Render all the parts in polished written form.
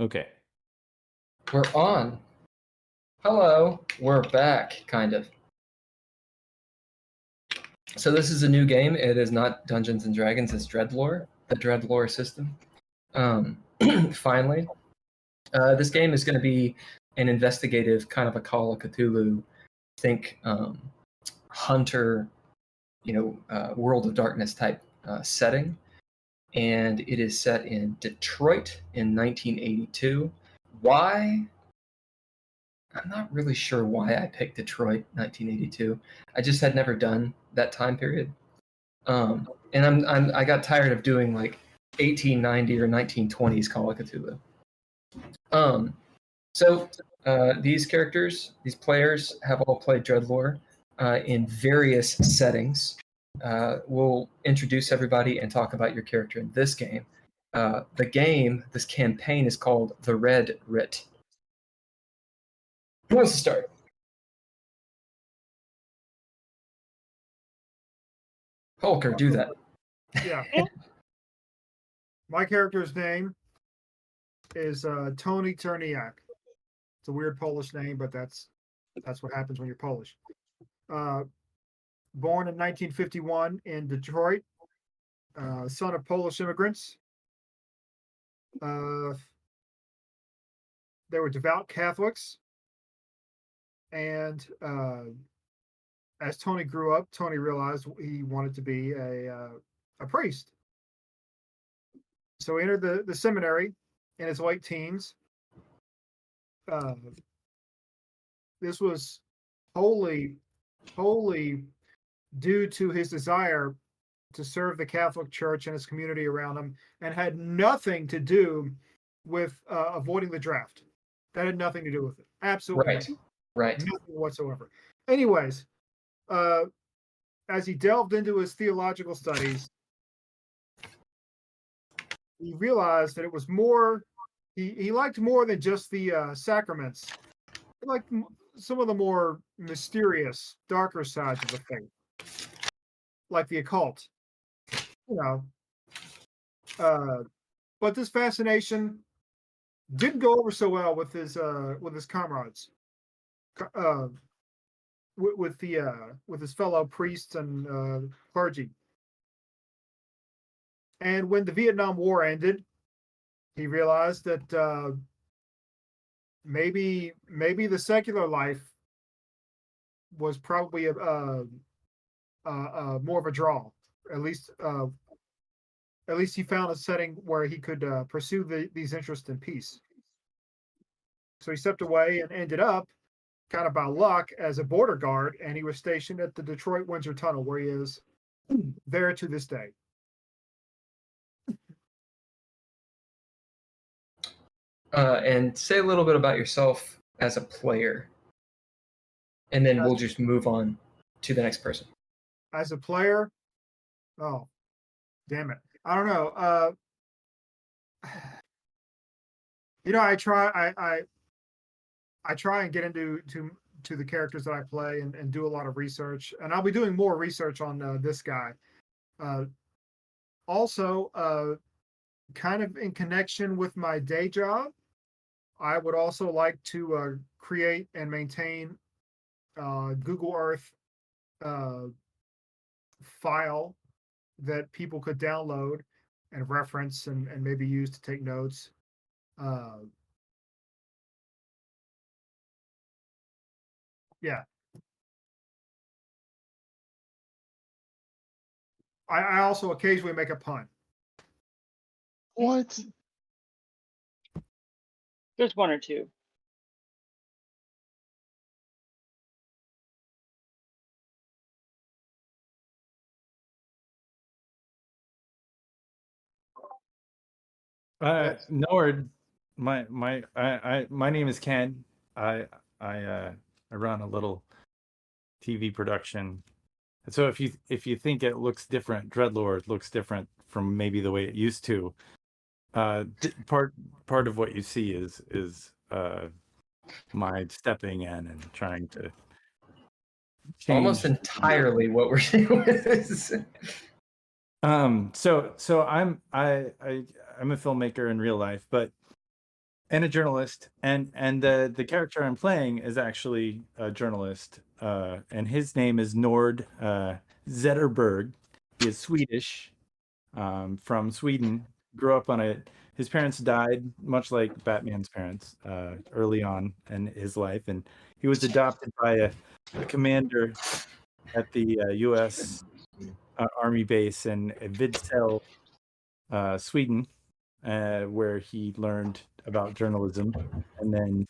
Okay. We're on. Hello, we're back, kind of. So this is a new game. It is not Dungeons and Dragons, it's DreadLore, the DreadLore system. Finally. This game is going to be an investigative, kind of a Call of Cthulhu, think hunter, World of Darkness type setting. And it is set in Detroit in 1982. Why? I'm not really sure why I picked Detroit 1982. I just had never done that time period. And I got tired of doing like 1890 or 1920s Call of Cthulhu. So these characters, these players have all played DreadLore in various settings. We'll introduce everybody and talk about your character in this game. This campaign is called the Red Writ. Who wants to start? Holker, do that. Yeah. My character's name is Tony Czerniak. It's a weird Polish name, but that's what happens when you're Polish. Born in 1951 in Detroit, son of Polish immigrants. They were devout Catholics. And as Tony grew up, Tony realized he wanted to be a priest. So he entered the seminary in his late teens. This was wholly due to his desire to serve the Catholic Church and his community around him, and had nothing to do with avoiding the draft. That had nothing to do with it. Absolutely Right. nothing whatsoever. Anyways, as he delved into his theological studies, he realized that it was more. He liked more than just the sacraments. He liked some of the more mysterious, darker sides of the faith, like the occult. But this fascination didn't go over so well with his comrades, with his fellow priests and clergy. And when the Vietnam War ended, he realized that maybe the secular life was probably more of a draw. At least he found a setting where he could pursue these interests in peace. So he stepped away and ended up, kind of by luck, as a border guard, and he was stationed at the Detroit Windsor Tunnel, where he is there to this day. And say a little bit about yourself as a player, and then we'll just move on to the next person. As a player, oh, damn it, I don't know. I try and get into the characters that I play and do a lot of research, and I'll be doing more research on this guy. Also, kind of in connection with my day job, I would also like to create and maintain Google Earth file that people could download and reference and maybe use to take notes. Yeah. I also occasionally make a pun. What? Just one or two. Nord, my name is Ken. I run a little TV production. So if you think it looks different, DreadLore looks different from maybe the way it used to. Part of what you see is my stepping in and trying to change. Almost entirely what we're doing is. So I'm a filmmaker in real life, but and a journalist, and the character I'm playing is actually a journalist, and his name is Nord Zetterberg. He is Swedish, from Sweden. Grew up on a. His parents died, much like Batman's parents, early on in his life, and he was adopted by a commander at the U.S. Army base in Vidsel, Sweden, where he learned about journalism, and then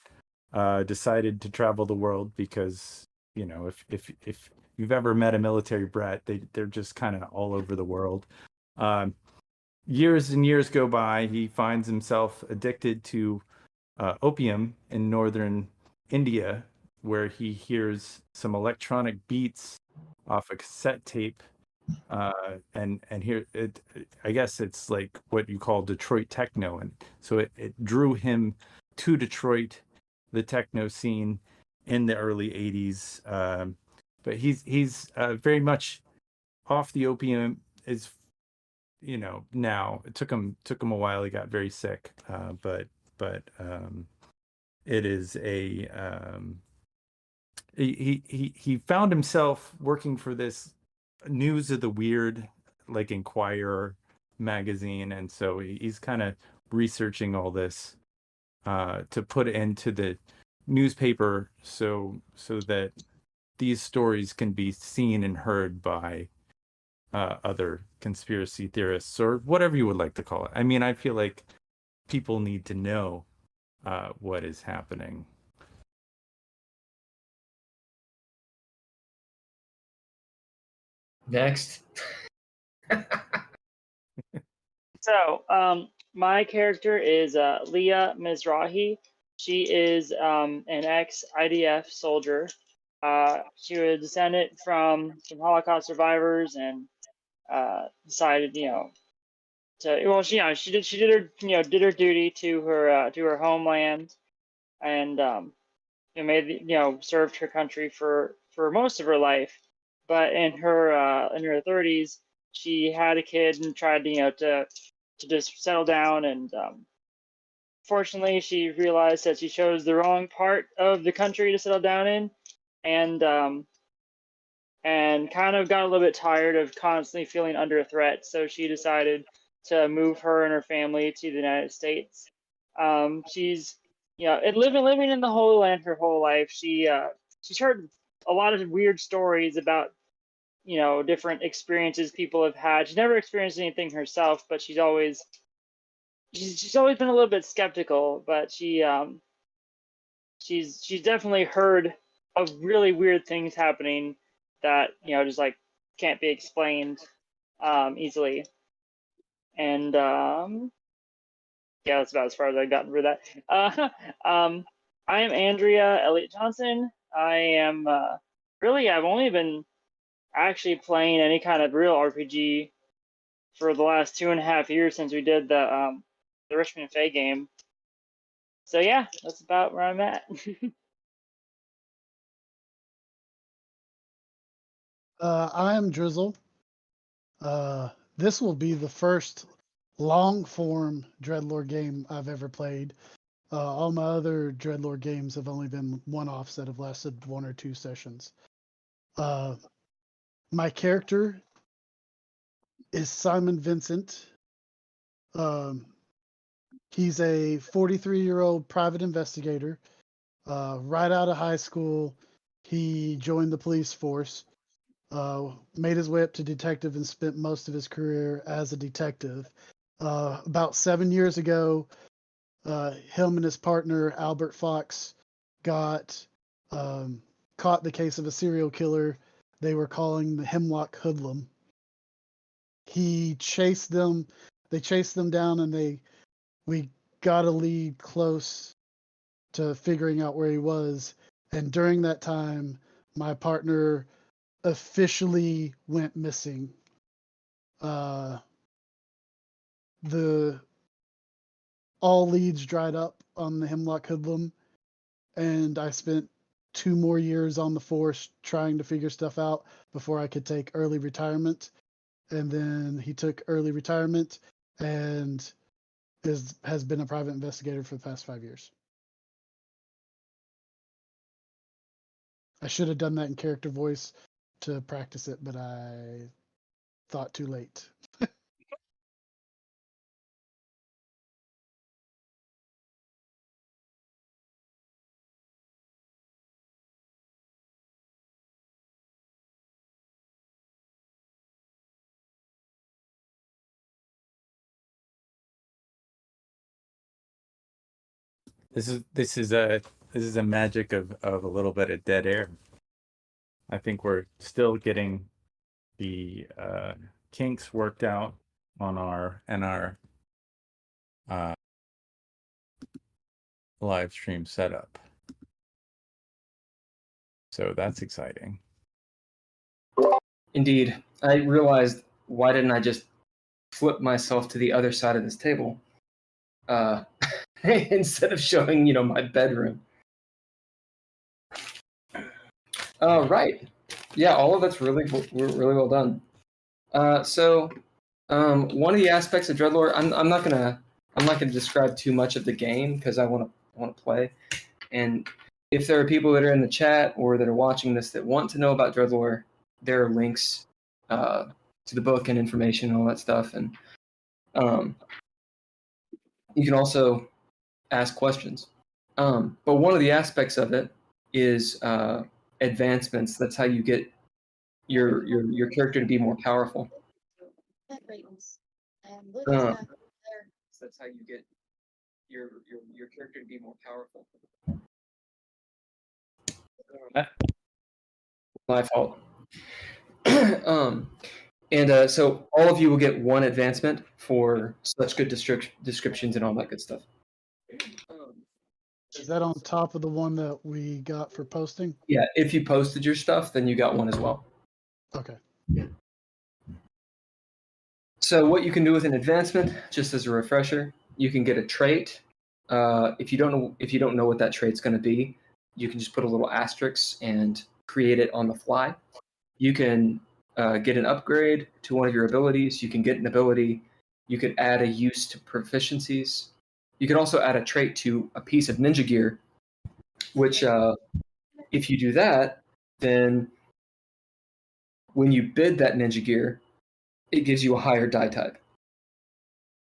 decided to travel the world because, you know, if you've ever met a military brat, they're just kind of all over the world. Years and years go by. He finds himself addicted to opium in northern India, where he hears some electronic beats off a cassette tape, and here I guess it's like what you call Detroit techno, and so it drew him to Detroit, the techno scene in the early 80s. But he's very much off the opium. Is, you know, now it took him a while. He got very sick, but it is a he found himself working for this News of the Weird, like Inquirer magazine, and so he's kind of researching all this to put into the newspaper, so that these stories can be seen and heard by other conspiracy theorists, or whatever you would like to call it. I mean, I feel like people need to know what is happening. Next. So, my character is Leah Mizrahi. She is an ex-IDF soldier. She was descendant from some Holocaust survivors, and decided, you know, to, well, she did her duty to her homeland, and served her country for most of her life. But in her 30s, she had a kid and tried to just settle down, and fortunately she realized that she chose the wrong part of the country to settle down in, and kind of got a little bit tired of constantly feeling under threat, so she decided to move her and her family to the United States. She's, you know, living in the Holy Land her whole life. She's heard a lot of weird stories about, you know, different experiences people have had. She's never experienced anything herself, but she's always been a little bit skeptical. But she's definitely heard of really weird things happening that, you know, just like can't be explained easily. And yeah, that's about as far as I've gotten for that. I am Andrea Elliott-Johnson. I am really, I've only been actually playing any kind of real RPG for the last 2.5 years since we did the Richmond Fay game. So yeah, that's about where I'm at. I am Drizzle. This will be the first long-form DreadLore game I've ever played. All my other DreadLore games have only been one-offs that have lasted 1 or 2 sessions. My character is Simon Vincent. He's a 43-year-old private investigator. Right out of high school, he joined the police force. Made his way up to detective and spent most of his career as a detective. About 7 years ago, him and his partner, Albert Fox, got caught the case of a serial killer they were calling the Hemlock Hoodlum. He chased them. They chased them down, and we got a lead close to figuring out where he was. And during that time, my partner officially went missing. All leads dried up on the Hemlock Hoodlum, and I spent 2 more years on the force trying to figure stuff out before I could take early retirement. And then he took early retirement, and has been a private investigator for the past 5 years. I should have done that in character voice to practice it, but I thought too late. This is a magic of a little bit of dead air. I think we're still getting the kinks worked out on our live stream setup. So that's exciting. Indeed. I realized, why didn't I just flip myself to the other side of this table? Instead of showing, my bedroom. Right. Yeah, all of that's really well done. So one of the aspects of DreadLore, I'm not gonna describe too much of the game because I want to play. And if there are people that are in the chat or that are watching this that want to know about DreadLore, there are links to the book and information and all that stuff. And you can also ask questions. But one of the aspects of it is advancements. That's how you get your character to be more powerful. That's how you get your character to be more powerful. My fault. So all of you will get one advancement for such good descriptions and all that good stuff. Is that on top of the one that we got for posting? Yeah, if you posted your stuff, then you got one as well. Okay. So what you can do with an advancement, just as a refresher, you can get a trait. If you don't know what that trait's going to be, you can just put a little asterisk and create it on the fly. You can get an upgrade to one of your abilities. You can get an ability. You could add a use to proficiencies. You can also add a trait to a piece of ninja gear, which if you do that, then when you bid that ninja gear, it gives you a higher die type.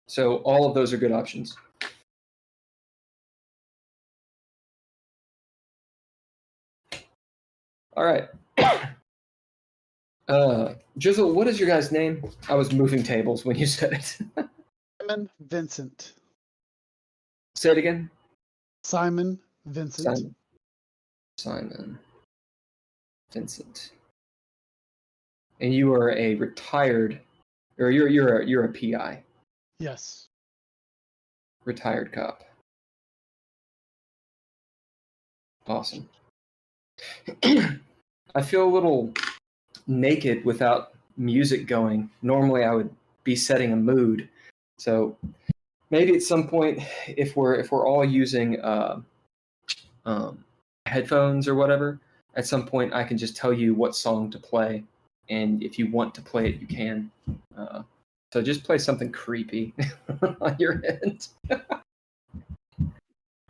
So all of those are good options. All right. Drizzle, what is your guy's name? I was moving tables when you said it. Simon Vincent. Say it again. Simon Vincent. Simon Vincent. And you are a retired, or you're a PI. Yes. Retired cop. Awesome. I feel a little naked without music going. Normally I would be setting a mood. So maybe at some point, if we're all using headphones or whatever, at some point I can just tell you what song to play, and if you want to play it, you can. So just play something creepy on your end.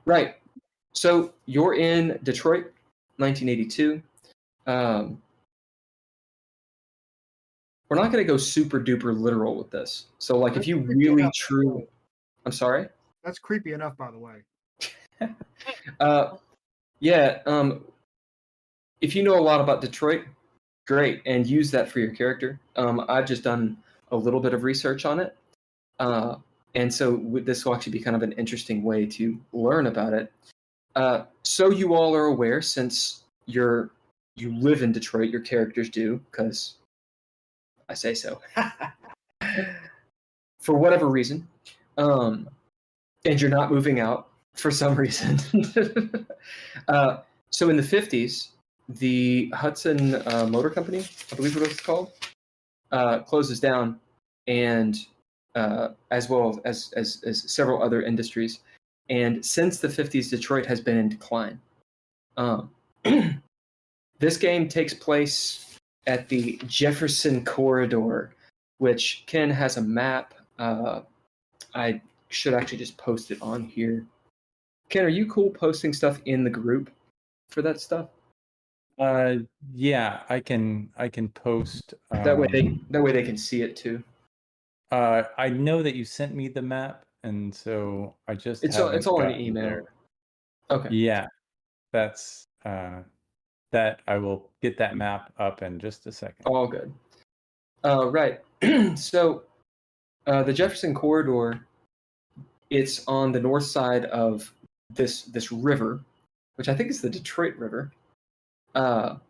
Right. So you're in Detroit, 1982. We're not going to go super duper literal with this. So, like, if you really true, I'm sorry. That's creepy enough, by the way. If you know a lot about Detroit, great, and use that for your character. I've just done a little bit of research on it, and so this will actually be kind of an interesting way to learn about it. So you all are aware, since you live in Detroit, your characters do, because I say so. For whatever reason, and you're not moving out for some reason. So in the 50s, the Hudson Motor Company, I believe what it's called, closes down, and as well as several other industries. And since the 50s, Detroit has been in decline. This game takes place at the Jefferson Corridor, which Ken has a map. I should actually just post it on here. Ken, are you cool posting stuff in the group for that stuff? Yeah, I can post. That way they can see it too. I know that you sent me the map, and so I just It's haven't all in gotten email. there. Okay. Yeah, that's that I will get that map up in just a second. All good. Right. So the Jefferson Corridor, it's on the north side of this river, which I think is the Detroit River. And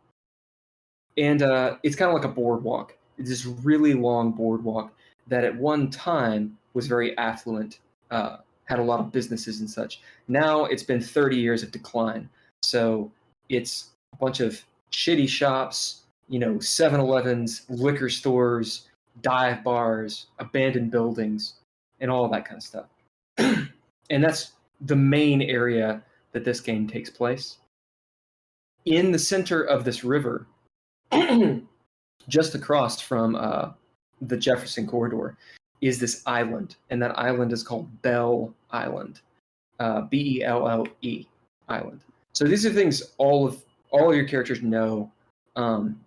it's kind of like a boardwalk. It's this really long boardwalk that at one time was very affluent, had a lot of businesses and such. Now it's been 30 years of decline. So it's a bunch of shitty shops, 7-Elevens, liquor stores, dive bars, abandoned buildings, and all that kind of stuff. And that's the main area that this game takes place. In the center of this river, just across from the Jefferson Corridor, is this island, and that island is called Bell Island, Belle Island. So these are things all of your characters know.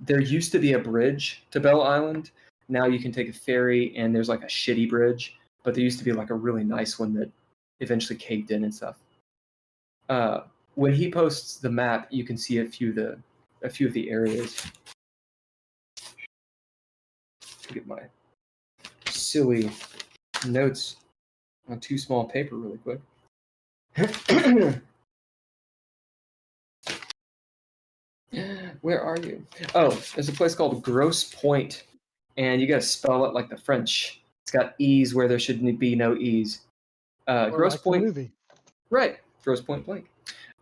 There used to be a bridge to Bell Island. Now you can take a ferry, and there's like a shitty bridge, but there used to be like a really nice one that eventually caved in and stuff. When he posts the map, you can see a few of the areas. Get my silly notes on too small paper really quick. Where are you? Oh, there's a place called Grosse Pointe, and you gotta spell it like the French. It's got E's where there shouldn't be no E's. Grosse like Pointe. the movie. Right, Grosse Pointe Blank.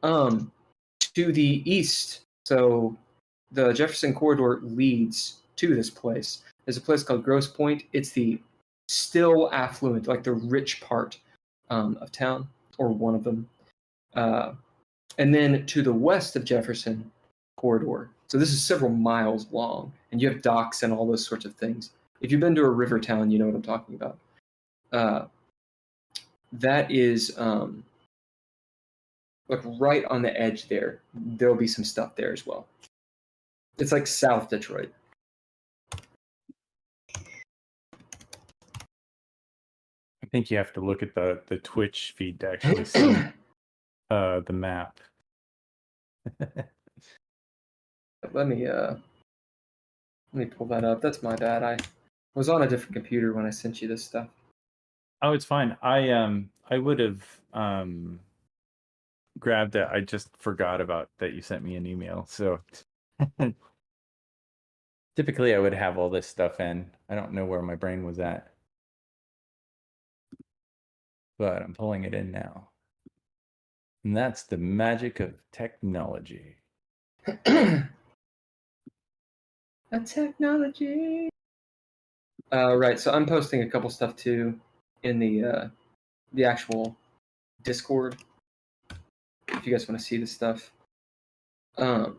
To the east, so the Jefferson Corridor leads to this place. There's a place called Grosse Pointe. It's the still affluent, like the rich part of town, or one of them. And then to the west of Jefferson Corridor, so this is several miles long, and you have docks and all those sorts of things. If you've been to a river town, you know what I'm talking about. That is like right on the edge there. There'll be some stuff there as well. It's like South Detroit. I think you have to look at the Twitch feed to actually see the map. Let me pull that up. That's my bad. I was on a different computer when I sent you this stuff. Oh, it's fine. I would have grabbed it. I just forgot about that you sent me an email. So typically I would have all this stuff in. I don't know where my brain was at. But I'm pulling it in now. And that's the magic of technology. A technology. Right, so I'm posting a couple stuff too in the actual Discord. If you guys want to see this stuff. So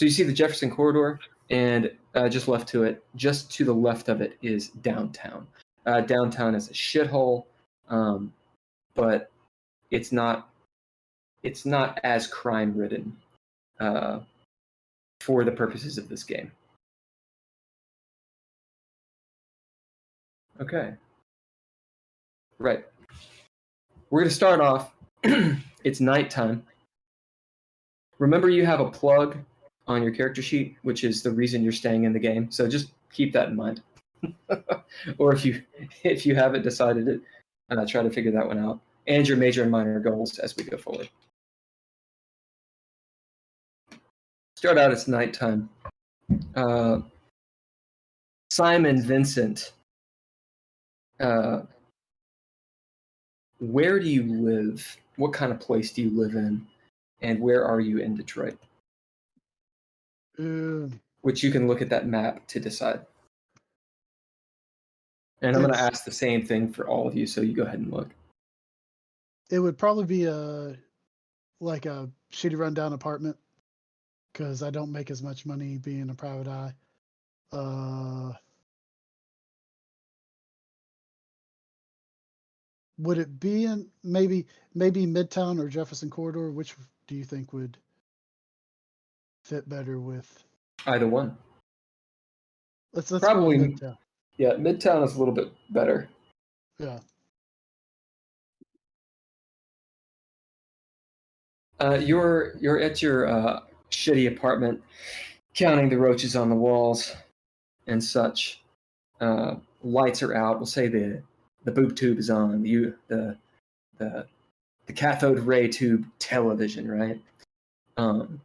you see the Jefferson Corridor, and just to the left of it is downtown. Downtown is a shithole, but it's not as crime ridden for the purposes of this game. Okay. Right. We're going to start off. It's nighttime. Remember, you have a plug on your character sheet, which is the reason you're staying in the game. So just keep that in mind. Or if you haven't decided it, try to figure that one out. And your major and minor goals as we go forward. Start out, it's nighttime. Simon Vincent, where do you live? What kind of place do you live in? And where are you in Detroit? Which you can look at that map to decide. And I'm going to ask the same thing for all of you, so you go ahead and look. It would probably be like a shitty rundown apartment, because I don't make as much money being a private eye. would it be in maybe Midtown or Jefferson Corridor? Which do you think would fit better with? Either one. Let's go Probably- with Midtown. Yeah, Midtown is a little bit better. Yeah. You're at your shitty apartment, counting the roaches on the walls and such. Lights are out. We'll say the boob tube is on. The cathode ray tube television, right? And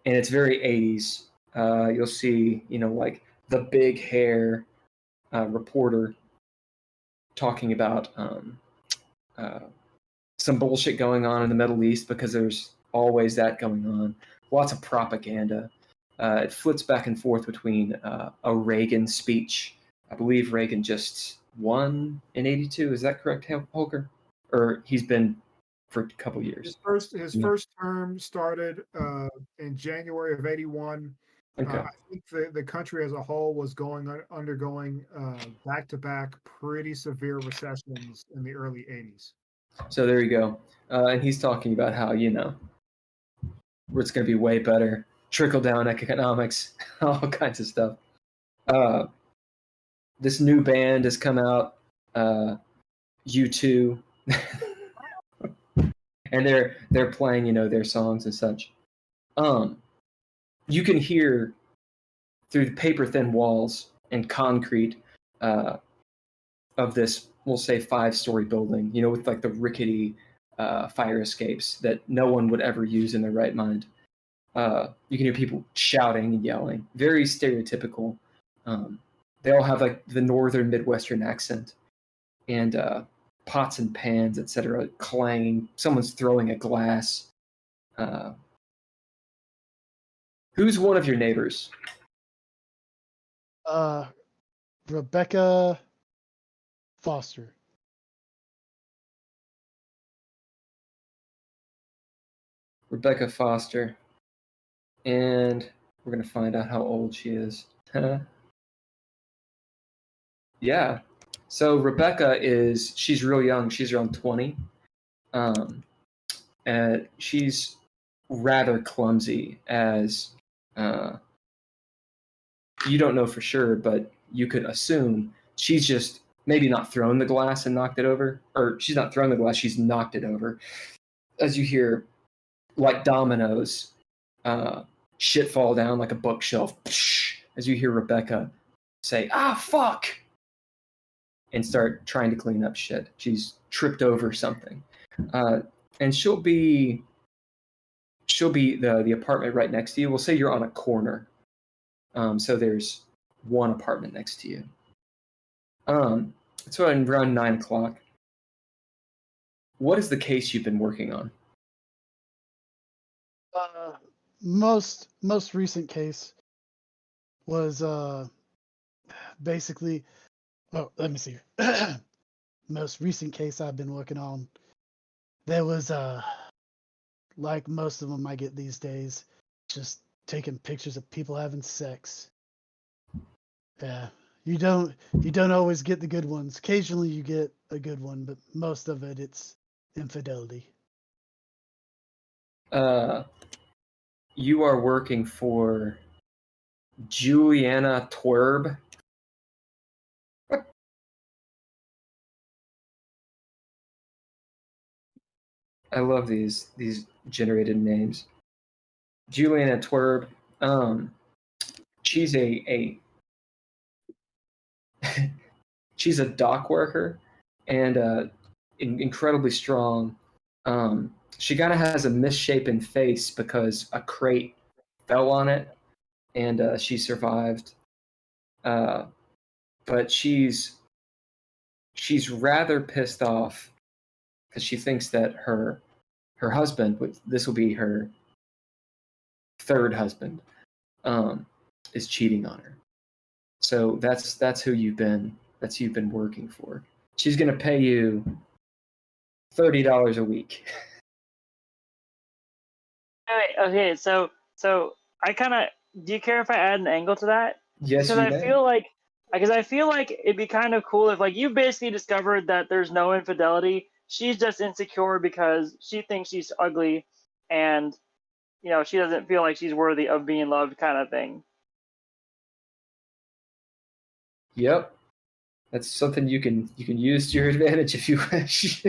it's very 80s. You'll see, like the big hair reporter talking about some bullshit going on in the Middle East, because there's always that going on. Lots of propaganda. It flits back and forth between a Reagan speech. I believe Reagan just won in '82. Is that correct, Holger? Or he's been for a couple years. His first term started in January of '81. Okay. I think the country as a whole was undergoing back-to-back pretty severe recessions in the early '80s. So there you go. And he's talking about how, where it's going to be way better, trickle-down economics, all kinds of stuff. This new band has come out, U2, and they're playing, their songs and such. You can hear through the paper-thin walls and concrete of this, we'll say, 5-story building, with like the rickety fire escapes that no one would ever use in their right mind. You can hear people shouting and yelling, very stereotypical. They all have like the northern Midwestern accent, and pots and pans, etc., clanging. Someone's throwing a glass. Who's one of your neighbors? Rebecca Foster. Rebecca Foster. And we're going to find out how old she is. Yeah. So Rebecca she's real young. She's around 20. And she's rather clumsy, as you don't know for sure, but you could assume she's just maybe not thrown the glass and knocked it over. Or she's not thrown the glass, she's knocked it over. As you hear, like dominoes, shit fall down like a bookshelf. As you hear Rebecca say, "Ah, fuck!" and start trying to clean up shit. She's tripped over something. And she'll be the apartment right next to you. We'll say you're on a corner. So there's one apartment next to you. It's around 9 o'clock. What is the case you've been working on? Most recent case was basically. Oh, let me see. Most recent case I've been working on. There was like most of them I get these days, just taking pictures of people having sex. Yeah, you don't always get the good ones. Occasionally you get a good one, but most of it's infidelity. You are working for Juliana Twerb. I love these generated names. Juliana Twerb. She's she's a dock worker, and incredibly strong. She kind of has a misshapen face because a crate fell on it, and she survived. But she's rather pissed off because she thinks that her husband, this will be her third husband, is cheating on her. So that's who you've been working for. She's gonna pay you $30 a week. Okay, so I kind of, do you care if I add an angle to that? Yes, Because you I may. feel like Because I feel like it'd be kind of cool if, like, you basically discovered that there's no infidelity. She's just insecure because she thinks she's ugly, and she doesn't feel like she's worthy of being loved, kind of thing. Yep. That's something you can use to your advantage if you wish.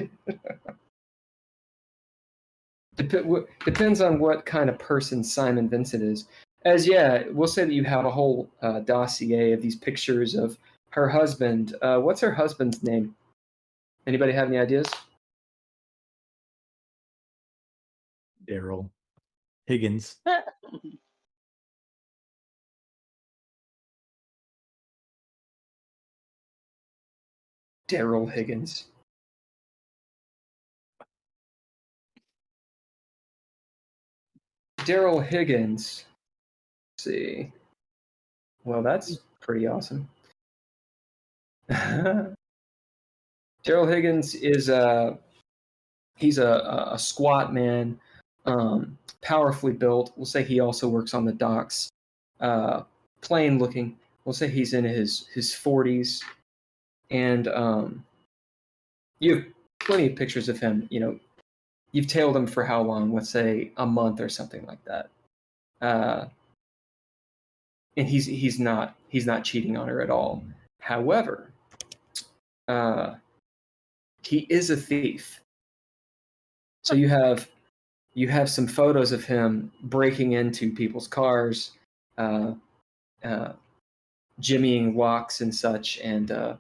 Depends on what kind of person Simon Vincent is. We'll say that you have a whole dossier of these pictures of her husband. What's her husband's name? Anybody have any ideas? Daryl Higgins. Daryl Higgins. Daryl Higgins. Let's see. Well, that's pretty awesome. Daryl Higgins is he's a squat man, powerfully built. We'll say he also works on the docks. Plain looking. We'll say he's in his 40s, and you have plenty of pictures of him. You've tailed him for how long? Let's say a month or something like that. And he's not cheating on her at all. However, he is a thief. So you have some photos of him breaking into people's cars, jimmying locks and such, and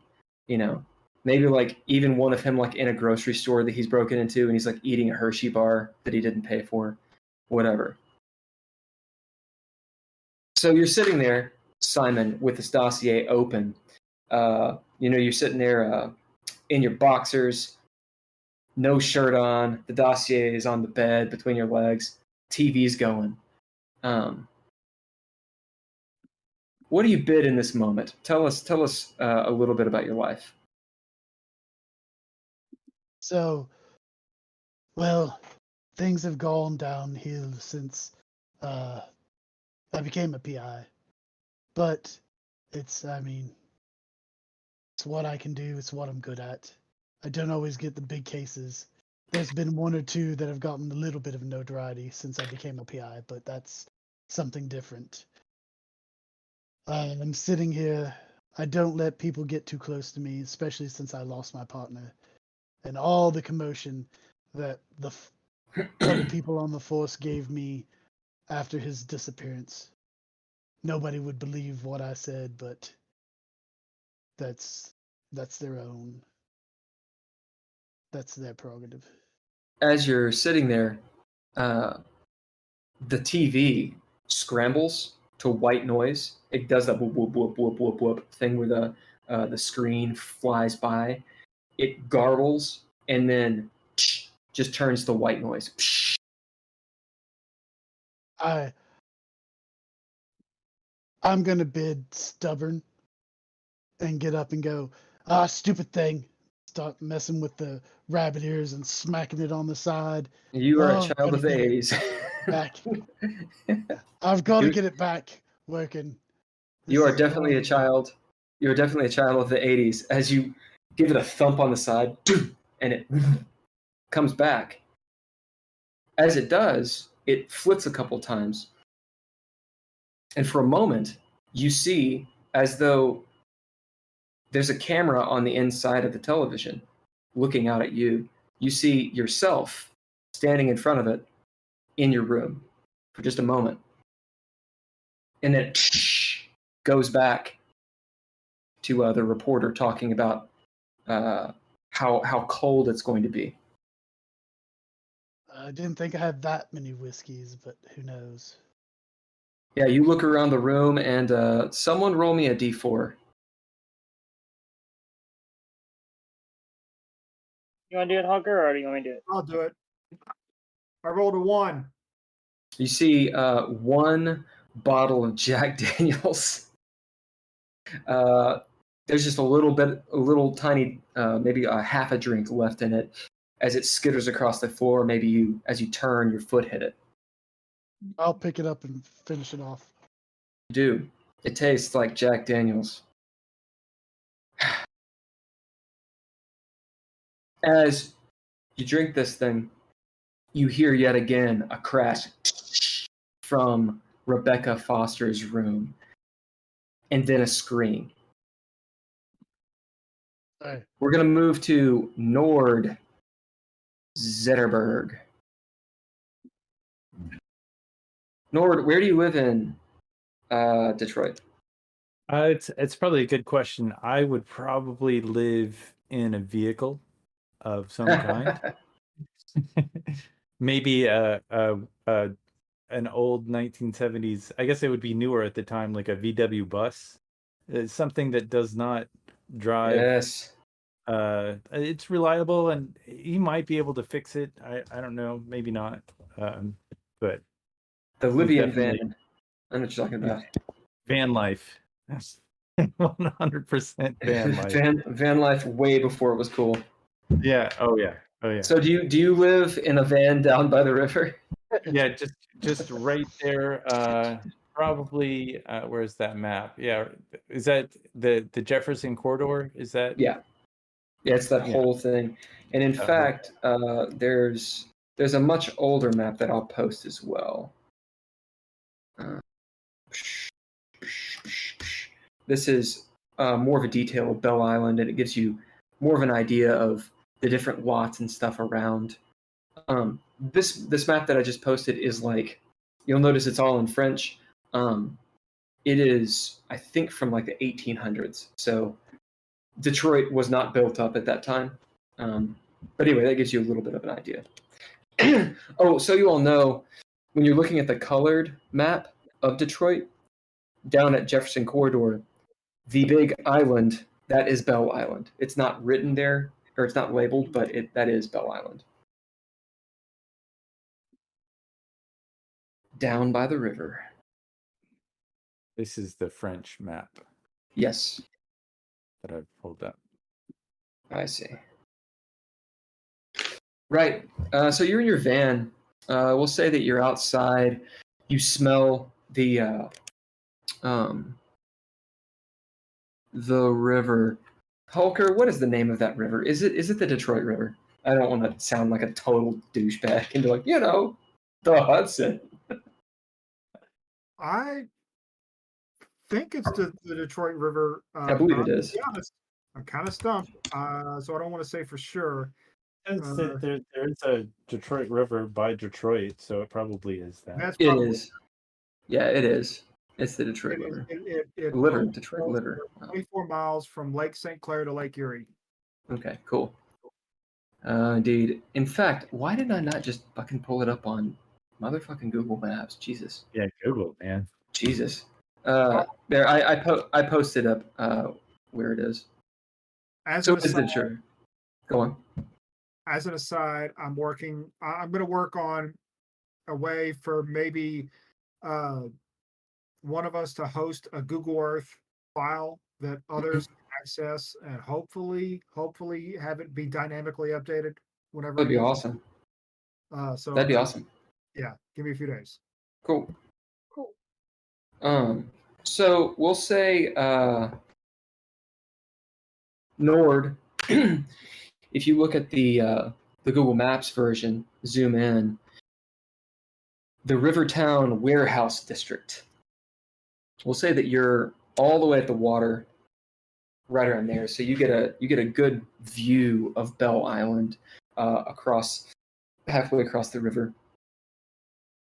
maybe like even one of him like in a grocery store that he's broken into, and he's like eating a Hershey bar that he didn't pay for, whatever. So you're sitting there, Simon, with this dossier open. You're sitting there in your boxers, no shirt on. The dossier is on the bed between your legs. TV's going. What do you bid in this moment? Tell us a little bit about your life. So, well, things have gone downhill since I became a PI. But it's what I can do. It's what I'm good at. I don't always get the big cases. There's been one or two that have gotten a little bit of notoriety since I became a PI, but that's something different. I'm sitting here. I don't let people get too close to me, especially since I lost my partner. And all the commotion that the other people on the force gave me after his disappearance. Nobody would believe what I said, but that's their own. That's their prerogative. As you're sitting there, the TV scrambles to white noise. It does that whoop whoop whoop whoop whoop whoop thing where the screen flies by. It garbles and then just turns to white noise. I'm gonna bid stubborn and get up and go, stupid thing. Start messing with the rabbit ears and smacking it on the side. You are a child of the 80s. Back. I've got to get it back working. You are definitely a child. You're definitely a child of the 80s. As you give it a thump on the side, and it comes back. As it does, it flits a couple times. And for a moment, you see as though there's a camera on the inside of the television looking out at you. You see yourself standing in front of it in your room for just a moment. And then it goes back to the reporter talking about how cold it's going to be. I didn't think I had that many whiskeys, but who knows? Yeah, you look around the room and someone roll me a d4. You want to do it, Hunker, or do you want me to do it? I'll do it. I rolled a 1. You see one bottle of Jack Daniels. There's just a little tiny, maybe a half a drink left in it. As it skitters across the floor, maybe as you turn, your foot hit it. I'll pick it up and finish it off. You do. It tastes like Jack Daniels. As you drink this thing, you hear yet again a crash from Rebecca Foster's room, and then a scream. Hey, We're going to move to Nord Zetterberg. Nord, where do you live in Detroit? It's probably a good question. I would probably live in a vehicle of some kind. Maybe an old 1970s. I guess it would be newer at the time, like a VW bus. It's something that does not drive. Yes. It's reliable, and he might be able to fix it. I don't know, maybe not. But The Libyan definitely- van. I know what you're talking about. van life. That's 100% van life. Van life way before it was cool. Yeah. Oh yeah. Oh yeah. So do you live in a van down by the river? Yeah, just right there. Probably. Where's that map? Yeah, is that the Jefferson corridor? Is that? Yeah. Yeah, it's that Yeah. whole thing. And in That whole- fact, there's a much older map that I'll post as well. This is more of a detail of Bell Island, and it gives you more of an idea of the different lots and stuff around. This map that I just posted is like, you'll notice it's all in French. It is, I think, from like the 1800s. So Detroit was not built up at that time. But anyway, that gives you a little bit of an idea. Oh, so you all know, when you're looking at the colored map of Detroit, down at Jefferson Corridor, the big island, that is Bell Island. It's not written there, or it's not labeled, but that is Bell Island. Down by the river. This is the French map Yes, that I've pulled up. I see. Right. So you're in your van. We'll say that you're outside. You smell the river. Hulker, what is the name of that river? Is it the Detroit River? I don't want to sound like a total douchebag and be like, the Hudson. I think it's the Detroit River. I believe it is. To be honest, I'm kind of stumped, so I don't want to say for sure. There's a Detroit River by Detroit, so it probably is that. That's It probably, is. Yeah, it is. It's the Detroit River. Detroit River. Wow. 24 miles from Lake St. Clair to Lake Erie. Okay, cool. Indeed. In fact, why did I not just fucking pull it up on motherfucking Google Maps? Jesus. Yeah, Google, man. Jesus. There, I posted up where it is. As So an is the aside, church. Go on. as an aside, I'm going to work on a way for maybe one of us to host a Google Earth file that others can access, and hopefully have it be dynamically updated whenever. That'd be it is. awesome. So That'd be awesome. Yeah, give me a few days. Cool. So we'll say Nord. If you look at the Google Maps version, zoom in. The Rivertown Warehouse District. We'll say that you're all the way at the water, right around there. So you get a good view of Bell Island halfway across the river.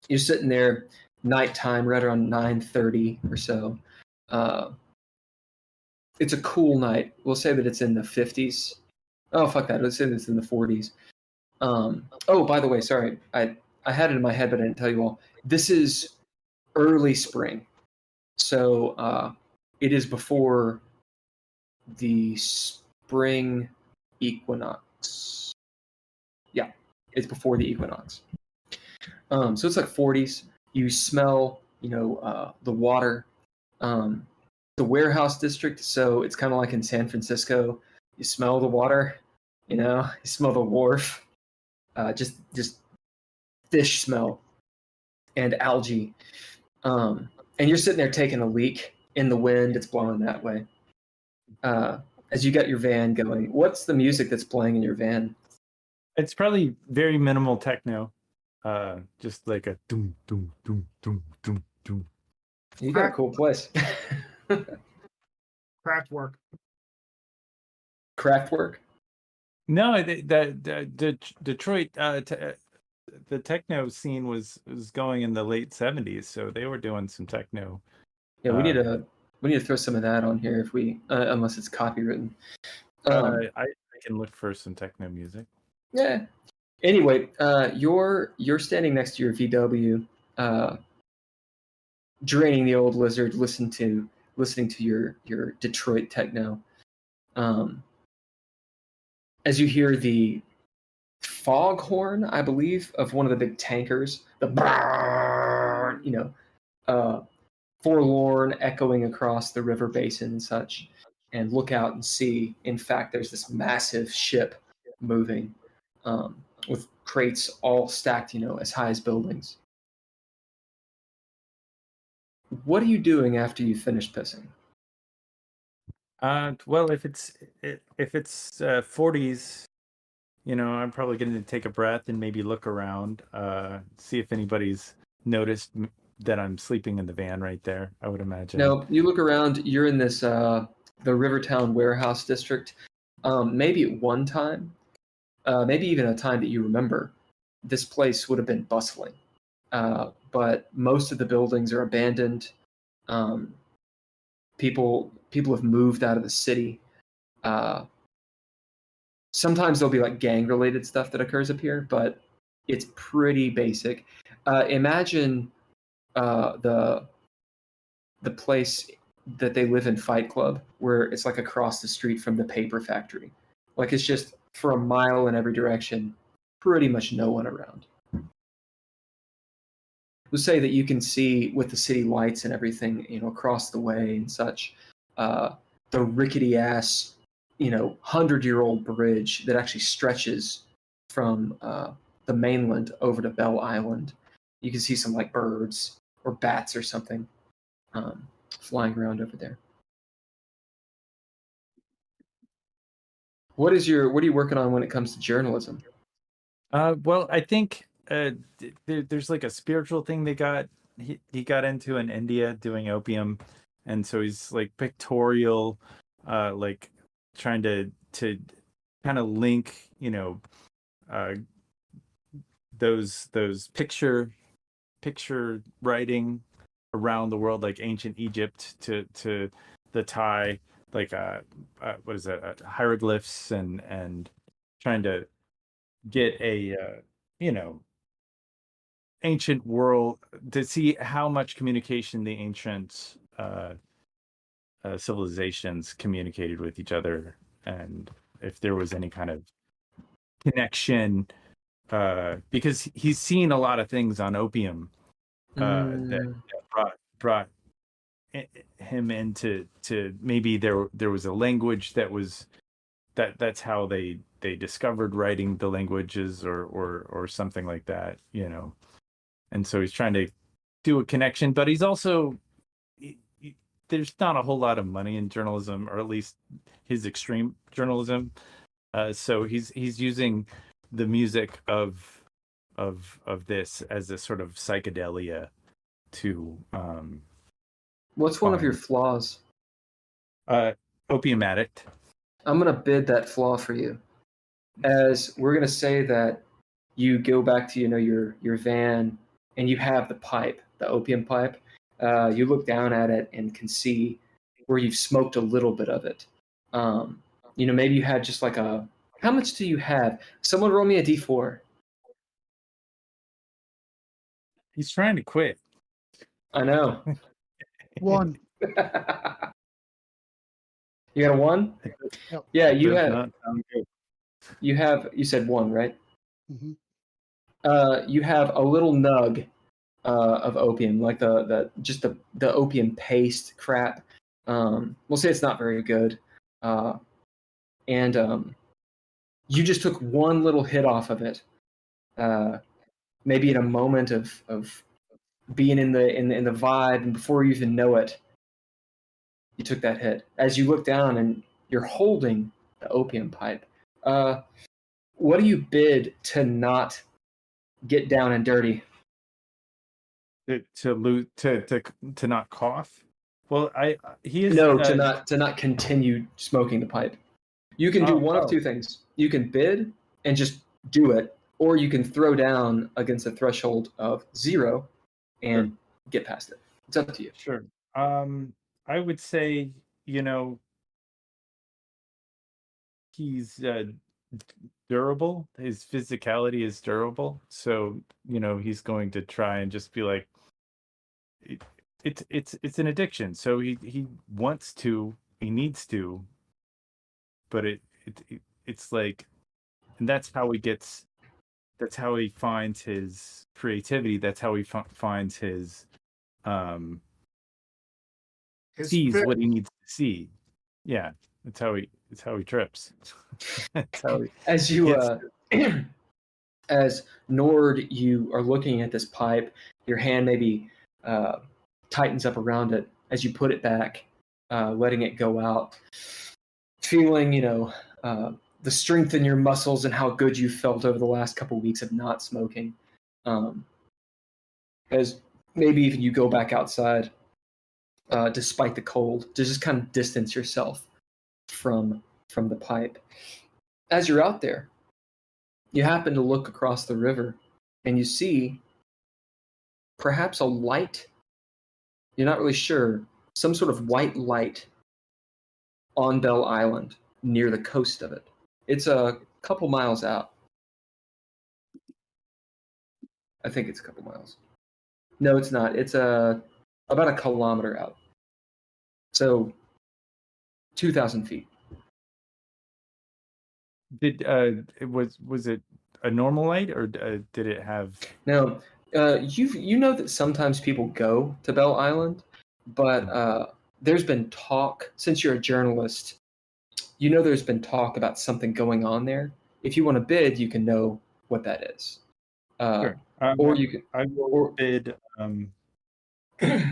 You're sitting there, nighttime, right around 9:30 or so. It's a cool night. We'll say that it's in the 50s. Oh, fuck that. Let's say that it's in the 40s. Oh, by the way, sorry. I had it in my head, but I didn't tell you all. This is early spring. So it is before the spring equinox. Yeah, it's before the equinox. So it's like 40s. You smell, the water. The warehouse district, so it's kind of like in San Francisco. You smell the water, you smell the wharf. Just fish smell and algae. And you're sitting there taking a leak in the wind. It's blowing that way. As you got your van going, what's the music that's playing in your van? It's probably very minimal techno, just like a doom doom doom doom doom doom. You got a cool place. Craftwork. Craftwork. No, the Detroit, the techno scene was going in the late '70s, so they were doing some techno. Yeah, we need to throw some of that on here if we unless it's copywritten. I can look for some techno music. Yeah. Anyway, you're standing next to your VW, draining the old lizard, listening to your Detroit techno. As you hear the foghorn, I believe, of one of the big tankers, the forlorn echoing across the river basin and such, and look out and see, in fact, there's this massive ship moving, with crates all stacked, as high as buildings. What are you doing after you finish pissing? Well, if it's 40s, I'm probably going to take a breath and maybe look around, see if anybody's noticed that I'm sleeping in the van right there. I would imagine. No, you look around. You're in this the Rivertown warehouse district. Maybe at one time, maybe even a time that you remember, this place would have been bustling. But most of the buildings are abandoned. People have moved out of the city. Sometimes there'll be like gang-related stuff that occurs up here, but it's pretty basic. Imagine the place that they live in, Fight Club, where it's like across the street from the paper factory. Like it's just for a mile in every direction, pretty much no one around. We'll say that you can see with the city lights and everything, across the way and such, the rickety ass, 100-year-old bridge that actually stretches from the mainland over to Bell Island. You can see some like birds or bats or something flying around over there. What are you working on when it comes to journalism? Well, I think there's like a spiritual thing he got into in India doing opium, and so he's like pictorial, like trying to kind of link, those picture writing around the world, like ancient Egypt to the Thai, like what is that, hieroglyphs, and trying to get a ancient world to see how much communication the ancient civilizations communicated with each other, and if there was any kind of connection, because he's seen a lot of things on opium that brought him into maybe there was a language that's how they discovered writing the languages or something like that, and so he's trying to do a connection, but he's also there's not a whole lot of money in journalism, or at least his extreme journalism, so he's using the music of this as a sort of psychedelia to What's one of your flaws? Opium addict. I'm gonna bid that flaw for you, as we're gonna say that you go back to your van and you have the pipe, the opium pipe. You look down at it and can see where you've smoked a little bit of it. Maybe you had just like a. How much do you have? Someone roll me a d4. He's trying to quit. I know. 1. You got a 1? Yep. Yeah, you Does have. not sound good. You have. You said 1, right? Mm-hmm. You have a little nug of opium, like the opium paste crap. We'll say it's not very good, and you just took one little hit off of it, maybe in a moment of being in the vibe, and before you even know it, you took that hit. As you look down and you're holding the opium pipe, What do you bid to not get down and dirty? To not cough. Well, he is No, to not continue smoking the pipe. You can do one of two things. You can bid and just do it, or you can throw down against a threshold of 0 and get past it. It's up to you. Sure. I would say, he's durable. His physicality is durable, so he's going to try and just be like, it's an addiction. So he wants to, he needs to, but it's like, and that's how he finds his creativity. That's how he finds his sees what he needs to see. Yeah, that's how he trips. That's how he As as Nord, you are looking at this pipe. Your hand maybe tightens up around it as you put it back, letting it go out. Feeling, the strength in your muscles and how good you felt over the last couple weeks of not smoking. As maybe even you go back outside, despite the cold, to just kind of distance yourself from the pipe. As you're out there, you happen to look across the river and you see perhaps a light. You're not really sure. Some sort of white light on Bell Island near the coast of it. It's a couple miles out. I think it's a couple miles. No, it's not. It's about a kilometer out. So 2,000 feet. Was it a normal light, or did it have? No, you know that sometimes people go to Bell Island, but there's been talk, since you're a journalist, there's been talk about something going on there. If you want to bid, you can know what that is. Sure. Or you can. I will bid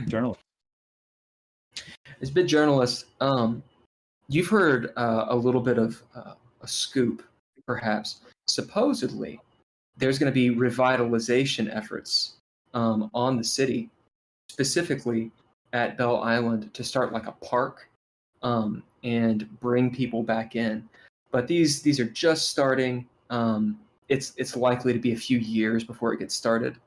journalist. As bid journalist, you've heard a little bit of a scoop, perhaps. Supposedly, there's going to be revitalization efforts on the city, specifically at Bell Island, to start like a park and bring people back in. But these are just starting. It's likely to be a few years before it gets started.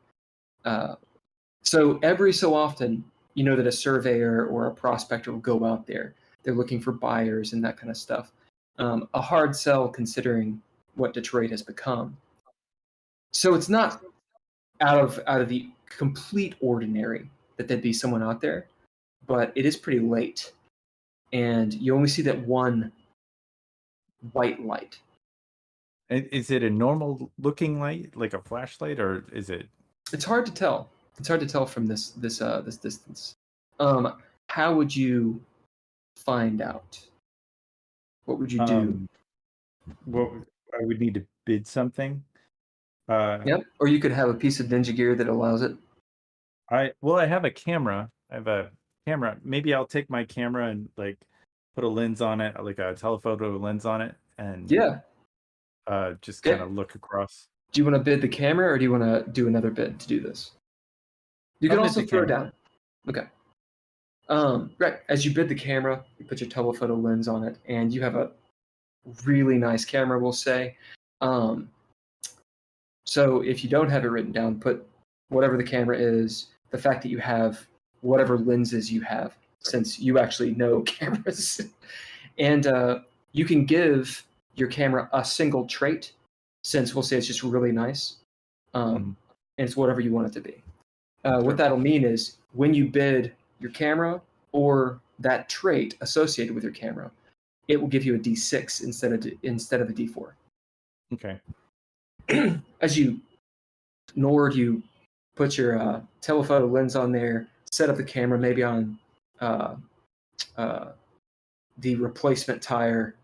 So every so often, that a surveyor or a prospector will go out there. They're looking for buyers and that kind of stuff. A hard sell considering what Detroit has become. So it's not out of the complete ordinary that there'd be someone out there, but it is pretty late, and you only see that one white light. Is it a normal looking light, like a flashlight, or is it? It's hard to tell. It's hard to tell from this distance. How would you find out? What would you do? Well, I would need to bid something. Yep. Or you could have a piece of ninja gear that allows it. I have a camera. I have a camera. Maybe I'll take my camera and like put a lens on it, like a telephoto lens on it, and just kind of look across. Do you want to bid the camera, or do you want to do another bid to do this? You can also throw down. Okay. Right. As you bid the camera, you put your telephoto lens on it, and you have a really nice camera, we'll say. So if you don't have it written down, put whatever the camera is, the fact that you have whatever lenses you have, since you actually know cameras. And you can give your camera a single trait, since we'll say it's just really nice. And it's whatever you want it to be. What that'll mean is when you bid your camera or that trait associated with your camera, it will give you a D6 instead of a D4. Okay. As you put your telephoto lens on there, set up the camera maybe on the replacement tire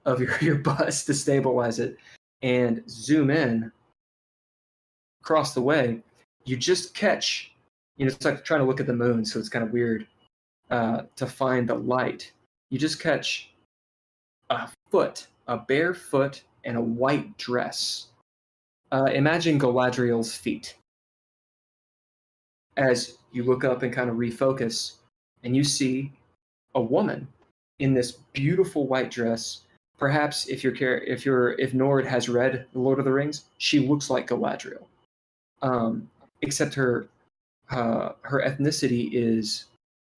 of your bus to stabilize it, and zoom in across the way. You just catch, it's like trying to look at the moon, so it's kind of weird to find the light. You just catch a bare foot and a white dress. Imagine Galadriel's feet. As you look up and kind of refocus, and you see a woman in this beautiful white dress. Perhaps if Nord has read The Lord of the Rings, she looks like Galadriel. Except her ethnicity is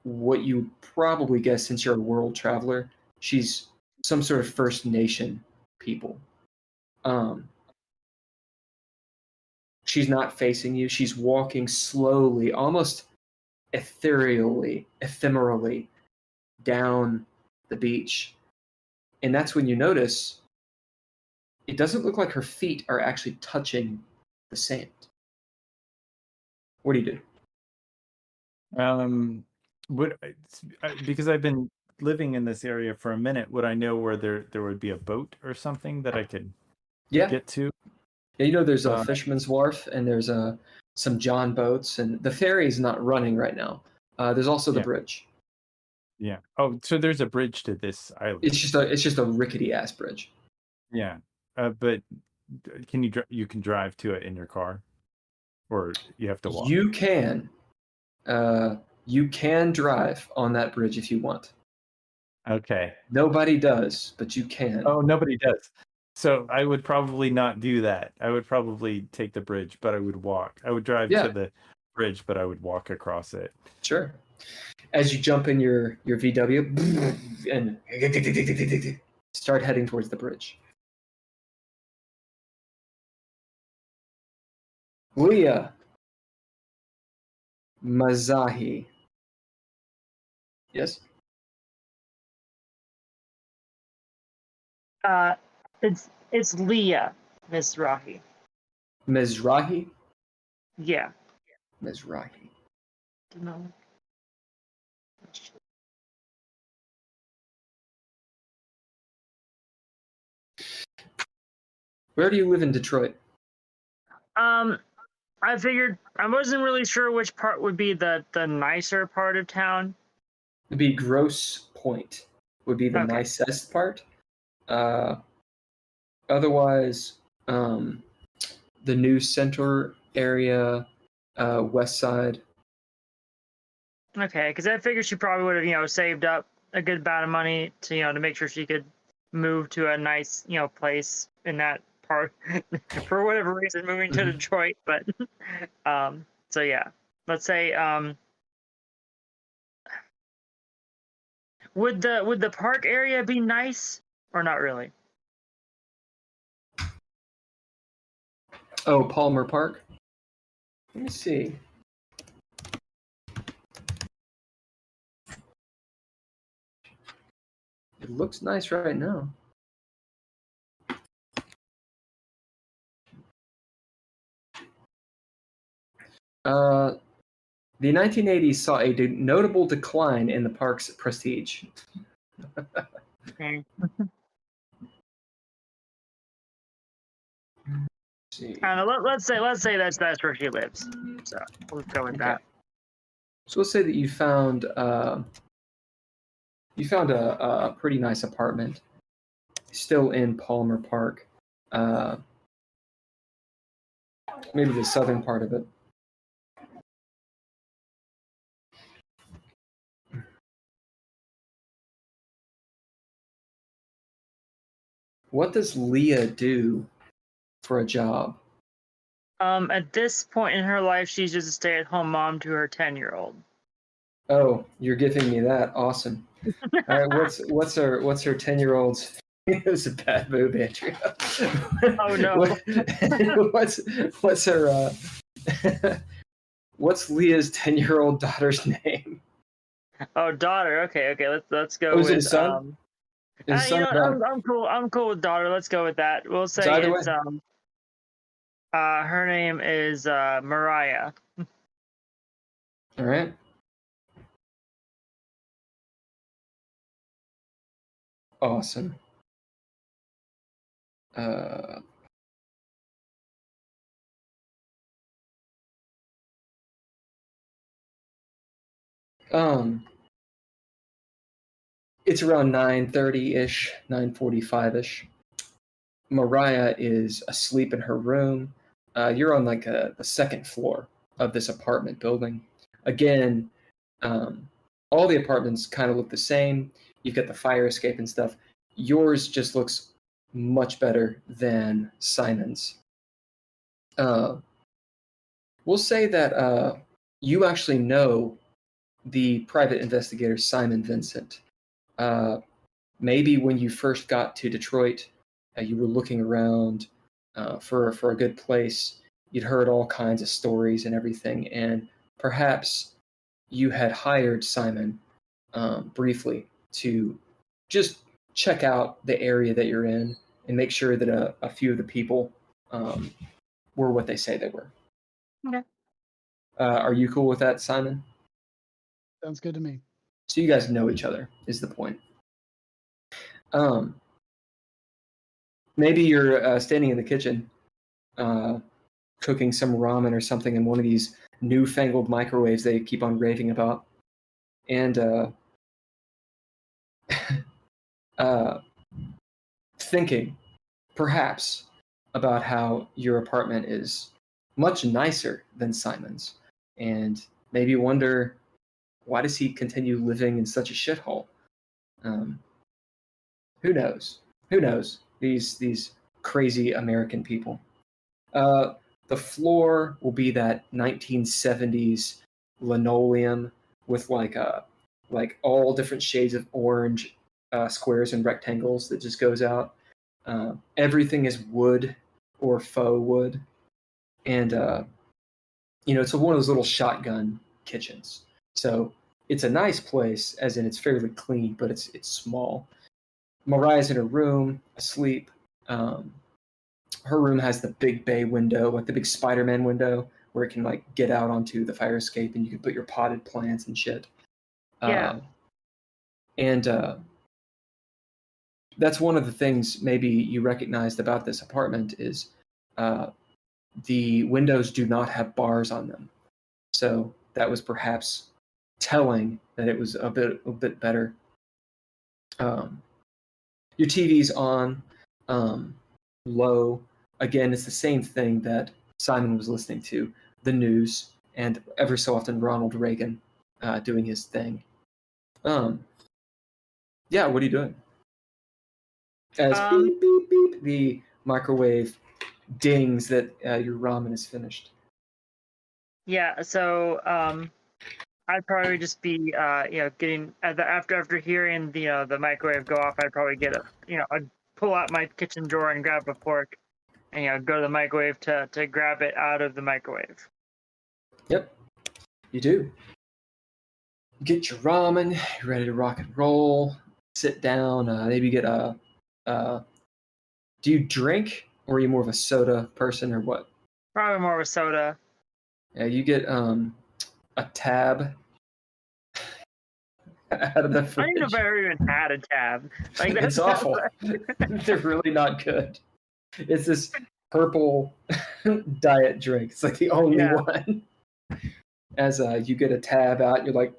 what you probably guess since you're a world traveler. She's some sort of First Nation people. She's not facing you. She's walking slowly, almost ephemerally down the beach. And that's when you notice it doesn't look like her feet are actually touching the sand. What do you do? Because I've been living in this area for a minute, would I know where there would be a boat or something that I could get to? Yeah, you know, there's a Fisherman's Wharf, and there's some John boats, and the ferry is not running right now. There's also the bridge. Yeah. Oh, so there's a bridge to this island. It's just a rickety ass bridge. Yeah. But you can drive to it in your car, or you have to walk? You can drive on that bridge if you want. Okay. Nobody does, but you can. Oh, nobody does. So I would probably not do that. I would probably take the bridge, but I would walk. I would drive to the bridge, but I would walk across it. Sure. As you jump in your VW and start heading towards the bridge. Leah Mazahi. Yes? It's Leah Mizrahi. Mizrahi? Yeah. Mizrahi. No. Where do you live in Detroit? I figured I wasn't really sure which part would be the nicer part of town. It'd be Grosse Pointe would be the nicest part. Otherwise, the new center area, west side. Okay, because I figured she probably would have, saved up a good amount of money to, to make sure she could move to a nice, place in that part for whatever reason, moving to Detroit. But, so yeah, let's say, would the park area be nice or not really? Oh, Palmer Park. Let me see. It looks nice right now. The 1980s saw a notable decline in the park's prestige. Okay. See. Let's say that's where she lives. So we'll go with that. So let's say that you found a pretty nice apartment, still in Palmer Park. Maybe the southern part of it. What does Leah do for a job? At this point in her life, she's just a stay-at-home mom to her 10-year-old. Oh, you're giving me that. Awesome. All right, what's her 10-year-old's? It was a bad move, Andrea. Oh no. What's her what's Leah's 10-year-old daughter's name? Oh, daughter. Okay. Let's go Was with it a son? I'm cool with daughter. Let's go with that. We'll say it's her name is Mariah. All right. Awesome. It's around 9:30-ish, 9:45-ish. Mariah is asleep in her room. You're on like the second floor of this apartment building. Again, all the apartments kind of look the same. You've got the fire escape and stuff. Yours just looks much better than Simon's. We'll say that you actually know the private investigator Simon Vincent. Maybe when you first got to Detroit, you were looking around for a good place. You'd heard all kinds of stories and everything, and perhaps you had hired Simon briefly to just check out the area that you're in and make sure that a few of the people were what they say they were. Okay. Are you cool with that, Simon? Sounds good to me. So you guys know each other, is the point. Maybe you're standing in the kitchen cooking some ramen or something in one of these newfangled microwaves they keep on raving about. And thinking, perhaps, about how your apartment is much nicer than Simon's. And maybe wonder, why does he continue living in such a shithole? Who knows? Who knows? These crazy American people. The floor will be that 1970s linoleum with like all different shades of orange, squares and rectangles that just goes out. Everything is wood or faux wood, and it's one of those little shotgun kitchens. So it's a nice place, as in it's fairly clean, but it's small. Mariah's in her room, asleep. Her room has the big bay window, like the big Spider-Man window, where it can like get out onto the fire escape, and you can put your potted plants and shit. Yeah. And that's one of the things maybe you recognized about this apartment is the windows do not have bars on them. So that was perhaps telling that it was a bit better. Your TV's on low. Again, it's the same thing that Simon was listening to, the news, and ever so often Ronald Reagan doing his thing. Yeah, what are you doing? As beep, beep, beep, the microwave dings that your ramen is finished. Yeah, so I'd probably just be getting after hearing the microwave go off, I'd probably I'd pull out my kitchen drawer and grab a fork and go to the microwave to grab it out of the microwave. Yep, you do. Get your ramen, you're ready to rock and roll. Sit down, maybe get a do you drink, or are you more of a soda person, or what? Probably more of a soda. Yeah, you get a tab out of the fridge. I don't even know if I ever even had a tab. Like, it's awful. They're really not good. It's this purple diet drink. It's like the only one. As you get a tab out, you're like,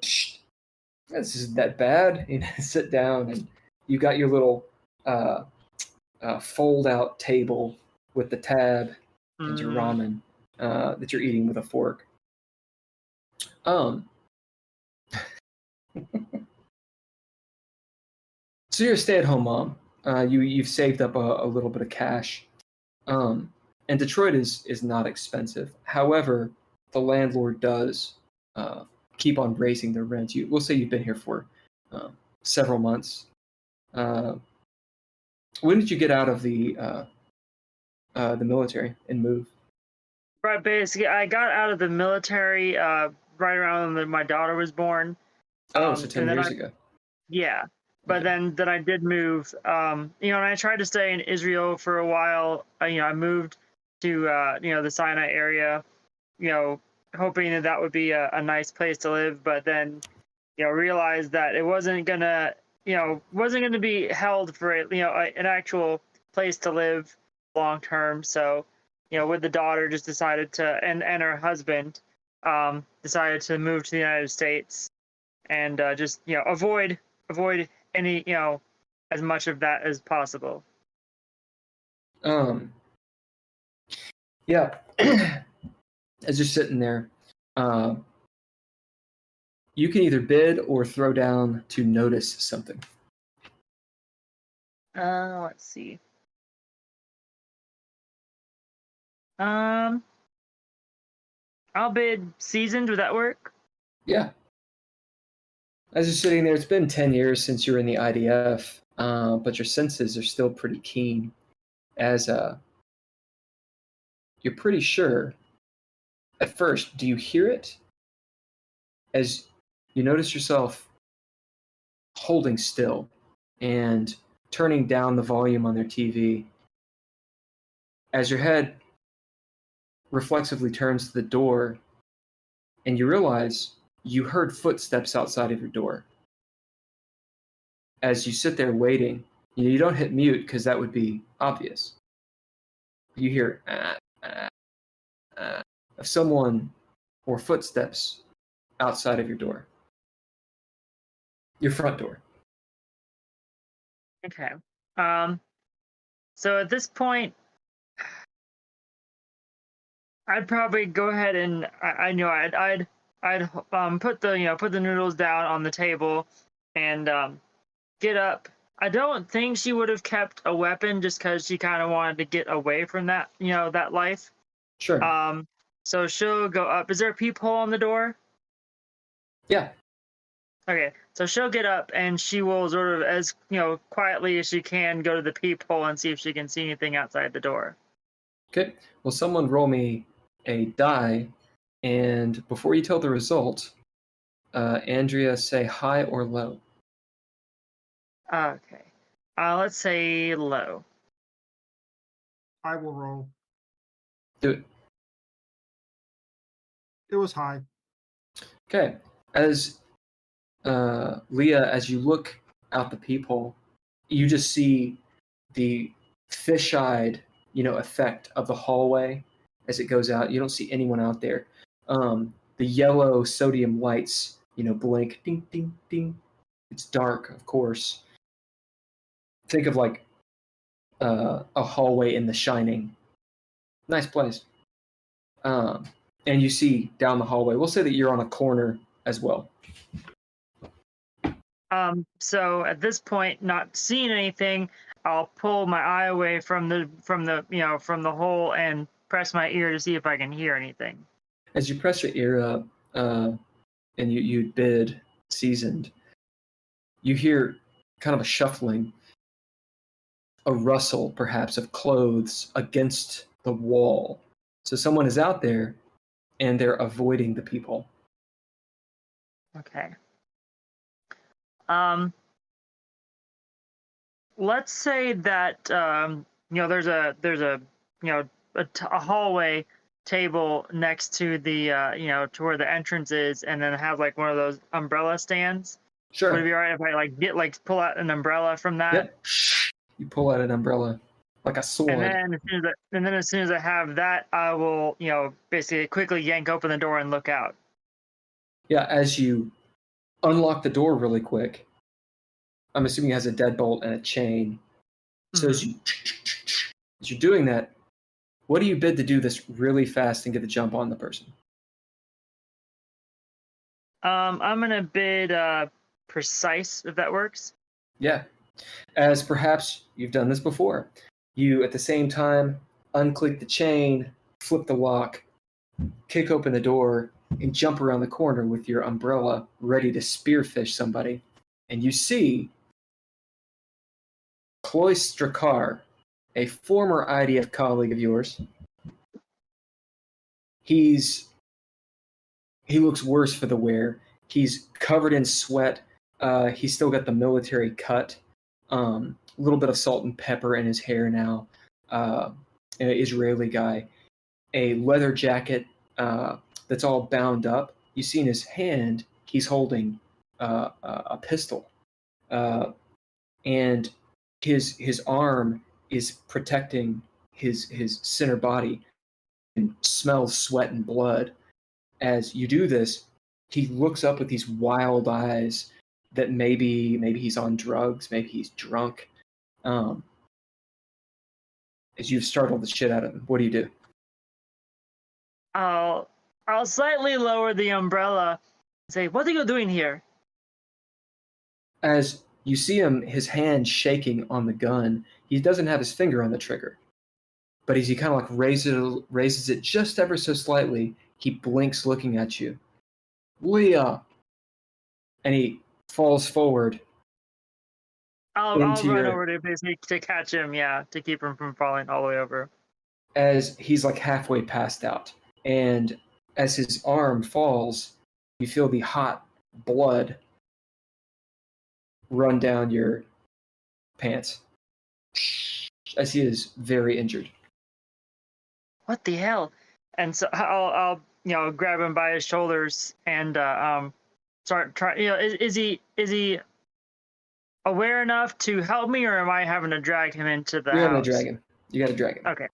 this isn't that bad. You sit down, and you got your little fold-out table with the tab and your ramen that you're eating with a fork. So you're a stay-at-home mom. You've saved up a little bit of cash, and Detroit is not expensive. However, the landlord does keep on raising their rent. We'll say you've been here for several months. When did you get out of the military and move? Right, basically, I got out of the military right around when my daughter was born. So 10 years ago. Yeah, but then I did move. And I tried to stay in Israel for a while. I moved to the Sinai area, hoping that would be a nice place to live. But then, realized that it wasn't gonna be held for an actual place to live long term. So, with the daughter, just decided to, and her husband, decided to move to the United States, and just avoid any as much of that as possible. Yeah. As you're sitting there, you can either bid or throw down to notice something. Let's see. I'll bid seasoned. Would that work? Yeah. As you're sitting there, it's been 10 years since you were in the IDF, but your senses are still pretty keen, as you're pretty sure. At first, do you hear it? As you notice yourself holding still and turning down the volume on their TV, as your head reflexively turns to the door, and you realize you heard footsteps outside of your door. As you sit there waiting, you don't hit mute because that would be obvious. You hear of someone or footsteps outside of your door. Your front door. Okay. So at this point, I'd probably go ahead and I'd put the noodles down on the table and get up. I don't think she would have kept a weapon just because she kind of wanted to get away from that that life. Sure. So she'll go up. Is there a peephole on the door? Yeah. Okay, so she'll get up and she will sort of, as quietly as she can, go to the peephole and see if she can see anything outside the door. Okay. Well, someone roll me a die, and before you tell the result, Andrea, say high or low. Okay. Let's say low. I will roll. Do it. It was high. Okay. As Leah, as you look out the peephole, you just see the fish-eyed, effect of the hallway as it goes out. You don't see anyone out there. The yellow sodium lights, blink, ding, ding, ding. It's dark, of course. Think of like a hallway in The Shining. Nice place. And you see down the hallway. We'll say that you're on a corner as well. So at this point, not seeing anything, I'll pull my eye away from the hole and press my ear to see if I can hear anything. As you press your ear up, and you bid seasoned, you hear kind of a shuffling, a rustle perhaps of clothes against the wall. So someone is out there, and they're avoiding the people. Okay. Let's say that there's a hallway table next to the to where the entrance is, and then have like one of those umbrella stands. Sure. Would it be alright if I pull out an umbrella from that? Yep. You pull out an umbrella like a sword. And then as soon as I have that, I will basically quickly yank open the door and look out. Yeah, as you unlock the door really quick, I'm assuming it has a deadbolt and a chain. So as you're doing that, what do you bid to do this really fast and get the jump on the person? I'm gonna bid precise, if that works. Yeah. As perhaps you've done this before. You, at the same time, unclick the chain, flip the lock, kick open the door, and jump around the corner with your umbrella ready to spearfish somebody. And you see Cloy Strakar, a former IDF colleague of yours. He looks worse for the wear. He's covered in sweat. He's still got the military cut. A little bit of salt and pepper in his hair now. An Israeli guy. A leather jacket that's all bound up. You see in his hand, he's holding a pistol. And his arm is protecting his center body and smells sweat and blood. As you do this, he looks up with these wild eyes that maybe he's on drugs, maybe he's drunk. As as you've startled the shit out of him. What do you do? I'll slightly lower the umbrella and say, "What are you doing here?" As you see him, his hand shaking on the gun. He doesn't have his finger on the trigger, but as he kind of like raises it just ever so slightly, he blinks, looking at you. Leah, and he falls forward. I'll Into run your- over to basically to catch him, yeah, to keep him from falling all the way over. As he's like halfway passed out, and as his arm falls, you feel the hot blood run down your pants as he is very injured. What the hell? And so I'll grab him by his shoulders and start trying. Is he aware enough to help me, or am I having to drag him into the You're house? gonna drag him. You gotta drag him. Okay.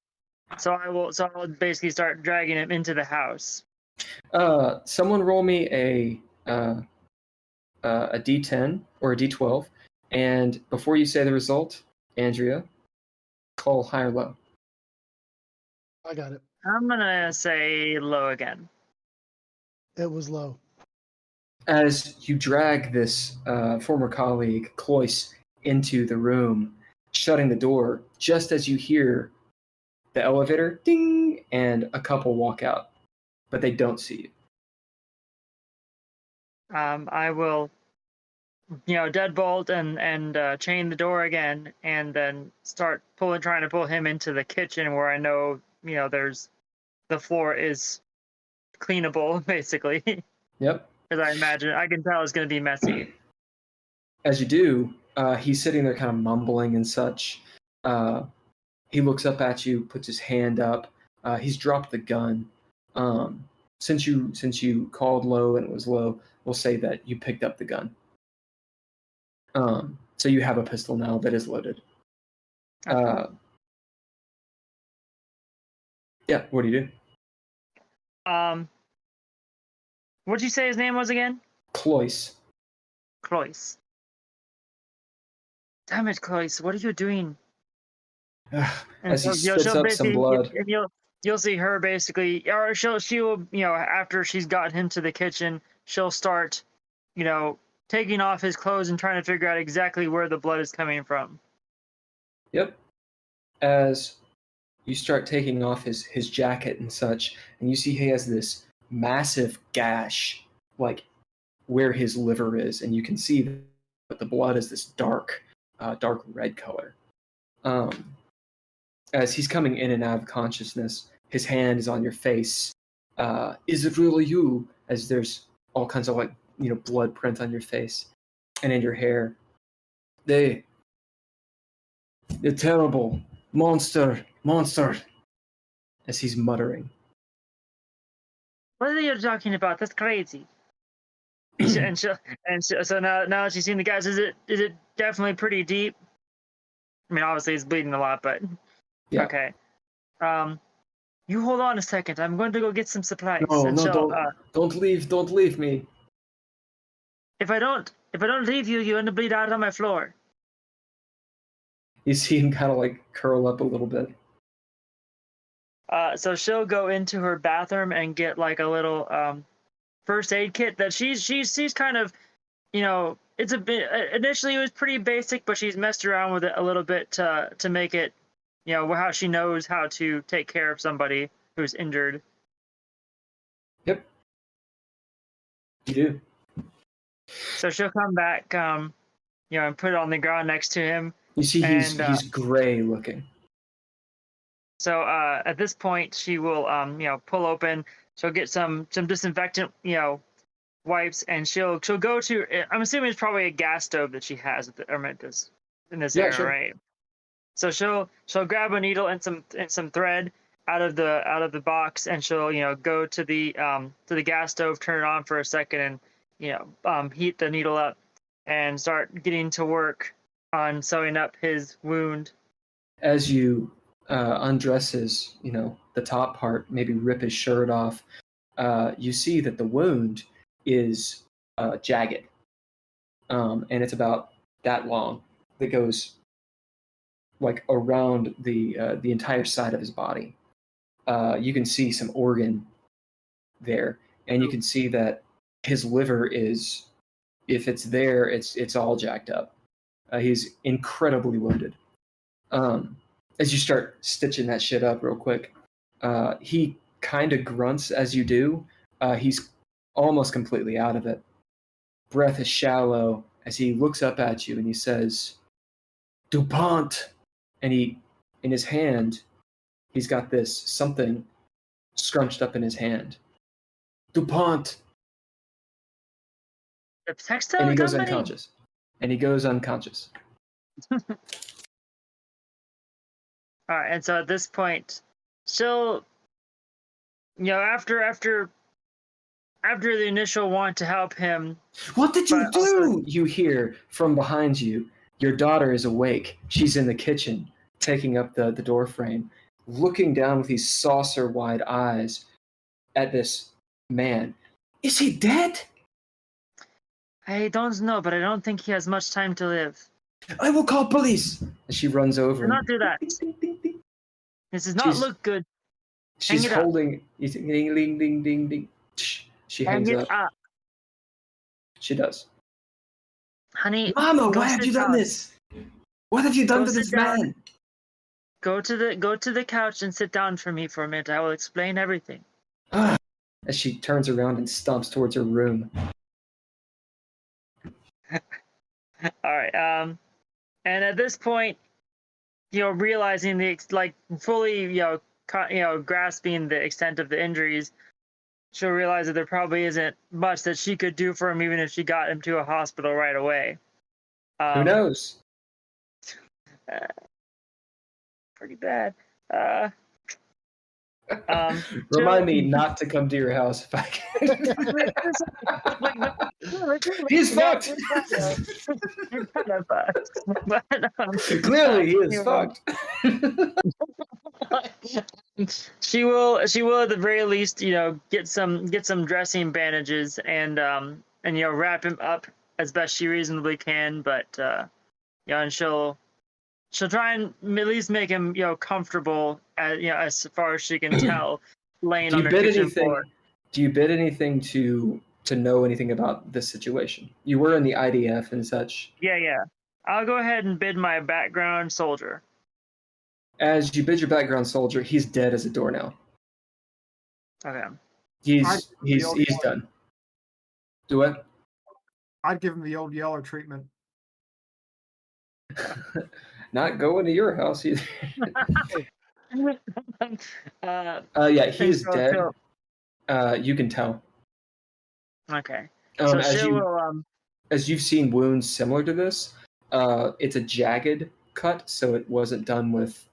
So I'll basically start dragging him into the house. Someone roll me a D10 or a D12, and before you say the result, Andrea, call high or low. I got it. I'm gonna say low again. It was low. As you drag this former colleague, Cloyce, into the room, shutting the door, just as you hear the elevator ding and a couple walk out, but they don't see you. I will, deadbolt and chain the door again, and then start trying to pull him into the kitchen where I know, the floor is cleanable, basically. Yep. Because I can tell it's going to be messy. As you do, he's sitting there kind of mumbling and such. He looks up at you, puts his hand up. He's dropped the gun. Since you called low and it was low, we'll say that you picked up the gun. So you have a pistol now that is loaded. Okay. Yeah, what do you do? What'd you say his name was again? Cloyce. Cloyce. Damn it, Cloyce! What are you doing? As he so spits she'll up some blood. and you'll see her basically, or she will, after she's got him to the kitchen, she'll start, taking off his clothes and trying to figure out exactly where the blood is coming from. Yep. As you start taking off his jacket and such, and you see he has this massive gash, like where his liver is, and you can see that the blood is this dark red color. As he's coming in and out of consciousness, his hand is on your face. Is it really you? As there's all kinds of blood print on your face and in your hair. The terrible monster. As he's muttering. What are you talking about? That's crazy. So now that she's seen the guys, is it definitely pretty deep? I mean, obviously he's bleeding a lot, but Yeah. okay. You hold on a second. I'm going to go get some supplies. Don't leave me. If I don't leave you, you're going to bleed out on my floor. You see him kind of curl up a little bit. So she'll go into her bathroom and get a little first aid kit that she's kind of, it's a bit, initially it was pretty basic, but she's messed around with it a little bit to make it, how she knows how to take care of somebody who's injured. Yep. You do. So she'll come back, and put it on the ground next to him. You see he's gray looking. So at this point, she will, pull open. She'll get some disinfectant, wipes, and she'll go to. I'm assuming it's probably a gas stove that she has in this area, sure. right? So she'll grab a needle and some thread out of the box, and she'll go to the gas stove, turn it on for a second, and heat the needle up, and start getting to work on sewing up his wound. As you undress his, the top part, maybe rip his shirt off, you see that the wound is jagged, and it's about that long. That goes like around the entire side of his body. You can see some organ there, and you can see that his liver is, if it's there, it's all jacked up. He's incredibly wounded. As you start stitching that shit up real quick, he kind of grunts as you do. He's almost completely out of it. Breath is shallow as he looks up at you and he says, "DuPont!" And in his hand, he's got this something scrunched up in his hand. "DuPont!" The textile And he goes company? unconscious. All right, and so at this point, she'll, after the initial want to help him. "What did you But do?" also- You hear from behind you. Your daughter is awake. She's in the kitchen, taking up the door frame, looking down with these saucer-wide eyes at this man. "Is he dead?" I don't know, but I don't think he has much time to live. "I will call police." And she runs over. Do not do that. Ding, ding, ding. This does not She's- look good. She's Hang it up. holding. Ding, ding, ding, ding, ding. She Hang hangs it up. up. She does. Honey, "Mama, go why have sit you done down. this? What have you done Go to sit this down. man?" Go to the couch and sit down for me for a minute. I will explain everything. As she turns around and stomps towards her room. All right. And at this point, realizing fully, grasping the extent of the injuries, she'll realize that there probably isn't much that she could do for him, even if she got him to a hospital right away. Who knows? Pretty bad. Remind me not to come to your house if I can. He's fucked. Clearly, he is fucked. She will at the very least, get some dressing bandages and wrap him up as best she reasonably can, but and she'll try and at least make him comfortable as far as she can tell, laying on the kitchen floor. Do you bid anything to know anything about this situation? You were in the IDF and such. Yeah. I'll go ahead and bid my background soldier. As you bid your background soldier, he's dead as a doornail. Okay. He's done. Do what? I'd give him the old Yeller treatment. Not going to your house either. Yeah, he is dead. You can tell. Okay. So she will. As you've seen wounds similar to this, it's a jagged cut, so it wasn't done with,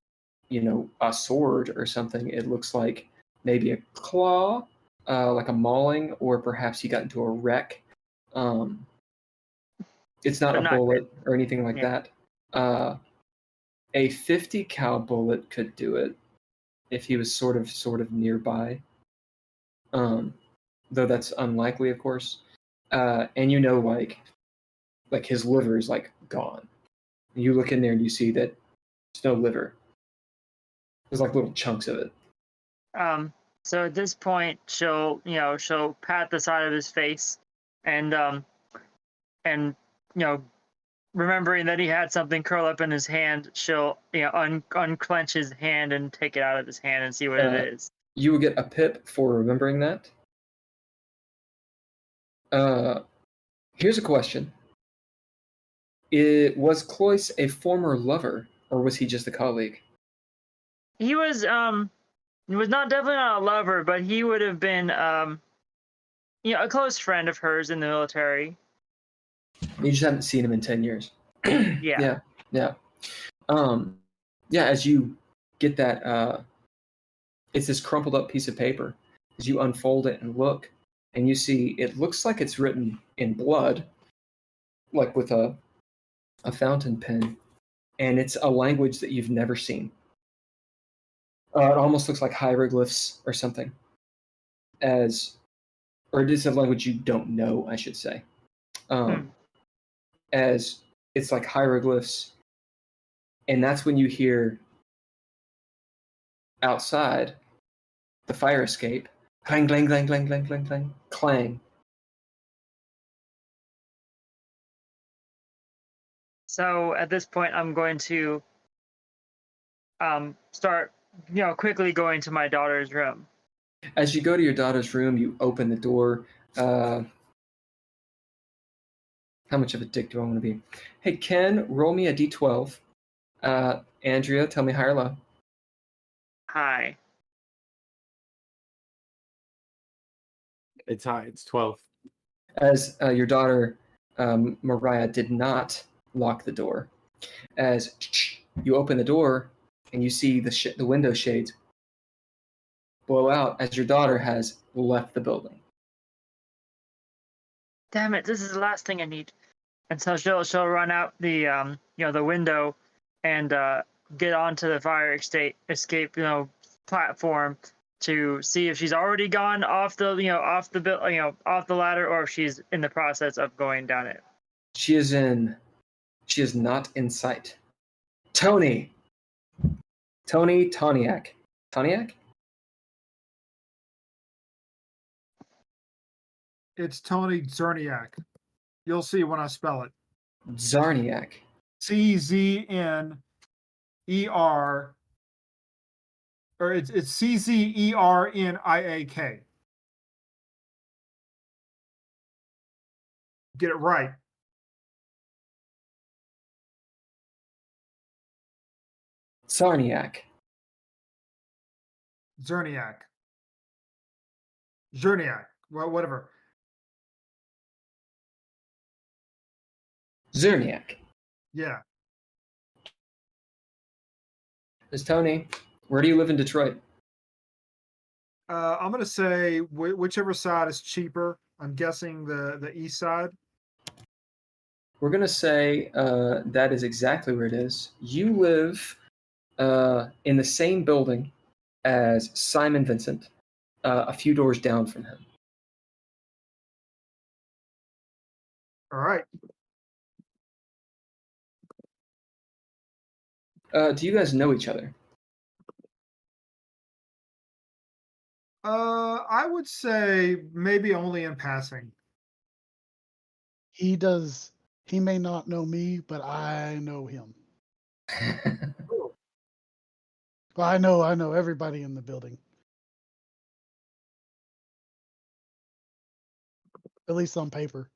a sword or something. It looks like maybe a claw, like a mauling, or perhaps he got into a wreck. It's not a bullet or anything like that. A 50 cal bullet could do it if he was sort of nearby. Though that's unlikely, of course. And like his liver is gone. You look in there and you see that there's no liver. There's little chunks of it. So at this point, she'll pat the side of his face, and remembering that he had something curl up in his hand, she'll unclench his hand and take it out of his hand and see what it is. You will get a pip for remembering that. Here's a question. Was Cloyce a former lover, or was he just a colleague? He was definitely not a lover, but he would have been a close friend of hers in the military. You just haven't seen him in 10 years. Yeah. Yeah. As you get that, it's this crumpled up piece of paper. As you unfold it and look, and you see it looks like it's written in blood, like with a fountain pen, and it's a language that you've never seen. It almost looks like hieroglyphs or something. Or it is a language you don't know, I should say. As it's like hieroglyphs, And that's when you hear outside the fire escape clang, clang, clang, clang, clang, clang, clang, clang. So at this point, I'm going to start, quickly going to my daughter's room. As you go to your daughter's room, you open the door. How much of a dick do I want to be? Hey, Ken, roll me a d12. Andrea, tell me high or low. Hi. It's high. It's 12. As your daughter, Mariah, did not lock the door. As you open the door and you see the window shades blow out as your daughter has left the building. Damn it! This is the last thing I need. And so she'll run out the the window and get onto the fire escape platform to see if she's already gone off the ladder, or if she's in the process of going down it. She is not in sight. Tony Toniak. It's Tony Czerniak. You'll see when I spell it. Czerniak. CZNER, or it's CZERNIAK. Get it right. Czerniak. Czerniak. Well, whatever. Czerniak. Yeah. It's Tony. Where do you live in Detroit? I'm gonna say whichever side is cheaper. I'm guessing the east side. We're gonna say that is exactly where it is. You live in the same building as Simon Vincent, a few doors down from him. All right. Do you guys know each other? I would say maybe only in passing. He does. He may not know me, but I know him. Well, I know everybody in the building. At least on paper.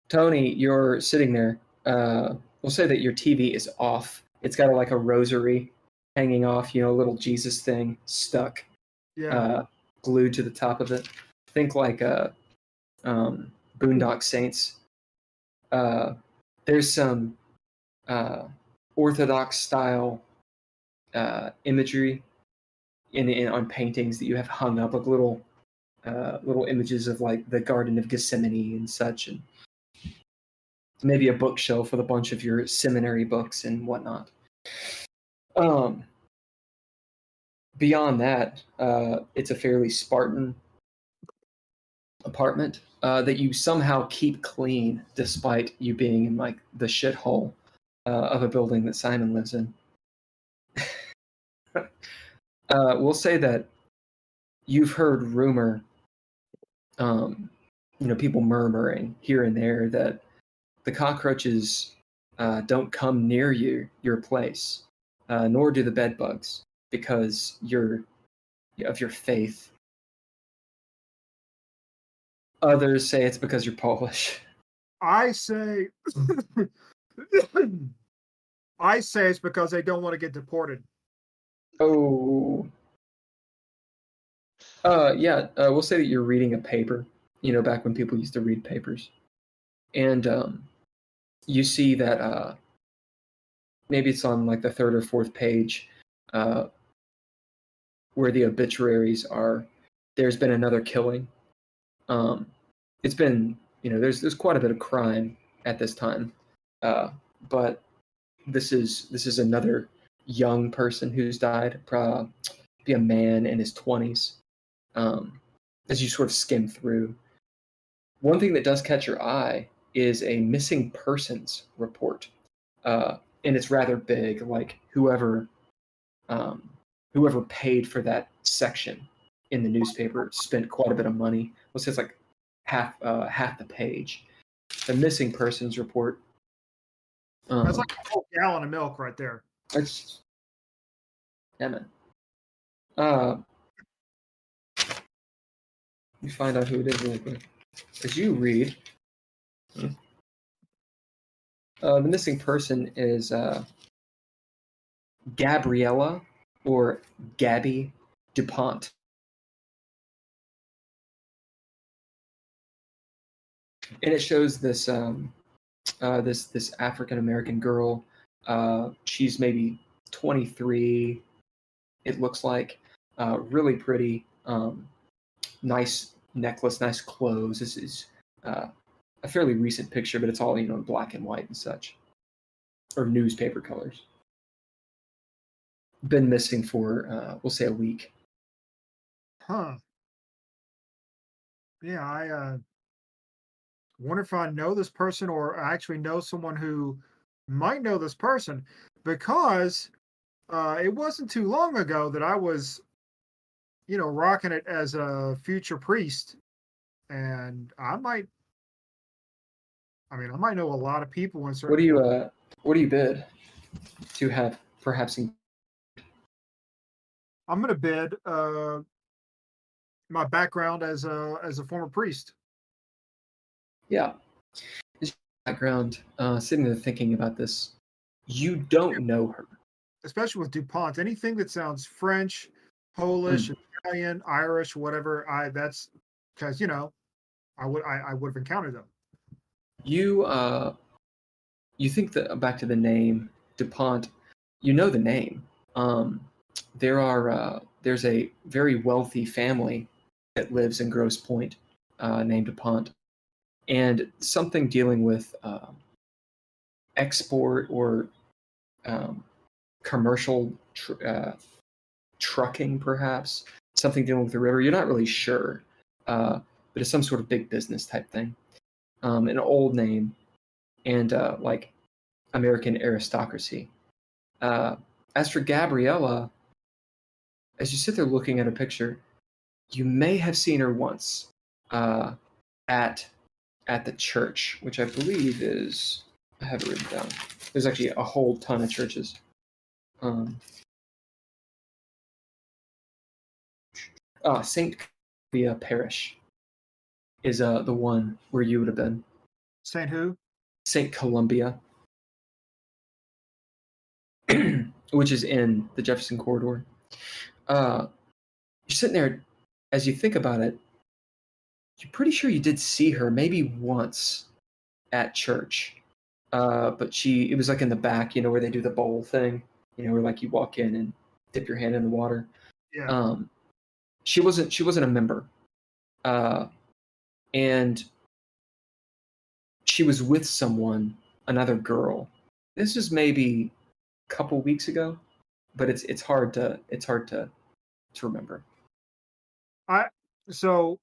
Tony, you're sitting there. We'll say that your TV is off. It's got a rosary hanging off, a little Jesus thing stuck, Yeah. glued to the top of it. Think like Boondock Saints. There's some Orthodox style imagery on paintings that you have hung up, like little images of the Garden of Gethsemane and such, and maybe a bookshelf with a bunch of your seminary books and whatnot. Beyond that, it's a fairly Spartan apartment that you somehow keep clean despite you being in the shithole of a building that Simon lives in. We'll say that you've heard rumor, people murmuring here and there that the cockroaches don't come near your place, nor do the bed bugs, because of your faith. Others say it's because you're Polish. I say it's because they don't want to get deported. Oh. Yeah, we'll say that you're reading a paper, back when people used to read papers. And you see that maybe it's on the third or fourth page where the obituaries are. There's been another killing. It's been, there's quite a bit of crime at this time. But this is another young person who's died, be a man in his 20s. As you sort of skim through, one thing that does catch your eye is a missing persons report, and it's rather big. Like whoever paid for that section in the newspaper spent quite a bit of money. Let's say it's like half the page. The missing persons report. That's like a whole gallon of milk right there. It's yeah, man. Let me find out who it is really quick. As you read, the missing person is Gabriella or Gabby DuPont. And it shows this this African American girl. She's maybe 23. It looks like really pretty. Nice necklace, nice clothes. This is a fairly recent picture, but it's all in black and white and such, or newspaper colors. Been missing for we'll say a week. Huh. Yeah, I wonder if I know this person or I actually know someone who might know this person, because it wasn't too long ago that I was, rocking it as a future priest, and I might know a lot of people in certain. What do you bid to have perhaps? I'm gonna bid my background as a former priest. Yeah. Just background, sitting there thinking about this. You don't know her. Especially with DuPont. Anything that sounds French, Polish, Italian, Irish, whatever, that's because I would have encountered them. You think that back to the name DuPont, you know the name. There's a very wealthy family that lives in Grosse Pointe named DuPont. And something dealing with export or commercial trucking, perhaps. Something dealing with the river. You're not really sure, but it's some sort of big business type thing. An old name, and like American aristocracy. As for Gabriella, as you sit there looking at her picture, you may have seen her once at the church, which I believe is, I have it written down. There's actually a whole ton of churches. St. Columbia Parish is the one where you would have been. Saint who? St. Columbia, which is in the Jefferson Corridor. You're sitting there, as you think about it, you're pretty sure you did see her maybe once at church. But it was like in the back, where they do the bowl thing, where like you walk in and dip your hand in the water. Yeah. She wasn't a member. And she was with someone, another girl. This was maybe a couple weeks ago, but it's hard to remember. So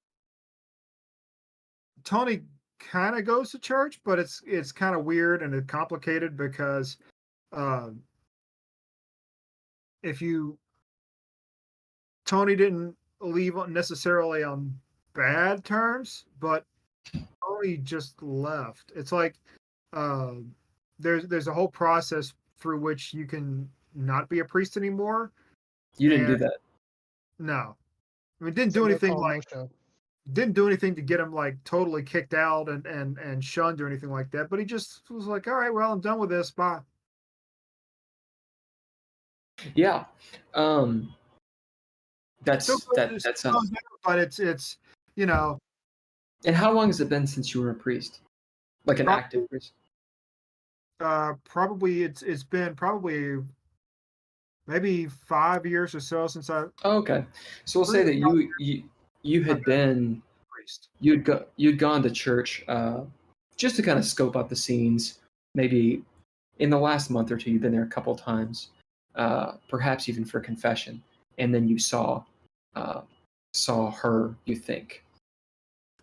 Tony kind of goes to church, but it's kind of weird and it's complicated because Tony didn't leave necessarily on bad terms, but Tony just left. It's like there's a whole process through which you can not be a priest anymore. You didn't do that. No, I mean, didn't do anything to get him like totally kicked out and shunned or anything like that. But he just was like, all right, well, I'm done with this. Bye. Yeah. That's but it's And how long has it been since you were a priest? Like an active priest? Probably it's been probably maybe 5 years or so since I. Oh, okay. So we'll say that you had been priest. You'd gone to church just to kind of scope out the scenes. Maybe in the last month or two, you've been there a couple times, perhaps even for confession. and then you saw her, you think.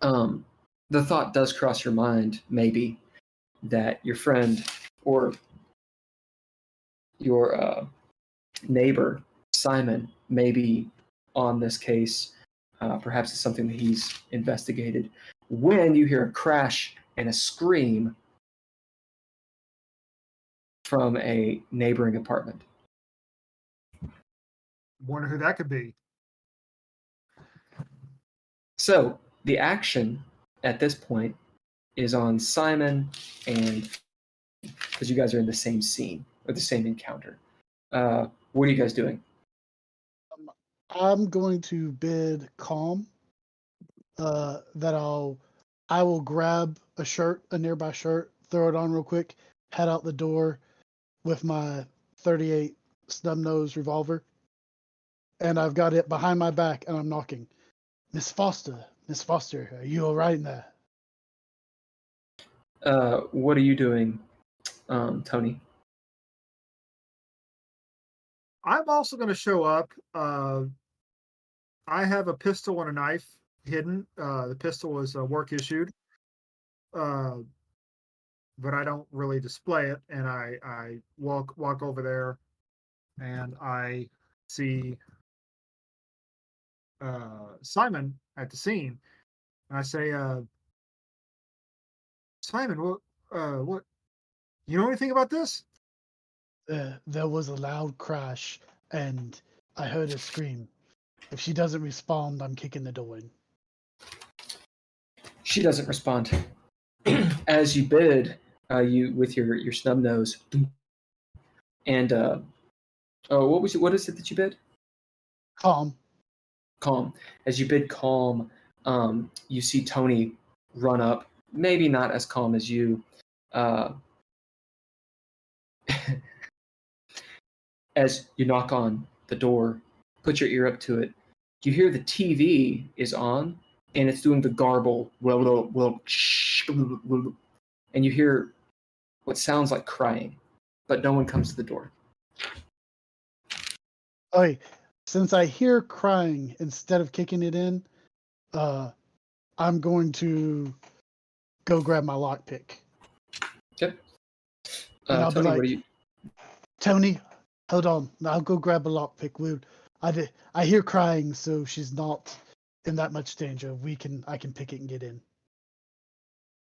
The thought does cross your mind, maybe, that your friend or your neighbor, Simon, may be on this case. Perhaps it's something that he's investigated. When you hear a crash and a scream from a neighboring apartment. Wonder who that could be. So the action at this point is on Simon, and because you guys are in the same scene or the same encounter. What are you guys doing? I'm going to bid calm. That I will grab a nearby shirt, throw it on real quick, head out the door with my 38 snub nose revolver, and I've got it behind my back, and I'm knocking. Miss Foster, are you all right in there? What are you doing, Tony? I'm also going to show up. I have a pistol and a knife hidden. The pistol is work issued, but I don't really display it. And I walk over there, and I see Simon at the scene, and I say, Simon, what? You know anything about this? There was a loud crash, and I heard her scream. If she doesn't respond, I'm kicking the door in. She doesn't respond. As you bid, you with your snub nose, and what is it that you bid? Calm. Calm. As you bid calm, you see Tony run up. Maybe not as calm as you. As you knock on the door, put your ear up to it, you hear the TV is on, and it's doing the garble, and you hear what sounds like crying, but no one comes to the door. Okay, since I hear crying instead of kicking it in, I'm going to go grab my lockpick. Okay. And I'll Tony, be like, what are you? Tony, hold on. I'll go grab a lockpick. I hear crying, so she's not in that much danger. I can pick it and get in.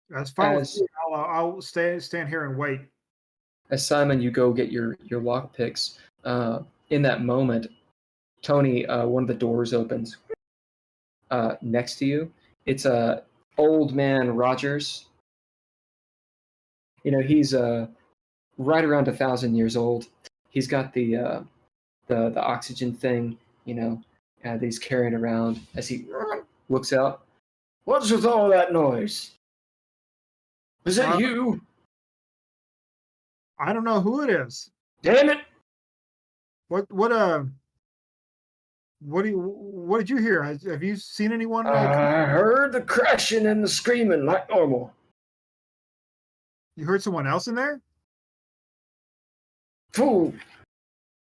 That's fine. With me. I'll stand here and wait. As Simon, you go get your lockpicks. In that moment, Tony, one of the doors opens next to you. It's old man Rogers. You know, he's right around 1,000 years old. He's got the oxygen thing, you know, that he's carrying around. As he looks out, what's with all that noise? Is that you? I don't know who it is. Damn it! What did you hear? Have you seen anyone? I heard the crashing and the screaming like normal. You heard someone else in there? Fool!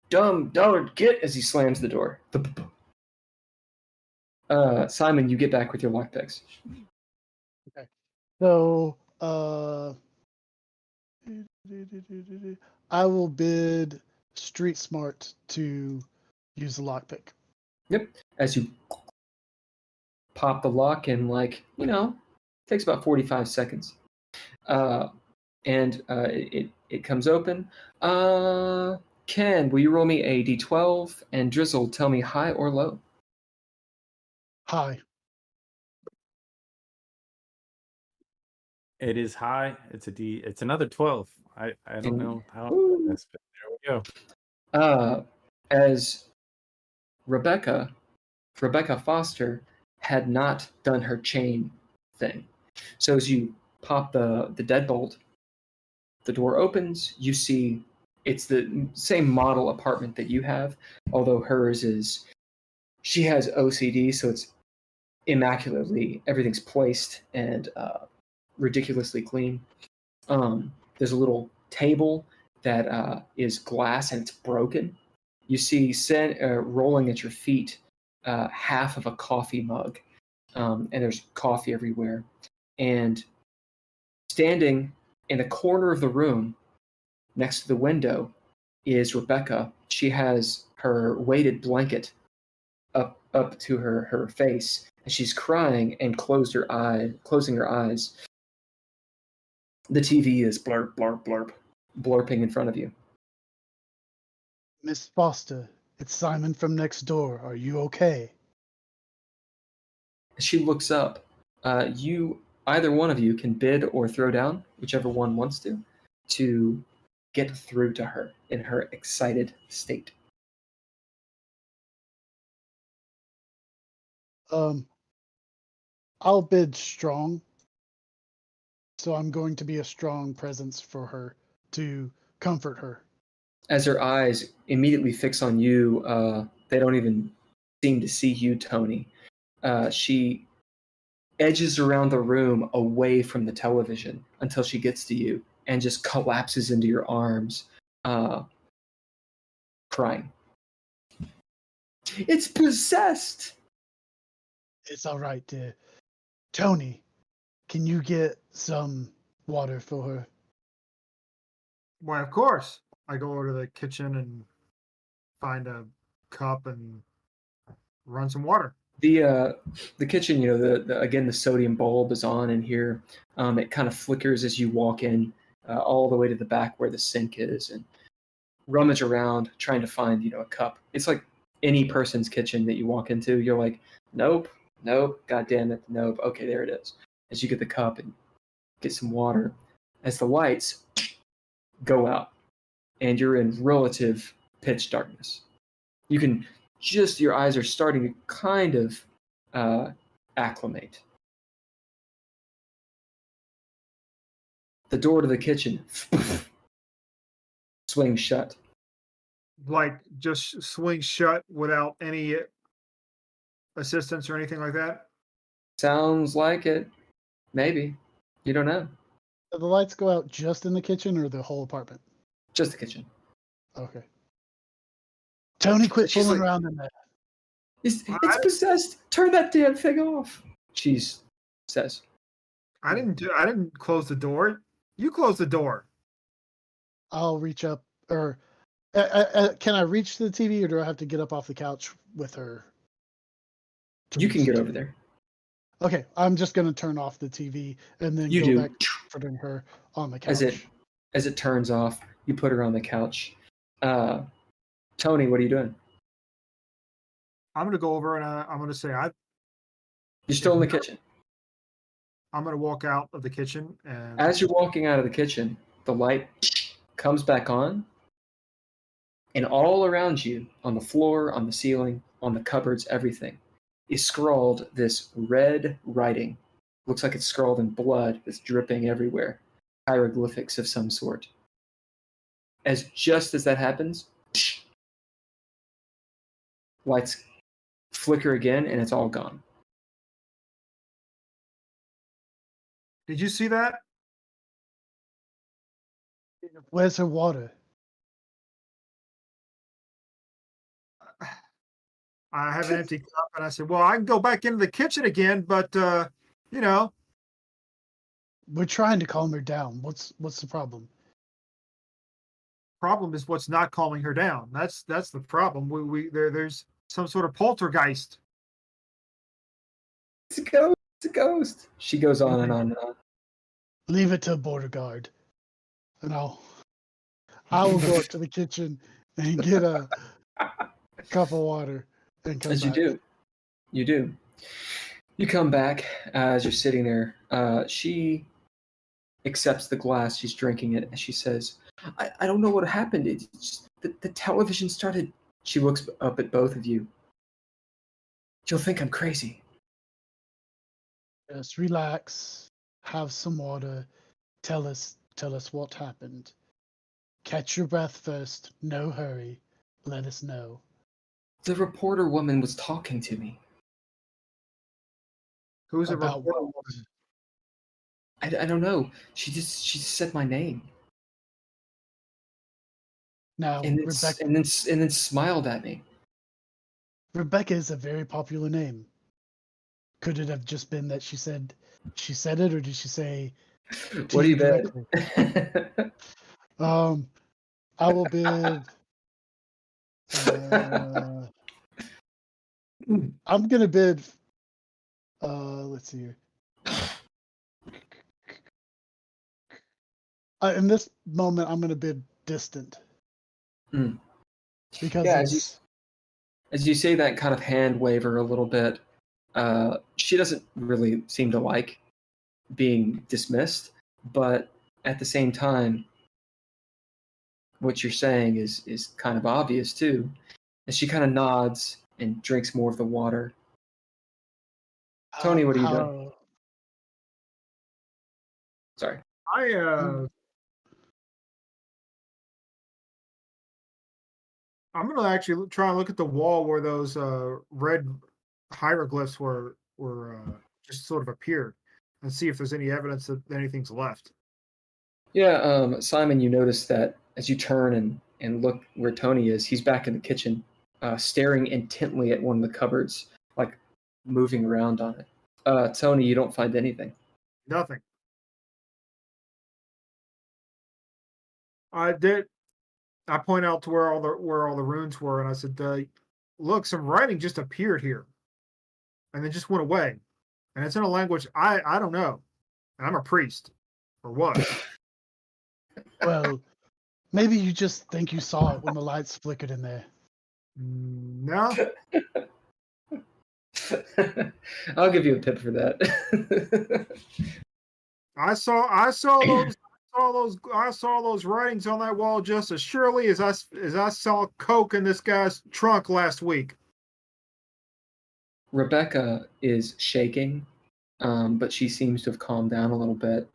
Dumb dullard git, as he slams the door. Simon, you get back with your lockpicks. Okay. So, I will bid Street Smart to use the lockpick. Yep. As you pop the lock in, like, you know, takes about 45 seconds. And it comes open. Ken, will you roll me a d12? And Drizzle, tell me high or low. High. It is high. It's a D. It's another 12. I don't know how this, but there we go. As Rebecca Foster had not done her chain thing. So as you pop the deadbolt, the door opens, you see it's the same model apartment that you have, although hers is, she has OCD, so it's immaculately, everything's placed and ridiculously clean. There's a little table that is glass and it's broken, you see rolling at your feet half of a coffee mug, and there's coffee everywhere. And standing in the corner of the room next to the window is Rebecca. She has her weighted blanket up to her face, and she's crying and closing her eyes. The TV is blurp, blurp, blurp, blurping in front of you. Miss Foster, it's Simon from next door. Are you okay? She looks up. Either one of you can bid or throw down, whichever one wants to get through to her in her excited state. I'll bid strong. So I'm going to be a strong presence for her to comfort her. As her eyes immediately fix on you, they don't even seem to see you, Tony. She edges around the room away from the television until she gets to you and just collapses into your arms, crying. It's possessed! It's all right, dear. Tony, can you get some water for her? Why, of course. I go over to the kitchen and find a cup and run some water. The kitchen, again, the sodium bulb is on in here. It kind of flickers as you walk in, all the way to the back where the sink is, and rummage around trying to find, a cup. It's like any person's kitchen that you walk into. You're like, nope, god damn it, nope. Okay, there it is. As you get the cup and get some water, as the lights go out, and you're in relative pitch darkness. You can your eyes are starting to kind of acclimate. The door to the kitchen swings shut. Like, just swing shut without any assistance or anything like that? Sounds like it. Maybe. You don't know. Do the lights go out just in the kitchen or the whole apartment? Just the kitchen. Okay. Tony, quit She's fooling like, around in there. It's possessed. Turn that damn thing off. She says. I didn't close the door. You closed the door. I'll reach up, or can I reach the TV, or do I have to get up off the couch with her? You can get over there. Okay, I'm just gonna turn off the TV and then go back to comforting her on the couch. As it turns off, you put her on the couch. Tony, what are you doing? I'm gonna go over and I'm gonna say You're still in the kitchen. I'm gonna walk out of the kitchen, and As you're walking out of the kitchen, the light comes back on, and all around you, on the floor, on the ceiling, on the cupboards, everything, is scrawled this red writing. Looks like it's scrawled in blood that's dripping everywhere. Hieroglyphics of some sort. Just as that happens, lights flicker again, and it's all gone. did you see that? Where's her water? I have an empty cup, and I said, "Well, I can go back into the kitchen again, but We're trying to calm her down. What's the problem? problem is what's not calming her down. That's the problem. There's some sort of poltergeist." It's a ghost. It's a ghost. She goes on and on and on. Leave it to a border guard, and I will go up to the kitchen and get a cup of water and come As back. You do. You come back as you're sitting there. She accepts the glass. She's drinking it, and she says, I don't know what happened. It's just, the television started. She looks up at both of you. You'll think I'm crazy. Just relax, have some water, tell us what happened. Catch your breath first, no hurry, let us know. The reporter woman was talking to me. Who's a About reporter what? woman? I don't know. She just said my name. Now, and Rebecca, and then smiled at me. Rebecca is a very popular name. Could it have just been that she said it, or did she say to What do you directly? bet? I will bid. I'm gonna bid. Let's see here. In this moment, I'm gonna bid distant. Mm. Because Yeah, it's as you say that kind of hand waver a little bit, she doesn't really seem to like being dismissed, but at the same time, what you're saying is kind of obvious too. And she kind of nods and drinks more of the water. Tony, what are you doing? Sorry. I'm gonna actually try and look at the wall where those red hieroglyphs were just sort of appeared, and see if there's any evidence that anything's left. Yeah, Simon, you notice that as you turn and look where Tony is, he's back in the kitchen, staring intently at one of the cupboards, like moving around on it. Tony, you don't find anything. Nothing. I point out to where all the runes were, and I said, "Look, some writing just appeared here, and then just went away, and it's in a language I don't know, and I'm a priest, or what?" Well, maybe you just think you saw it when the lights flickered in there. No. I'll give you a tip for that. I saw those writings on that wall just as surely as I saw coke in this guy's trunk last week. Rebecca is shaking, but she seems to have calmed down a little bit.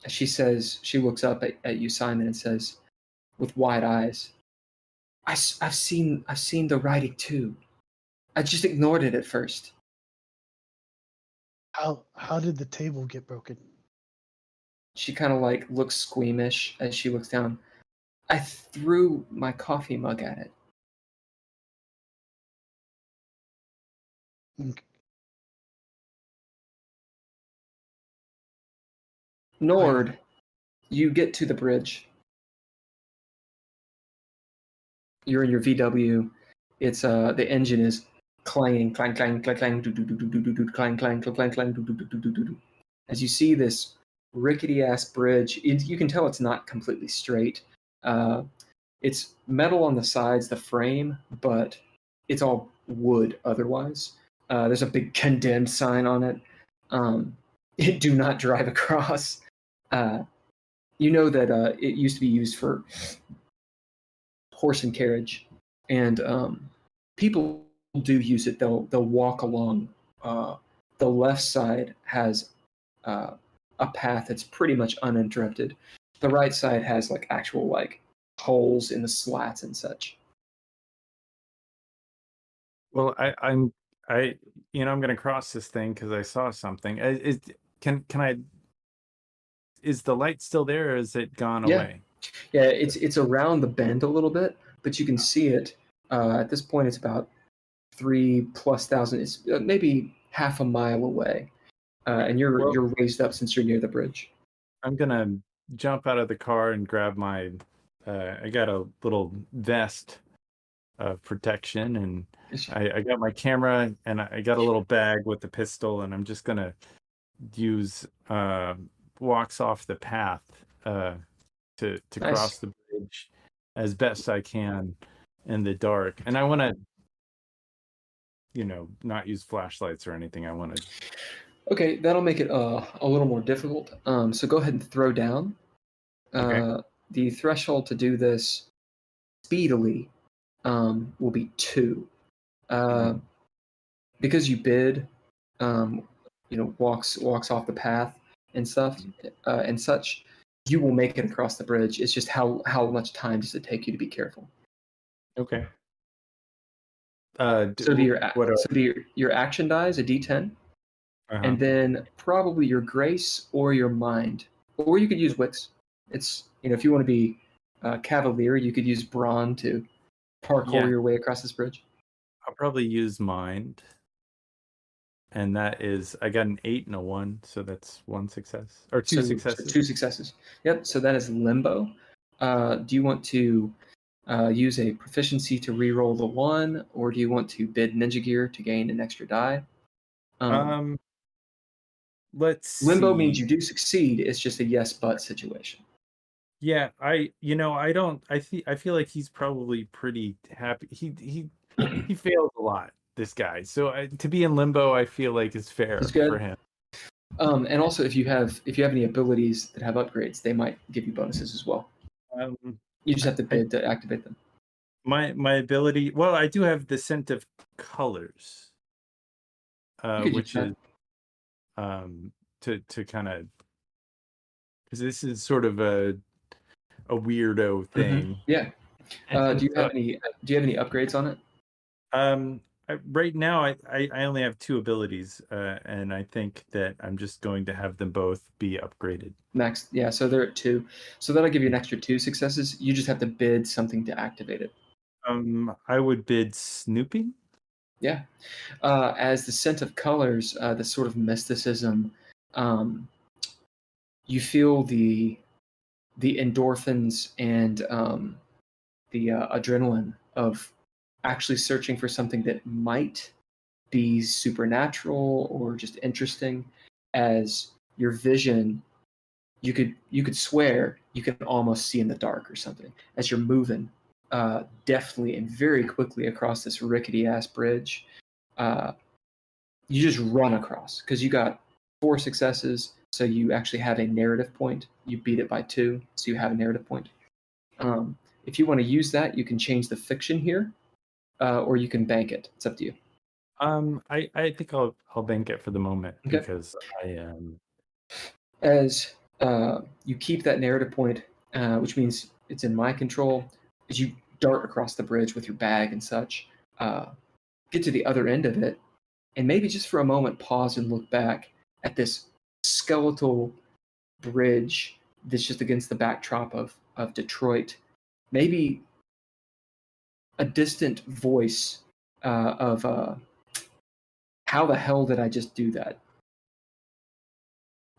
She looks up at you, Simon, and says, with wide eyes, I've seen the writing too. I just ignored it at first. How did the table get broken? She kind of like looks squeamish as she looks down. I threw my coffee mug at it. Okay. Nord, you get to the bridge. You're in your VW. It's the engine is clanging, clang, clang, clang, clang, do do do do do do, clang, clang, clang, clang, clang, do do do do do do. As you see this rickety ass bridge, you can tell it's not completely straight. It's metal on the sides, the frame, but it's all wood otherwise. There's a big condemned sign on it. Do not drive across. You know that it used to be used for horse and carriage, and people do use it. They'll walk along. The left side has a path that's pretty much uninterrupted. The right side has like actual like holes in the slats and such. Well, I'm going to cross this thing because I saw something. Can I? Is the light still there, or is it gone away? Yeah, it's around the bend a little bit, but you can see it. At this point, it's about 3,000+. It's maybe half a mile away, and you're raised up since you're near the bridge. I'm gonna jump out of the car and grab my. I got a little vest of protection, and I got my camera, and I got a little bag with the pistol, and I'm just gonna use walks off the path to Nice. cross the bridge as best I can in the dark. And I want to, not use flashlights or anything. I want to. Okay, that'll make it a little more difficult. So go ahead and throw down. Okay. The threshold to do this speedily will be 2. Because you bid, walks off the path and stuff and such, you will make it across the bridge. It's just how much time does it take you to be careful? Okay. So do your action dies a D10, and then probably your grace or your mind, or you could use wits. It's if you want to be cavalier, you could use brawn to parkour Yeah. your way across this bridge. I'll probably use mind. And that is, I got an 8 and a 1, so that's 1 success. Or 2 So successes. 2 successes. Yep, so that is limbo. Do you want to use a proficiency to re-roll the 1, or do you want to bid ninja gear to gain an extra die? Let's Limbo see. means you do succeed, it's just a yes but situation. Yeah, I feel like he's probably pretty happy. He fails a lot, this guy. So to be in limbo, I feel like is fair It's good. for him. And also, if you have any abilities that have upgrades, they might give you bonuses as well. You just have to bid to activate them. My ability, well, I do have the scent of colors, which is to kind of, because this is sort of a weirdo thing. Yeah. Do you have any upgrades on it? Right now, I only have 2 abilities, and I think that I'm just going to have them both be upgraded. Max, yeah, so they're at 2. So that'll give you an extra 2 successes. You just have to bid something to activate it. I would bid snooping. Yeah. As the scent of colors, the sort of mysticism, you feel the endorphins and the adrenaline of actually searching for something that might be supernatural or just interesting. As your vision, you could swear you can almost see in the dark or something as you're moving deftly and very quickly across this rickety ass bridge. You just run across because you got 4 successes, so you actually have a narrative point. You beat it by 2, so you have a narrative point. If you want to use that, you can change the fiction here, or you can bank it. It's up to you. I think I'll bank it for the moment, Okay. because I am. As you keep that narrative point, which means it's in my control, as you dart across the bridge with your bag and such, get to the other end of it, and maybe just for a moment pause and look back at this skeletal bridge that's just against the backdrop of Detroit. Maybe a distant voice of how the hell did I just do that?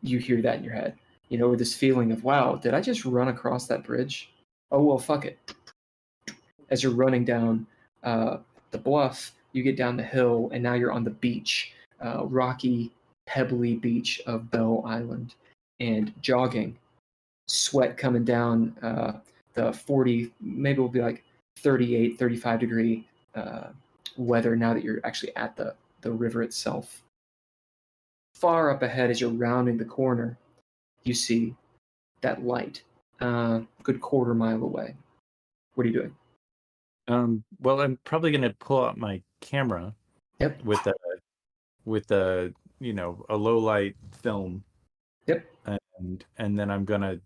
You hear that in your head, or this feeling of, wow, did I just run across that bridge? Oh, well, fuck it. As you're running down the bluff, you get down the hill, and now you're on the beach, rocky, pebbly beach of Bell Island, and jogging, sweat coming down the 40, maybe it'll be like 38, 35 degree weather now that you're actually at the river itself. Far up ahead, as you're rounding the corner, you see that light, good quarter mile away. What are you doing? Well, I'm probably going to pull out my camera. Yep. With a a low light film. Yep. And then I'm going to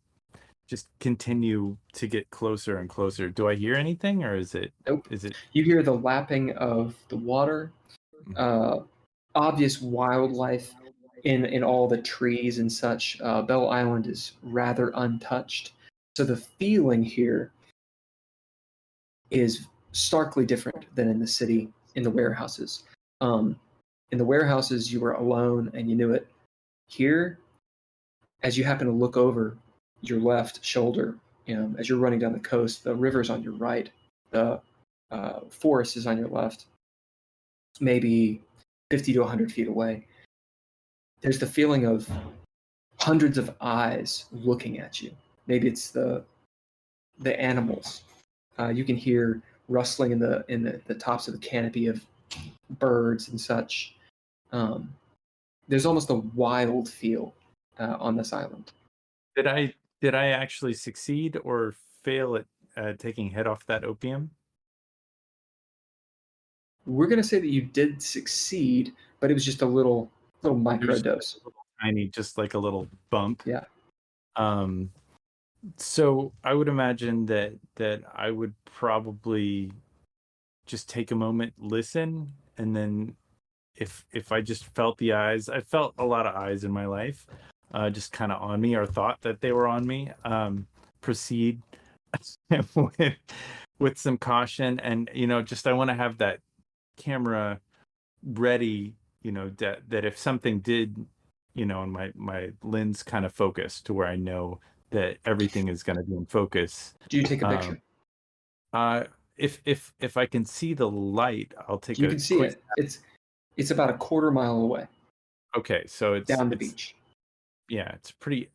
just continue to get closer and closer. Do I hear anything, or is it? Nope. Is it? You hear the lapping of the water, obvious wildlife in all the trees and such. Bell Island is rather untouched, so the feeling here is starkly different than in the city, in the warehouses. In the warehouses, you were alone and you knew it. Here, as you happen to look over your left shoulder, as you're running down the coast, the river's on your right, the forest is on your left, maybe 50 to 100 feet away. There's the feeling of hundreds of eyes looking at you. Maybe it's the animals. You can hear rustling in the tops of the canopy of birds and such. There's almost a wild feel on this island. Did I actually succeed or fail at taking head off that opium? We're gonna say that you did succeed, but it was just a little micro dose. Tiny, just like a little bump. Yeah. So I would imagine that I would probably just take a moment, listen, and then if I just felt the eyes, I felt a lot of eyes in my life, just kind of on me, or thought that they were on me, proceed with with some caution, and just I want to have that camera ready, that if something did, and my lens kind of focused to where I know that everything is going to be in focus. Do you take a picture? If I can see the light, I'll take You a can see quick. it. It's about a quarter mile away Okay, so it's down the it's- beach. Yeah, it's pretty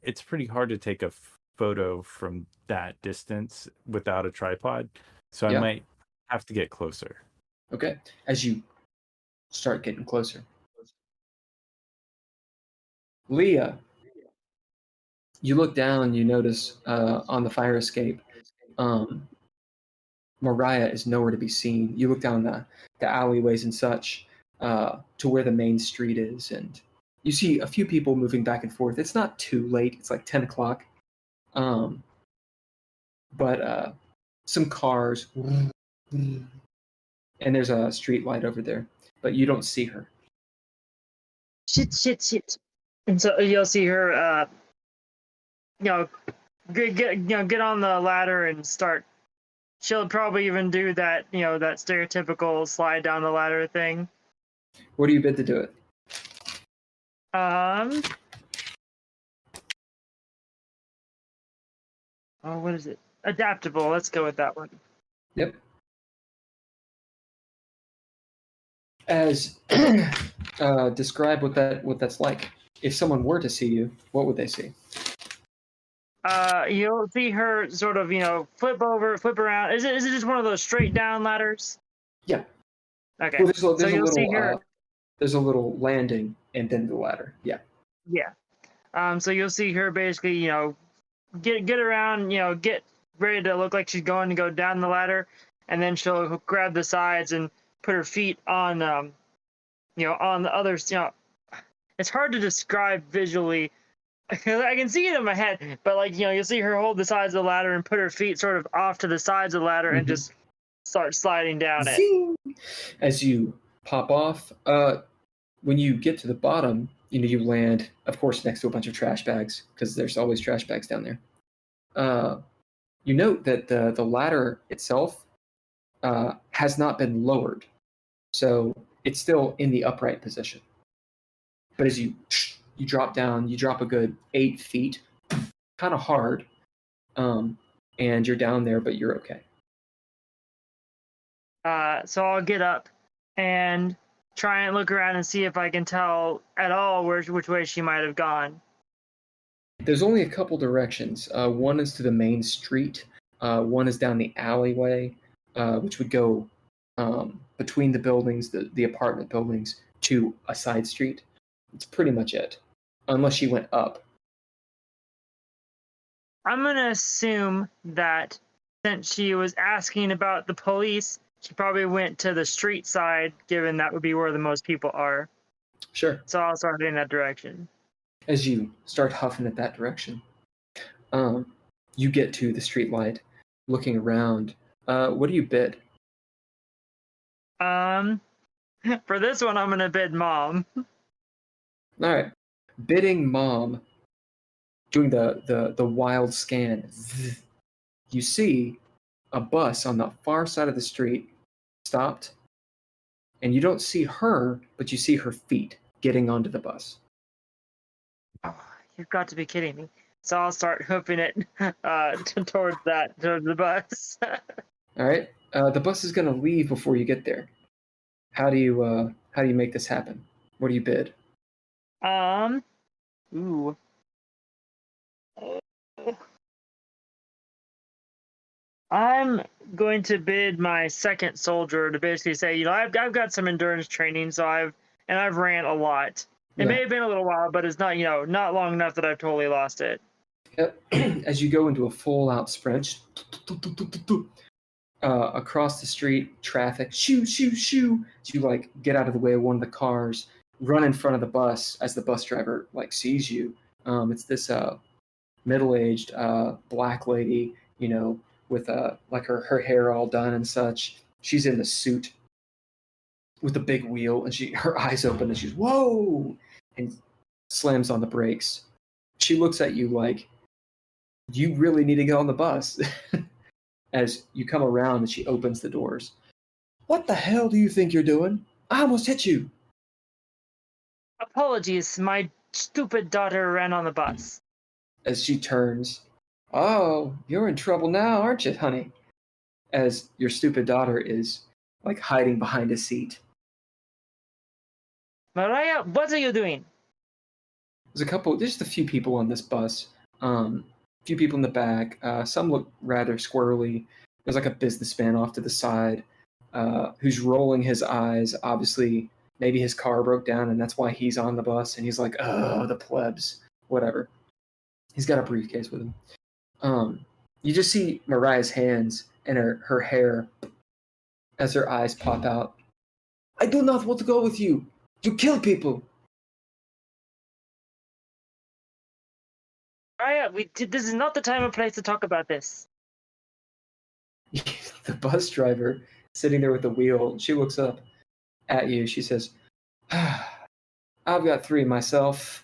hard to take a photo from that distance without a tripod. So I Yeah. might have to get closer. Okay. As you start getting closer. Leah, you look down, you notice on the fire escape, Mariah is nowhere to be seen. You look down the alleyways and such to where the main street is, and you see a few people moving back and forth. It's not too late. It's like 10 o'clock. But some cars, and there's a street light over there, but you don't see her. Shit. And so you'll see her, get on the ladder and start. She'll probably even do that, that stereotypical slide down the ladder thing. What do you bid to do it? Oh, what is it? Adaptable. Let's go with that one. Yep. As describe what that's like. If someone were to see you, what would they see? You'll see her sort of, flip around. Is it just one of those straight down ladders? Yeah. Okay. Well, so you'll see her. There's a little landing and then the ladder. Yeah. Yeah. So you'll see her basically, get around, get ready to look like she's going to go down the ladder, and then she'll grab the sides and put her feet on, on the other. It's hard to describe visually. I can see it in my head, but you'll see her hold the sides of the ladder and put her feet sort of off to the sides of the ladder and just start sliding down it. Zing! As you pop off, when you get to the bottom, you land, of course, next to a bunch of trash bags, because there's always trash bags down there. You note that the ladder itself has not been lowered, so it's still in the upright position. But as you drop down, you drop a good 8 feet, kind of hard, and you're down there, but you're okay. So I'll get up and try and look around and see if I can tell at all which way she might have gone. There's only a couple directions. One is to the main street. One is down the alleyway, which would go between the buildings, the apartment buildings, to a side street. It's pretty much it, unless she went up. I'm going to assume that since she was asking about the police, she probably went to the street side, given that would be where the most people are. Sure. So I'll start in that direction. As you start huffing at that direction, you get to the street light, looking around. What do you bid? For this one, I'm going to bid Mom. All right. Bidding Mom, doing the wild scan. You see a bus on the far side of the street stopped, and you don't see her, but you see her feet getting onto the bus. Oh, you've got to be kidding me. So I'll start hoofing it towards the bus. All right. The bus is going to leave before you get there. How do you make this happen? What do you bid? Ooh. I'm going to bid my second soldier to basically say, I've got some endurance training, so I've ran a lot. It may have been a little while, but it's not, not long enough that I've totally lost it. As you go into a full-out sprint, across the street, traffic, shoo, shoo, shoo. As you get out of the way of one of the cars, run in front of the bus as the bus driver sees you. It's this middle-aged black lady, with her hair all done and such. She's in the suit with the big wheel, and her eyes open, and she's whoa, and slams on the brakes. She looks at you like, you really need to get on the bus. as you come around and she opens the doors. What the hell do you think you're doing? I almost hit you. Apologies, my stupid daughter ran on the bus. As she turns, oh, you're in trouble now, aren't you, honey? As your stupid daughter is like hiding behind a seat. Mariah, what are you doing? There's just a few people on this bus. A few people in the back. Some look rather squirrely. There's like a businessman off to the side who's rolling his eyes. Obviously, maybe his car broke down and that's why he's on the bus. And he's like, oh, the plebs. Whatever. He's got a briefcase with him. You just see Mariah's hands and her hair as her eyes pop out. I do not want to go with you. You kill people. Mariah, this is not the time or place to talk about this. The bus driver sitting there with the wheel, she looks up at you. She says, I've got 3 myself.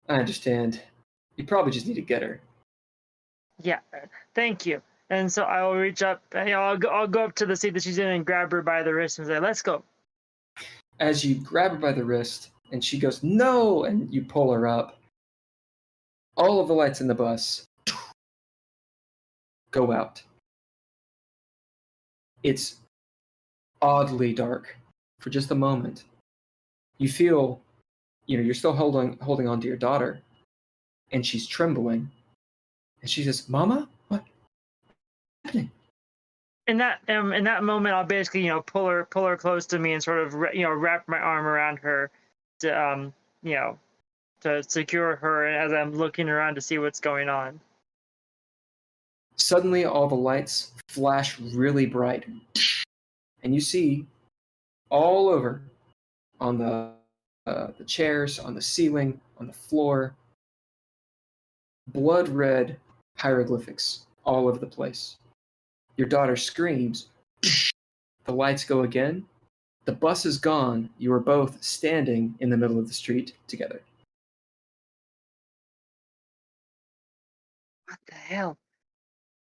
I understand. You probably just need to get her. Yeah, thank you. And so I will reach up, I'll go up to the seat that she's in and grab her by the wrist and say, let's go. As you grab her by the wrist and she goes, no, and you pull her up, all of the lights in the bus go out. It's oddly dark for just a moment. You feel, you're still holding on to your daughter, and she's trembling. And she says, Mama, what's happening? In that moment, I'll basically, pull her close to me and sort of, wrap my arm around her to, to secure her as I'm looking around to see what's going on. Suddenly, all the lights flash really bright, and you see all over on the chairs, on the ceiling, on the floor, blood red hieroglyphics all over the place. Your daughter screams. The lights go again. The bus is gone. You are both standing in the middle of the street together. What the hell?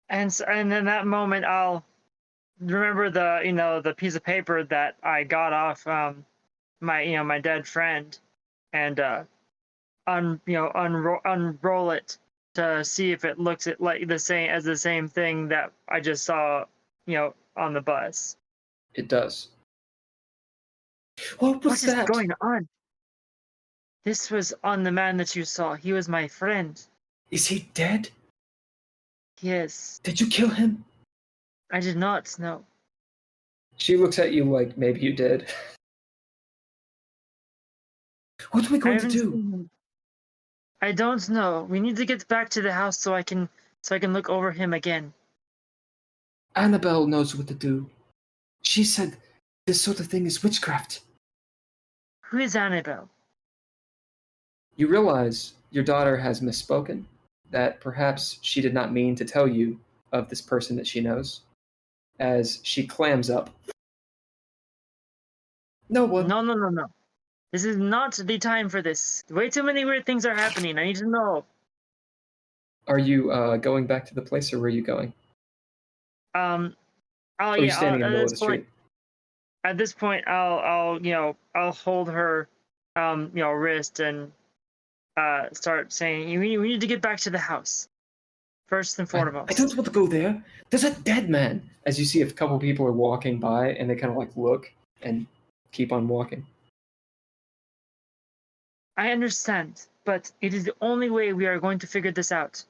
And in that moment, I'll remember the piece of paper that I got off my dead friend, and unroll it to see if it looks like the same thing that I just saw on the bus. It does. What was that? What is going on? This was on the man that you saw. He was my friend. Is he dead? Yes. Did you kill him? I did not, no. She looks at you like maybe you did. What are we going to do? I don't know. We need to get back to the house so I can look over him again. Annabelle knows what to do. She said this sort of thing is witchcraft. Who is Annabelle? You realize your daughter has misspoken, that perhaps she did not mean to tell you of this person that she knows, as she clams up. No one. No. This is not the time for this. Way too many weird things are happening. I need to know. Are you going back to the place, or where are you going? Or are you standing in the middle of the street? At this point, I'll hold her, wrist and start saying, we need to get back to the house, first and foremost. I don't want to go there. There's a dead man. As you see, a couple people are walking by, and they kind of like look and keep on walking. I understand, but it is the only way we are going to figure this out.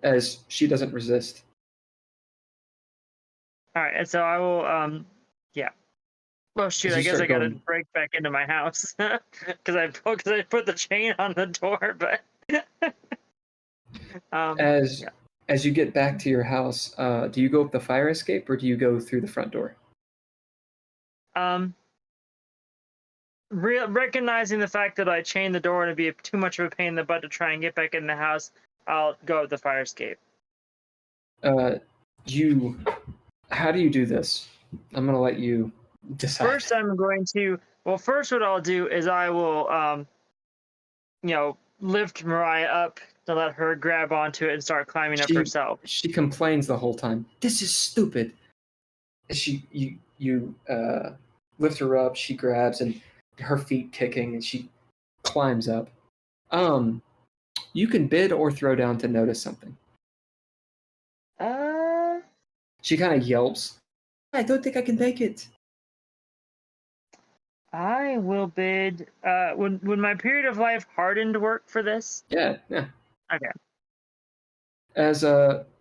As she doesn't resist. All right, and so I will, yeah. Well, shoot, I guess I gotta break back into my house because I put the chain on the door. But as you get back to your house, do you go up the fire escape or do you go through the front door? Recognizing the fact that I chained the door and it'd be too much of a pain in the butt to try and get back in the house, I'll go up the fire escape. How do you do this? I'm gonna let you decide. First, what I'll do is I will, lift Mariah up to let her grab onto it and start climbing up herself. She complains the whole time. This is stupid. You lift her up. She grabs and her feet kicking, and she climbs up. You can bid or throw down to notice something. She kind of yelps. I don't think I can make it. I will bid. Would my period of life hardened work for this? Yeah. Okay. As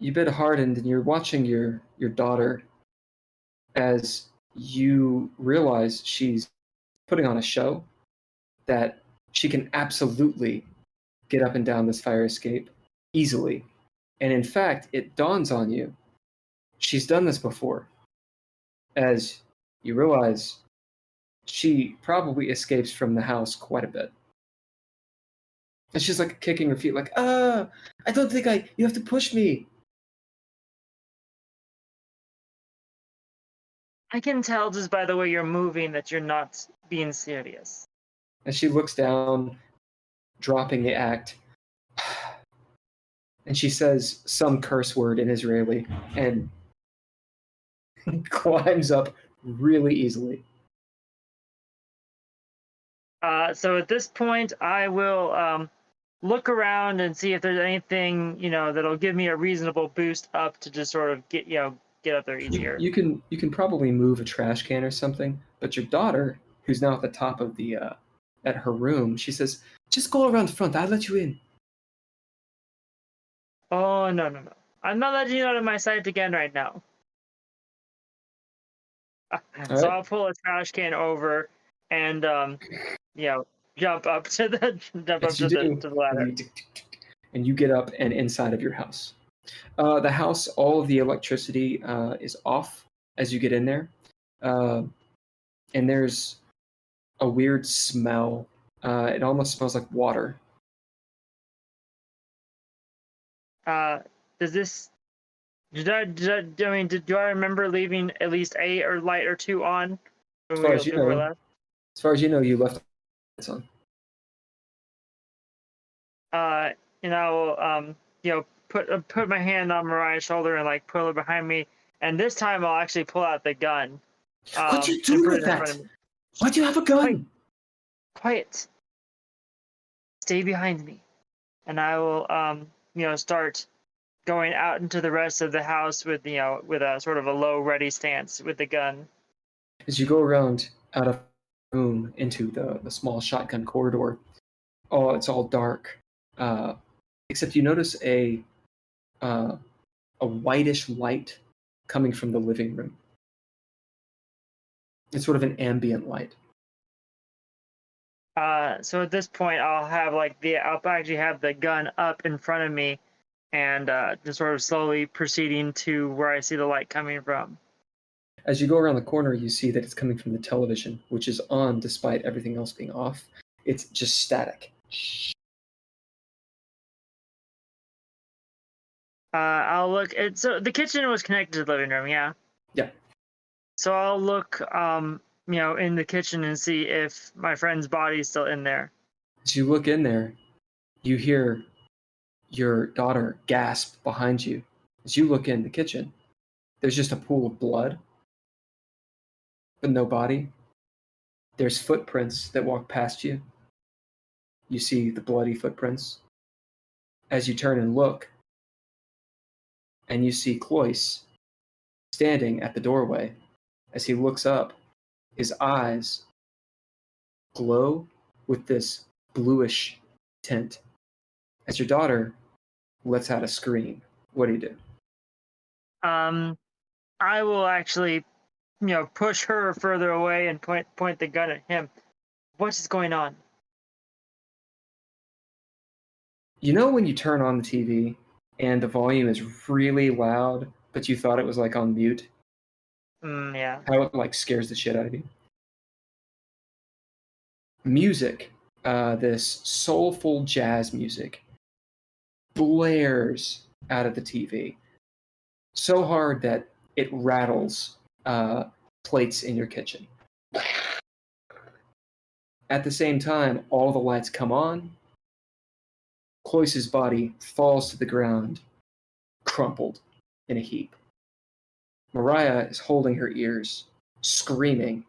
you bid hardened, and you're watching your daughter as you realize she's putting on a show, that she can absolutely get up and down this fire escape easily. And in fact, it dawns on you, she's done this before. As you realize she probably escapes from the house quite a bit. And she's like kicking her feet like, I don't think you have to push me. I can tell just by the way you're moving that you're not being serious. And she looks down, dropping the act. And she says some curse word in Israeli and climbs up really easily. So at this point, I will look around and see if there's anything, that'll give me a reasonable boost up to just sort of get up there easier. You can probably move a trash can or something, but your daughter, who's now at the top of the at her room, she says, "Just go around front. I'll let you in." Oh no! I'm not letting you out of my sight again right now. So I'll pull a trash can over and jump up to the ladder. And you get up and inside of your house. The house, all of the electricity is off as you get in there. And there's a weird smell. It almost smells like water. Do I remember leaving at least a light or two on? As far as you know, you left lights on. And I will put my hand on Mariah's shoulder and like pull her behind me, and this time I'll actually pull out the gun. What do you do with that? Why do you have a gun? Quiet. Stay behind me, and I will start going out into the rest of the house with a sort of a low ready stance with the gun. As you go around out of the room into the small shotgun corridor, it's all dark. Except you notice a whitish light coming from the living room. It's sort of an ambient light. So at this point, I'll actually have the gun up in front of me, and just sort of slowly proceeding to where I see the light coming from. As you go around the corner, you see that it's coming from the television, which is on despite everything else being off. It's just static. I'll look. So the kitchen was connected to the living room, yeah? Yeah. So I'll look, in the kitchen and see if my friend's body is still in there. As you look in there, you hear your daughter gasp behind you. As you look in the kitchen, there's just a pool of blood, but no body. There's footprints that walk past you. You see the bloody footprints. As you turn and look, and you see Cloyce standing at the doorway. As he looks up, his eyes glow with this bluish tint. As your daughter lets out a scream, what do you do? I will actually, push her further away and point the gun at him. What is going on? You know when you turn on the TV and the volume is really loud, but you thought it was like on mute? Yeah. How it like scares the shit out of you. Music, this soulful jazz music, blares out of the TV so hard that it rattles plates in your kitchen. At the same time, all the lights come on, Cloyce's body falls to the ground, crumpled in a heap. Mariah is holding her ears, screaming,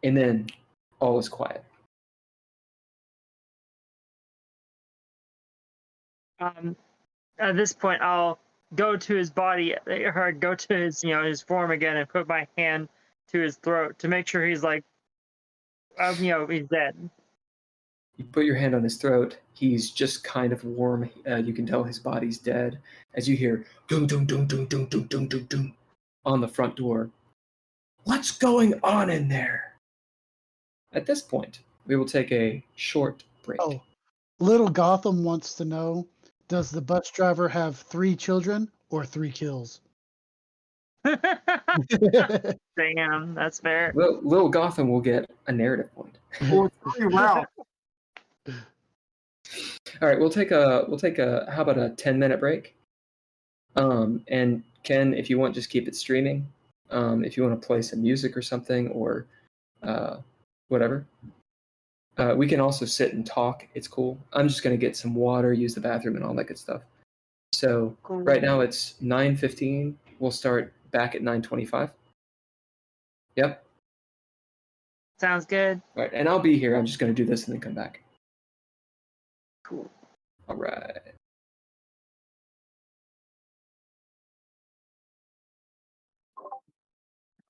and then all is quiet. At this point, I'll go to his body, or go to his, his form again, and put my hand to his throat to make sure he's like, he's dead. You put your hand on his throat. He's just kind of warm. You can tell his body's dead. As you hear doom, doom, doom, doom, doom, doom, doom, doom, doom on the front door. What's going on in there? At this point, we will take a short break. Oh, Little Gotham wants to know, does the bus driver have 3 children or 3 kills? Damn, that's fair. Little Gotham will get a narrative point. Or 3 Ralph. All right, we'll take a how about a 10-minute break? And Ken, if you want, just keep it streaming. If you want to play some music or something, or whatever. We can also sit and talk. It's cool. I'm just gonna get some water, use the bathroom, and all that good stuff. So Cool. right now it's 9:15. We'll start back at 9:25. Yep. Sounds good. All right, and I'll be here. I'm just gonna do this and then come back. Cool. All right.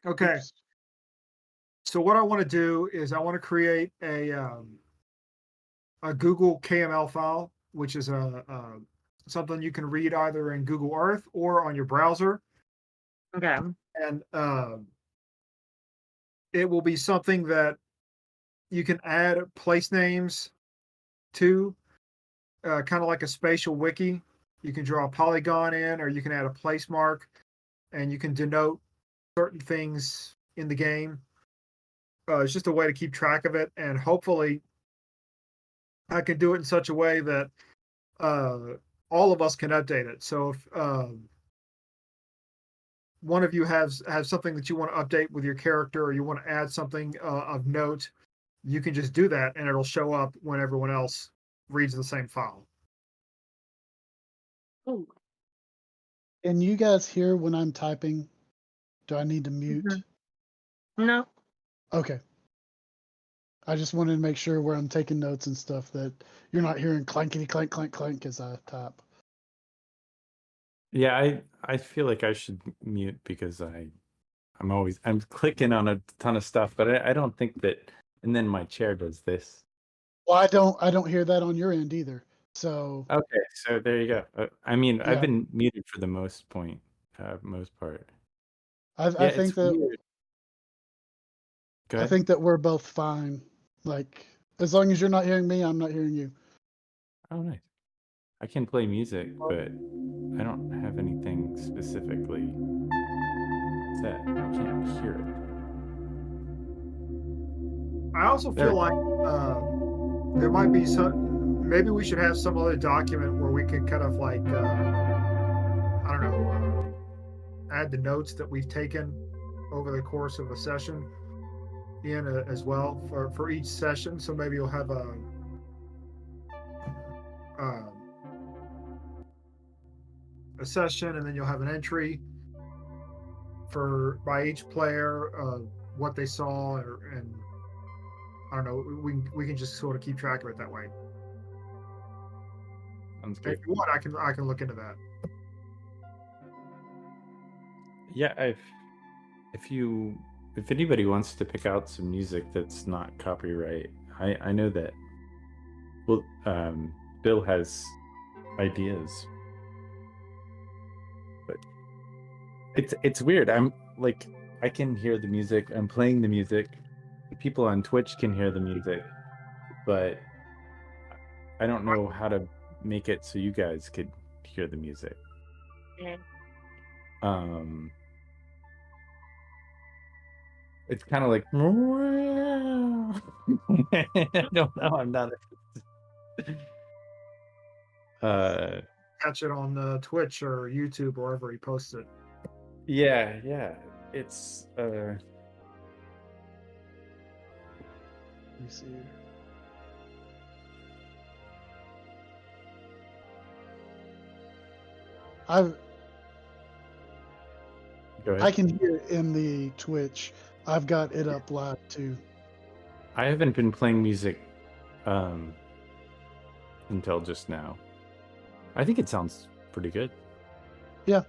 Okay. Oops. So what I want to do is I want to create a Google KML file, which is something you can read either in Google Earth or on your browser, Okay. and it will be something that you can add place names to, kind of like a spatial wiki. You can draw a polygon in, or you can add a place mark, and you can denote certain things in the game. It's just a way to keep track of it, and hopefully I can do it in such a way that all of us can update it. So if one of you has something that you want to update with your character, or you want to add something of note, you can just do that, and it'll show up when everyone else reads the same file. Ooh. Can you guys hear when I'm typing? Do I need to mute? No. Okay. I just wanted to make sure where I'm taking notes and stuff that you're not hearing clankety clank clank clank as I type. Yeah, I feel like I should mute because I'm clicking on a ton of stuff, but I don't think that. And then my chair does this. Well, I don't hear that on your end either. So Okay, so there you go. I mean, Yeah. I've been muted for the most part. I Yeah, think it's that weird. Go I ahead. think that we're both fine. Like, as long as you're not hearing me, I'm not hearing you. Oh, nice. I can play music, but I don't have anything specifically set. I can't hear it. I also There. feel like there might be maybe we should have some other document where we can kind of like, I don't know, add the notes that we've taken over the course of a session in as well for each session. So maybe you'll have a session, and then you'll have an entry by each player what they saw, and I don't know. We can just sort of keep track of it that way. Sounds If good. you want, I can look into that. Yeah, if anybody wants to pick out some music that's not copyright, I know that. Well, Bill has ideas, but it's weird. I'm like, I can hear the music. I'm playing the music. People on Twitch can hear the music, but I don't know how to make it so you guys could hear the music. Yeah. It's kind of like I don't know. I'm not. Catch it on Twitch or YouTube or wherever he posts it. Yeah. It's Let me see here. I Go ahead. I can hear it in the Twitch. I've got it up live too. I haven't been playing music until just now. I think it sounds pretty good. Yeah.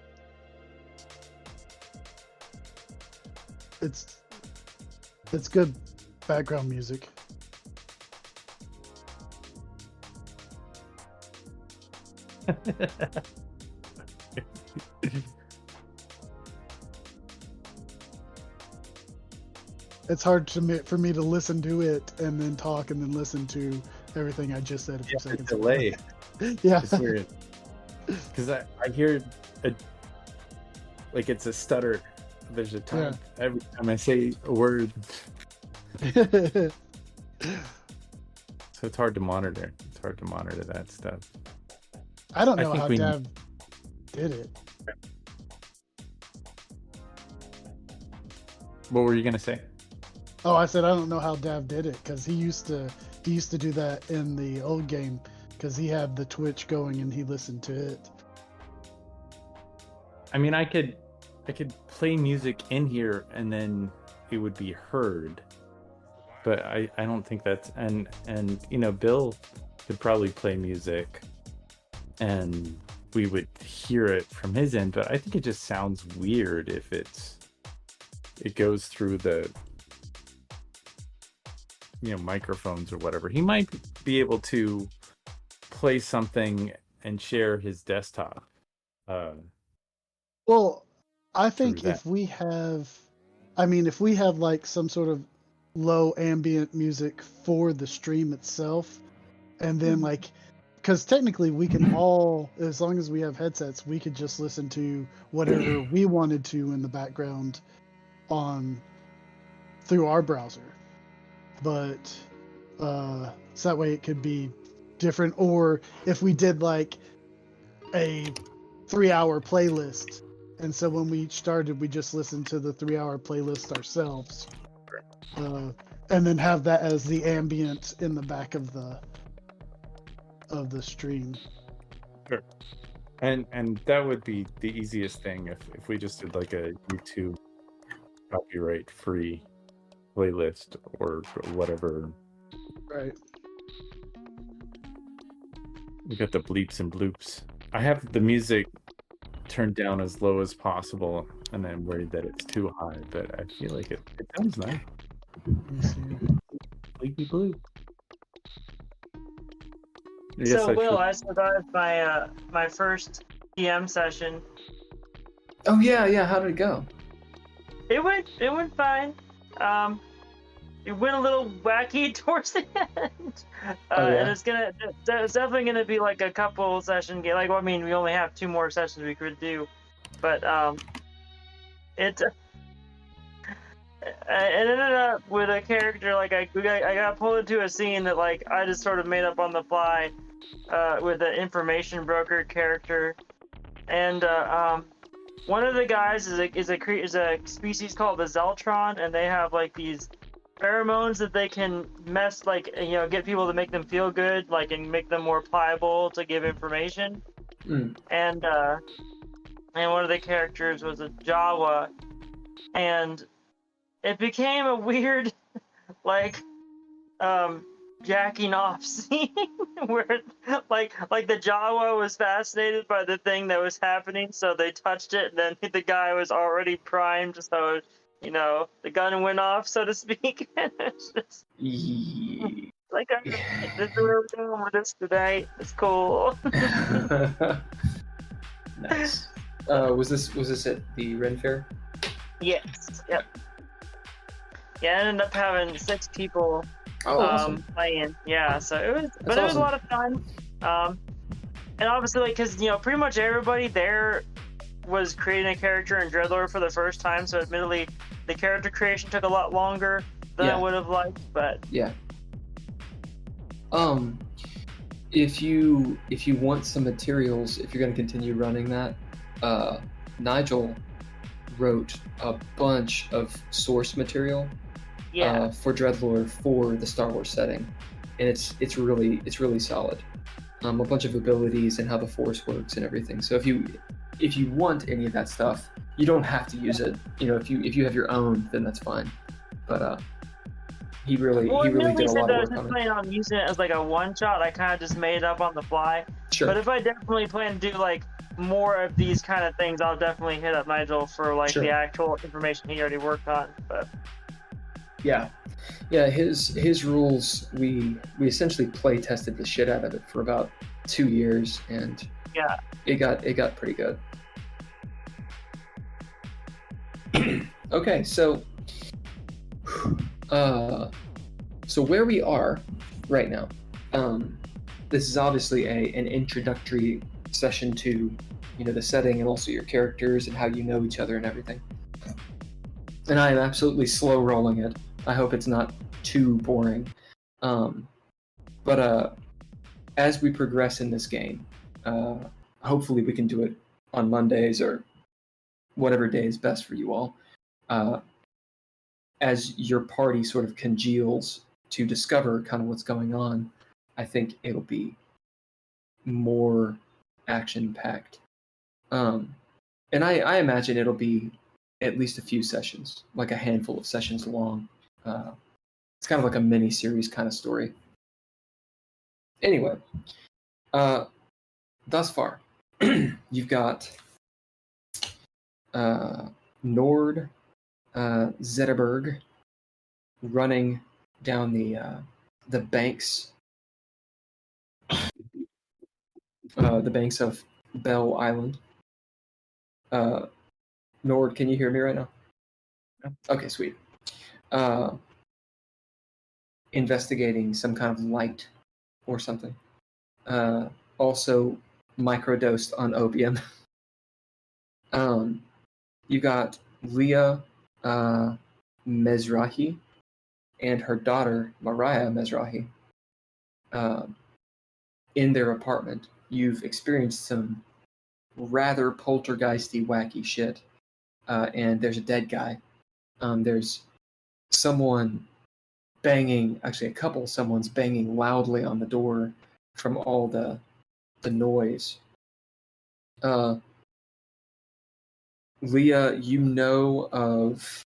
It's good background music. It's hard for me to listen to it and then talk and then listen to everything I just said a few seconds ago. Delay. Yeah. It's weird. Because I hear it's a stutter. There's a time every time I say a word. So it's hard to monitor. It's hard to monitor that stuff. I don't know think how we- Dav did it. What were you gonna say? Oh, I said I don't know how Dav did it because he used to do that in the old game because he had the Twitch going and he listened to it. I mean, I could play music in here and then it would be heard, but I don't think that's and Bill could probably play music and we would hear it from his end, but I think it just sounds weird if it goes through the microphones or whatever. He might be able to play something and share his desktop. Well, I think True that. if we have like some sort of low ambient music for the stream itself, and then like, because technically we can all, as long as we have headsets, we could just listen to whatever we wanted to in the background through our browser. But so that way it could be different. Or if we did like a 3-hour playlist, and so when we started, we just listened to the 3-hour playlist ourselves, and then have that as the ambient in the back of the stream. Sure. And that would be the easiest thing if we just did like a YouTube copyright free playlist or whatever. Right. We got the bleeps and bloops. I have the music turned down as low as possible, and I'm worried that it's too high, but I feel like it sounds nice. Let me see. Bleepy bloop. So, Will, I survived my first PM session. Oh yeah. How did it go? It went fine. It went a little wacky towards the end, and it's definitely gonna be like a couple session game. Like, well, I mean, we only have 2 more sessions we could do, but it ended up with a character like I got pulled into a scene that like I just sort of made up on the fly, with an information broker character, and one of the guys is a species called the Zeltron, and they have like these pheromones that they can get people to make them feel good, like, and make them more pliable to give information. And one of the characters was a Jawa, and it became a weird jacking off scene where like the Jawa was fascinated by the thing that was happening, so they touched it, and then the guy was already primed, so the gun went off, so to speak. It's just, like, this is where we're going with this today. It's cool. Nice. Was this at the Ren Fair? Yes. Yep. Yeah, I ended up having 6 people Awesome. playing. Yeah, so it was, That's it was a awesome. lot of fun. And obviously, like, because pretty much everybody there was creating a character in DreadLore for the first time, so admittedly, the character creation took a lot longer than I would have liked, but Yeah. If you want some materials, if you're going to continue running that, Nigel wrote a bunch of source material for DreadLore for the Star Wars setting, and it's really solid. A bunch of abilities and how the Force works and everything. So if you if you want any of that stuff, you don't have to use it. You know, if you have your own, then that's fine. But he really Well, did initially a said lot that I of was work just on it. planning on using it as like a one shot. I kind of just made it up on the fly. Sure. But if I definitely plan to do like more of these kind of things, I'll definitely hit up Nigel for like Sure. the actual information he already worked on. But Yeah, his rules, we essentially play tested the shit out of it for about 2 years, and yeah, it got pretty good. Okay, so where we are right now, this is obviously an introductory session to, you know, the setting and also your characters and how you know each other and everything. And I am absolutely slow rolling it. I hope it's not too boring. But as we progress in this game, hopefully we can do it on Mondays or whatever day is best for you all. As your party sort of congeals to discover kind of what's going on, I think it'll be more action-packed. And I imagine it'll be at least a few sessions, like a handful of sessions long. It's kind of like a mini-series kind of story. Anyway, thus far, you've got Nord Zetterberg running down the banks of Bell Island. Nord, can you hear me right now? Yeah. Okay, sweet. Investigating some kind of light or something. Also microdosed on opium. You got Leah Mezrahi and her daughter Mariah Mezrahi in their apartment. You've experienced some rather poltergeisty, wacky shit, and there's a dead guy. There's someone banging, actually a couple someone's banging loudly on the door from all the noise. Leah, you know of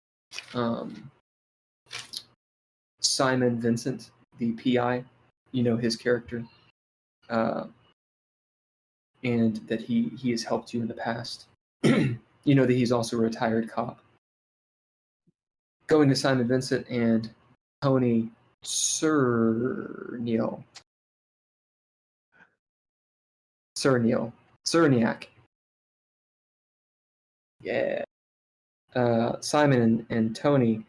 Simon Vincent, the PI. You know his character, and that he has helped you in the past. You know that he's also a retired cop. Going to Simon Vincent and Tony Cerniak. Yeah. Simon and Tony,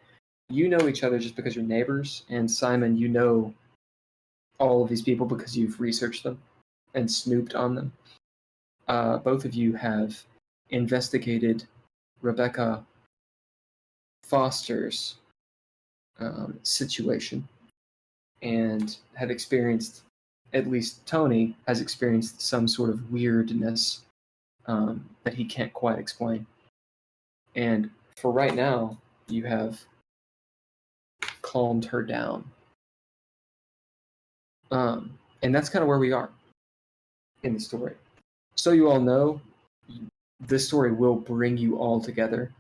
you know each other just because you're neighbors, and Simon, you know all of these people because you've researched them and snooped on them. Both of you have investigated Rebecca Foster's situation and have experienced, at least Tony has experienced some sort of weirdness that he can't quite explain. And for right now, you have calmed her down. And that's kind of where we are in the story. So you all know, this story will bring you all together.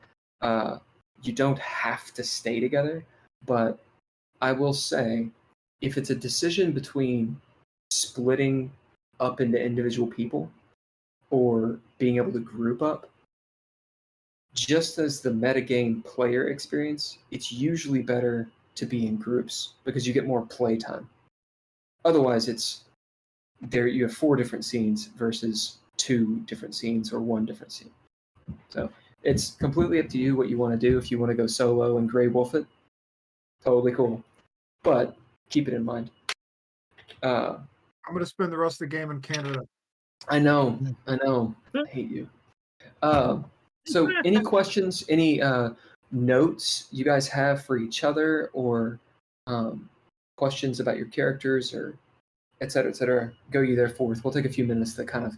You don't have to stay together, but I will say, if it's a decision between splitting up into individual people or being able to group up, just as the metagame player experience, it's usually better to be in groups because you get more playtime. Otherwise, it's there. You have 4 different scenes versus 2 different scenes or 1 different scene. So it's completely up to you what you want to do. If you want to go solo and Grey Wolf it, totally cool. But keep it in mind. I'm going to spend the rest of the game in Canada. I know. I hate you. So any questions, any notes you guys have for each other, or questions about your characters, or et cetera, go you there forth. We'll take a few minutes to kind of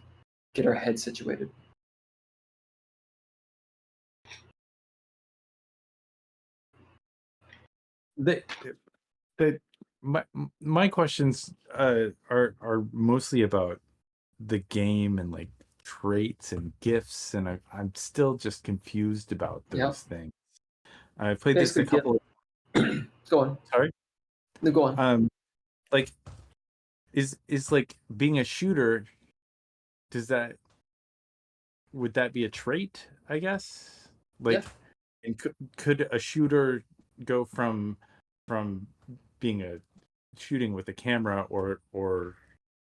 get our heads situated. My questions are mostly about the game and like traits and gifts, and I'm still just confused about those things. I played this a couple. Go on. Sorry. No, go on. Like, is like being a shooter? Would that be a trait? I guess. Like, and could a shooter go from being a shooting with a camera, or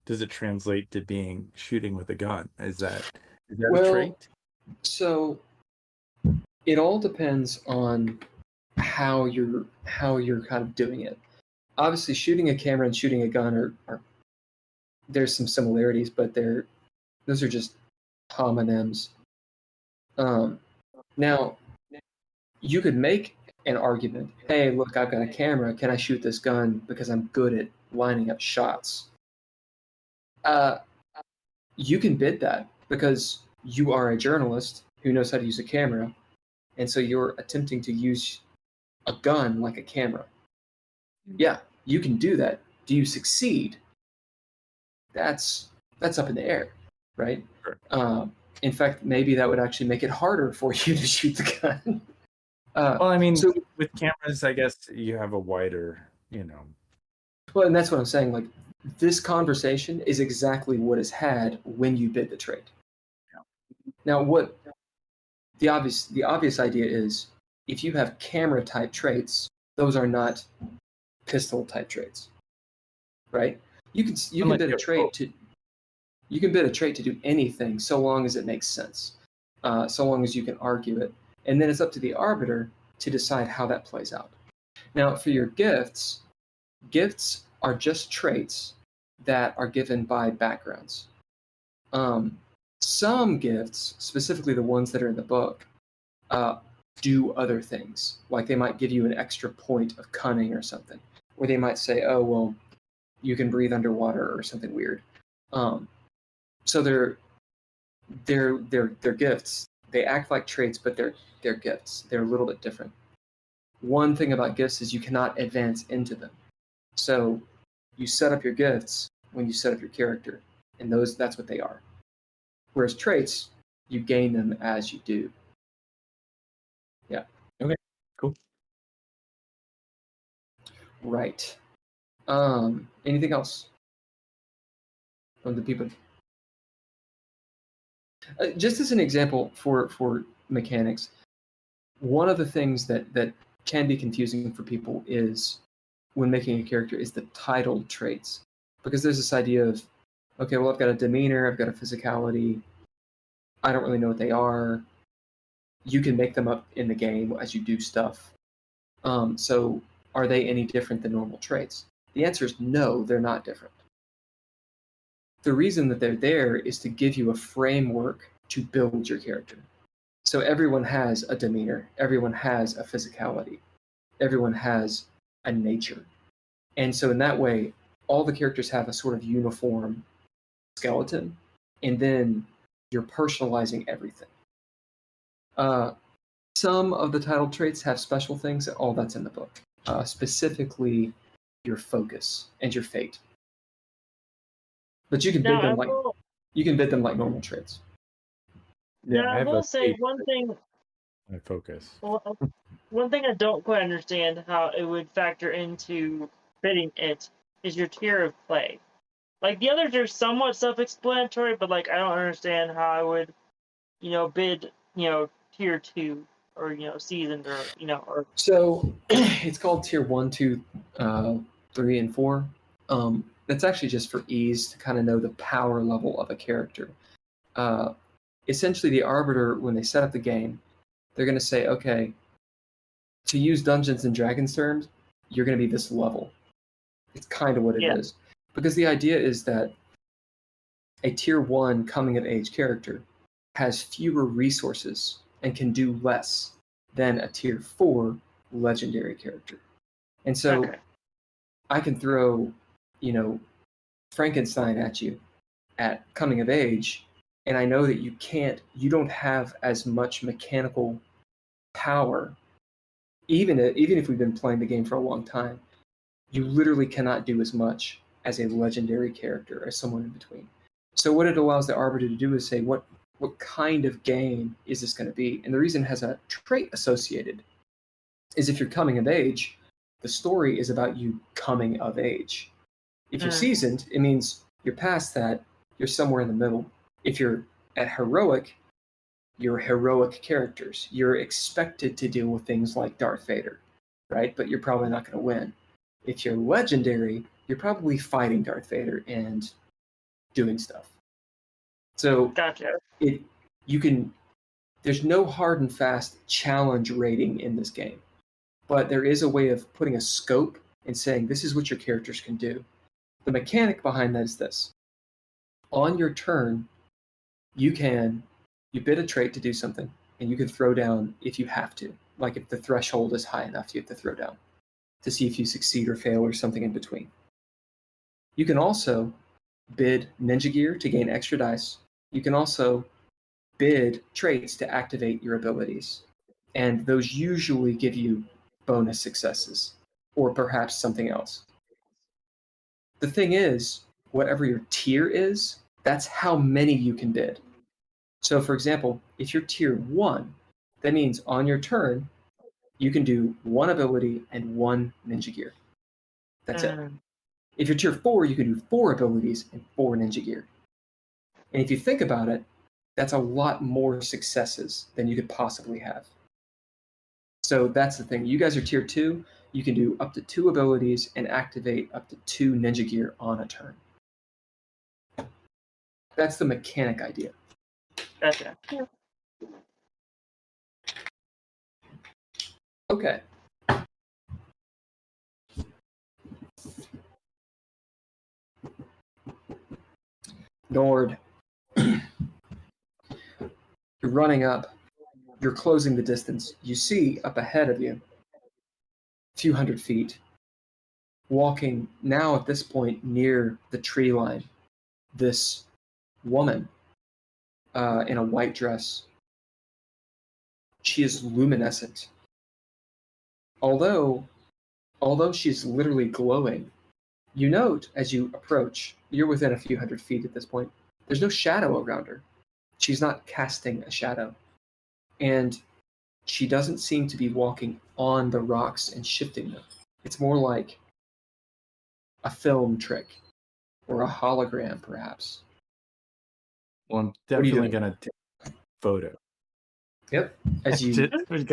does it translate to being shooting with a gun? Is that a trait? So it all depends on how you're kind of doing it. Obviously, shooting a camera and shooting a gun are there's some similarities, but those are just homonyms. Now, you could make an argument, hey, look, I've got a camera, can I shoot this gun because I'm good at lining up shots? You can bid that because you are a journalist who knows how to use a camera, and so you're attempting to use a gun like a camera. Yeah, you can do that. Do you succeed? That's up in the air, right? Sure. In fact, maybe that would actually make it harder for you to shoot the gun. Well, I mean, with cameras, I guess you have a wider, Well, and that's what I'm saying. Like, this conversation is exactly what is had when you bid the trade. Yeah. Now, what the obvious idea is, if you have camera type traits, those are not pistol type traits, right? You can bid a trait to do anything so long as it makes sense, so long as you can argue it, and then it's up to the arbiter to decide how that plays out. Now, for your gifts are just traits that are given by backgrounds. Some gifts, specifically the ones that are in the book, do other things. Like they might give you an extra point of cunning or something, or they might say, "Oh, well, you can breathe underwater" or something weird. So they're gifts. They act like traits, but they're gifts. They're a little bit different. One thing about gifts is you cannot advance into them. So you set up your gifts when you set up your character, and that's what they are. Whereas traits, you gain them as you do. Yeah. Okay. Cool. Right. Anything else from the people? Just as an example for mechanics, one of the things that can be confusing for people is when making a character is the titled traits, because there's this idea of, okay, well, I've got a demeanor, I've got a physicality, I don't really know what they are. You can make them up in the game as you do stuff. So are they any different than normal traits? The answer is no, they're not different. The reason that they're there is to give you a framework to build your character. So everyone has a demeanor, everyone has a physicality, everyone has a nature. And so in that way, all the characters have a sort of uniform skeleton, and then you're personalizing everything. Some of the title traits have special things, all that's in the book. Specifically, your focus and your fate. But you can bid them like normal traits. Yeah, I will say one thing. My focus. Well, one thing I don't quite understand how it would factor into bidding it is your tier of play. Like the others are somewhat self-explanatory, but like I don't understand how I would, bid, tier 2 or seasoned or or. So it's called tier 1, 2, 3, and 4. That's actually just for ease to kind of know the power level of a character. Essentially, the arbiter, when they set up the game, they're going to say, okay, to use Dungeons and Dragons terms, you're going to be this level. It's kind of what it is. Because the idea is that a tier 1 coming of age character has fewer resources and can do less than a tier 4 legendary character. And so I can throw, Frankenstein at you at coming of age, and I know that you don't have as much mechanical power, even if we've been playing the game for a long time. You literally cannot do as much as a legendary character, as someone in between. So what it allows the arbiter to do is say, what kind of game is this going to be? And the reason it has a trait associated is if you're coming of age, the story is about you coming of age. If you're seasoned, it means you're past that, you're somewhere in the middle. If you're at heroic, you're heroic characters. You're expected to deal with things like Darth Vader, right? But you're probably not going to win. If you're legendary, you're probably fighting Darth Vader and doing stuff. So Gotcha. there's no hard and fast challenge rating in this game, but there is a way of putting a scope and saying this is what your characters can do. The mechanic behind that is this. On your turn, you bid a trait to do something, and you can throw down if you have to. Like if the threshold is high enough, you have to throw down to see if you succeed or fail or something in between. You can also bid ninja gear to gain extra dice. You can also bid traits to activate your abilities. And those usually give you bonus successes or perhaps something else. The thing is, whatever your tier is, that's how many you can bid. So for example, if you're tier 1, that means on your turn, you can do 1 ability and 1 ninja gear. That's it. If you're tier 4, you can do 4 abilities and 4 ninja gear. And if you think about it, that's a lot more successes than you could possibly have. So that's the thing. You guys are tier 2. You can do up to 2 abilities and activate up to 2 ninja gear on a turn. That's the mechanic idea. Gotcha. Okay. Nord. You're running up. You're closing the distance. You see up ahead of you, a few hundred feet, walking now at this point near the tree line, this woman in a white dress. She is luminescent. Although she's literally glowing, you note as you approach, you're within a few hundred feet at this point, there's no shadow around her. She's not casting a shadow. And she doesn't seem to be walking on the rocks and shifting them. It's more like a film trick or a hologram, perhaps. Well, I'm What are you definitely doing? gonna take a photo. Yep. As you I'm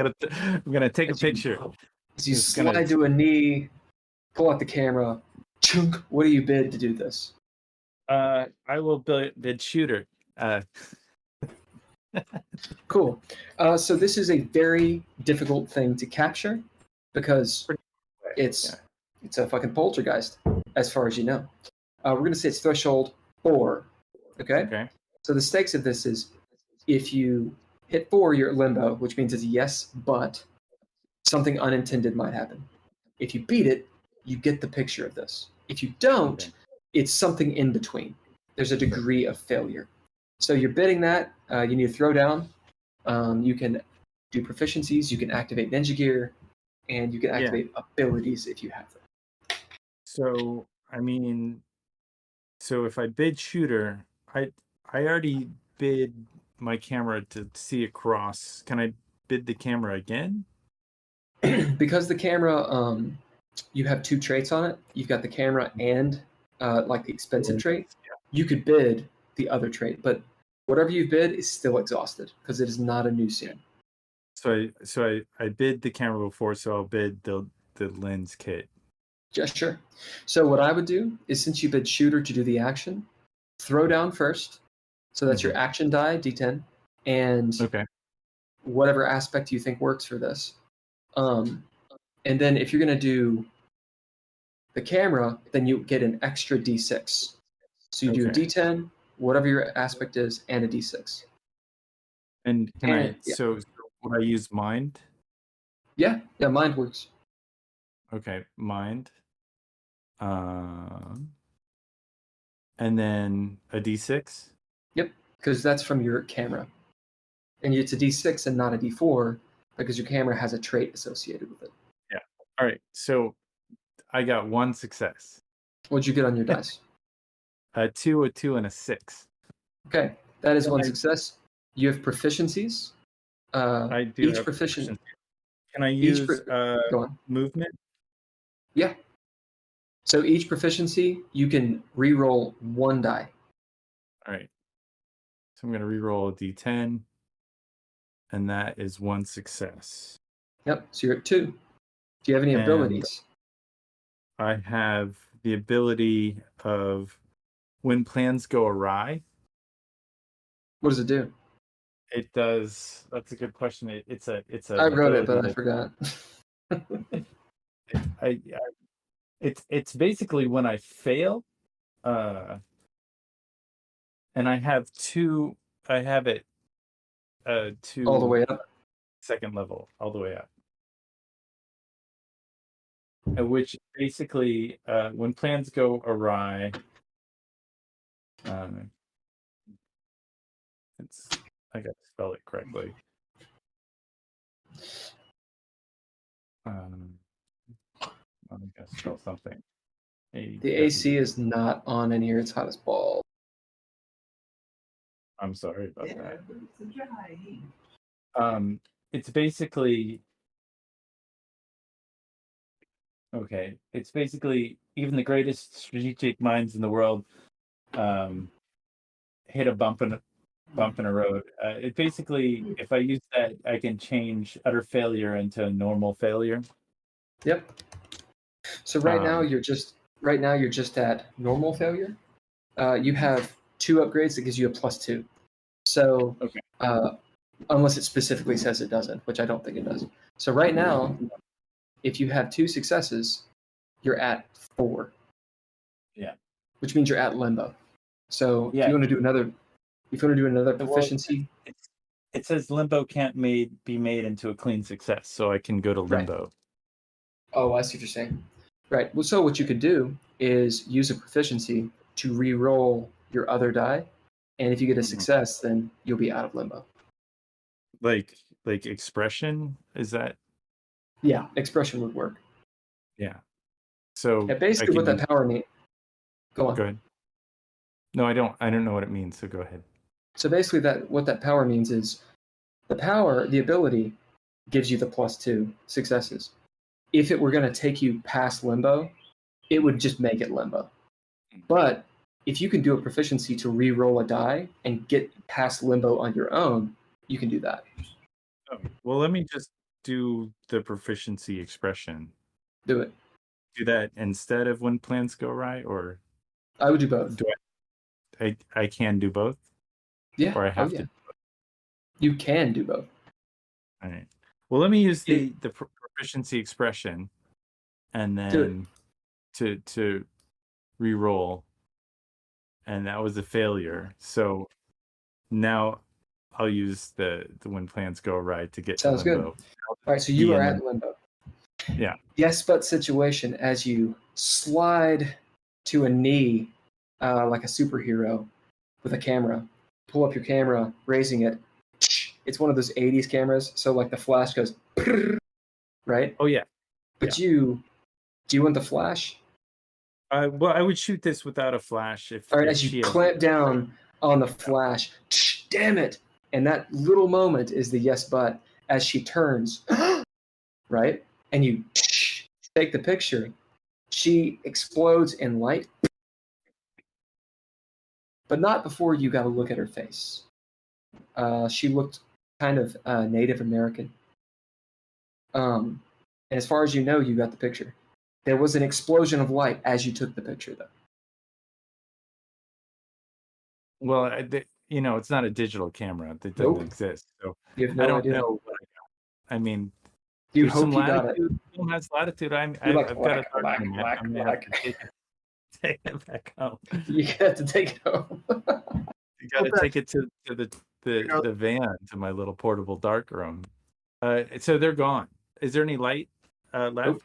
gonna take a picture. as you Just gonna- slide to a knee, pull out the camera, chunk. What do you bid to do this? I will bid shooter. Cool. So this is a very difficult thing to capture because it's a fucking poltergeist, as far as you know. We're gonna say it's threshold 4. Okay. Okay. So the stakes of this is if you hit 4, you're at limbo, which means it's yes, but something unintended might happen. If you beat it, you get the picture of this. If you don't, Okay. it's something in between. There's a degree of failure. So you're bidding that. You need to throw down. You can do proficiencies. You can activate ninja gear, and you can activate abilities if you have them. So I mean, so if I bid shooter, I already bid my camera to see across. Can I bid the camera again? Because the camera, you have 2 traits on it. You've got the camera and like the expensive trait. You could bid the other trait, but whatever you bid is still exhausted because it is not a new scene. So I bid the camera before, so I'll bid the lens kit. Just sure. So what I would do is, since you bid shooter to do the action, throw down first. So that's your action die, D10, and Okay. whatever aspect you think works for this. And then if you're going to do the camera, then you get an extra D6. So you do a Okay. D10, whatever your aspect is, and a D6. And Yeah. so would I use mind? Yeah, mind works. Okay, mind. And then a D6. Yep, because that's from your camera. And it's a D6 and not a D4 because your camera has a trait associated with it. Yeah. All right. So I got 1 success. What'd you get on your dice? A 2, a 2, and a 6. Okay, that is one I- success. You have proficiencies. I do Each have proficient. proficiency. Can I Each use go on. movement? Yeah. So each proficiency, you can re-roll one die. All right. So I'm going to re-roll a d10, and that is one success. Yep. So you're at 2. Do you have any And- abilities? I have the ability of when plans go awry. What does it do? It does. That's a good question. It's a. I wrote it, but I ability. forgot. I it's basically when I fail, and I have two. I have it to All the way up. second level, all the way up. Which basically, when plans go awry, it's I got to spell it correctly. I'm gonna spell something. The AC is not on in here. It's hot as balls. I'm sorry about that. It's basically okay. It's basically even the greatest strategic minds in the world hit a bump in a road. It basically, if I use that, I can change utter failure into normal failure. Yep. So right now you're just at normal failure. You have 2 upgrades that gives you a +2. So Okay. Unless it specifically says it doesn't, which I don't think it does. So right now, if you have 2 successes, you're at 4. Yeah. Which means you're at limbo. So Yeah. if you want to do another proficiency, It says limbo can't be made into a clean success, so I can go to Right. limbo. oh, I see what you're saying. Right. Well, so what you could do is use a proficiency to re-roll your other die, and if you get a Mhm. success, then you'll be out of limbo. Like expression, is that? Yeah, expression would work. Yeah. So Yeah, basically, I what can that power means. Go on. go ahead. No, I don't know what it means, so go ahead. So basically, what that power means is the ability gives you the +2 successes. If it were going to take you past limbo, it would just make it limbo. But if you can do a proficiency to re-roll a die and get past limbo on your own, you can do that. Oh, well, let me just do the proficiency expression. Do it. Do that instead of when plans go right, or I would do both. do I can do both, Yeah. or I have yeah. to? You can do both. All right. Well, let me use the proficiency expression, and Do then to re-roll, and that was a failure. So now I'll use the when plans go right to get Sounds to good. limbo. All right, so you Be are in at limbo. Yeah. Yes, but situation as you slide to a knee like a superhero with a camera. Pull up your camera, raising it. It's one of those 80s cameras, so like the flash goes, right? Oh yeah. But do you want the flash? Well, I would shoot this without a flash if. All right, if as she you has- clamp down on the flash, damn it! And that little moment is the yes, but as she turns, right? And you take the picture, she explodes in light, but not before you got to look at her face. She looked kind of Native American. And as far as you know, you got the picture. There was an explosion of light as you took the picture, though. Well, it's not a digital camera. That doesn't Nope. exist. So You have I no don't idea. know what I got. I mean, You there's hope some you got it. latitude. Film has latitude. I've You're like, got a whack, dark whack, internet. whack, I'm gonna have to take it back home. You got to take it home. You got to Okay. take it to the van, to my little portable dark room. So they're gone. Is there any light left?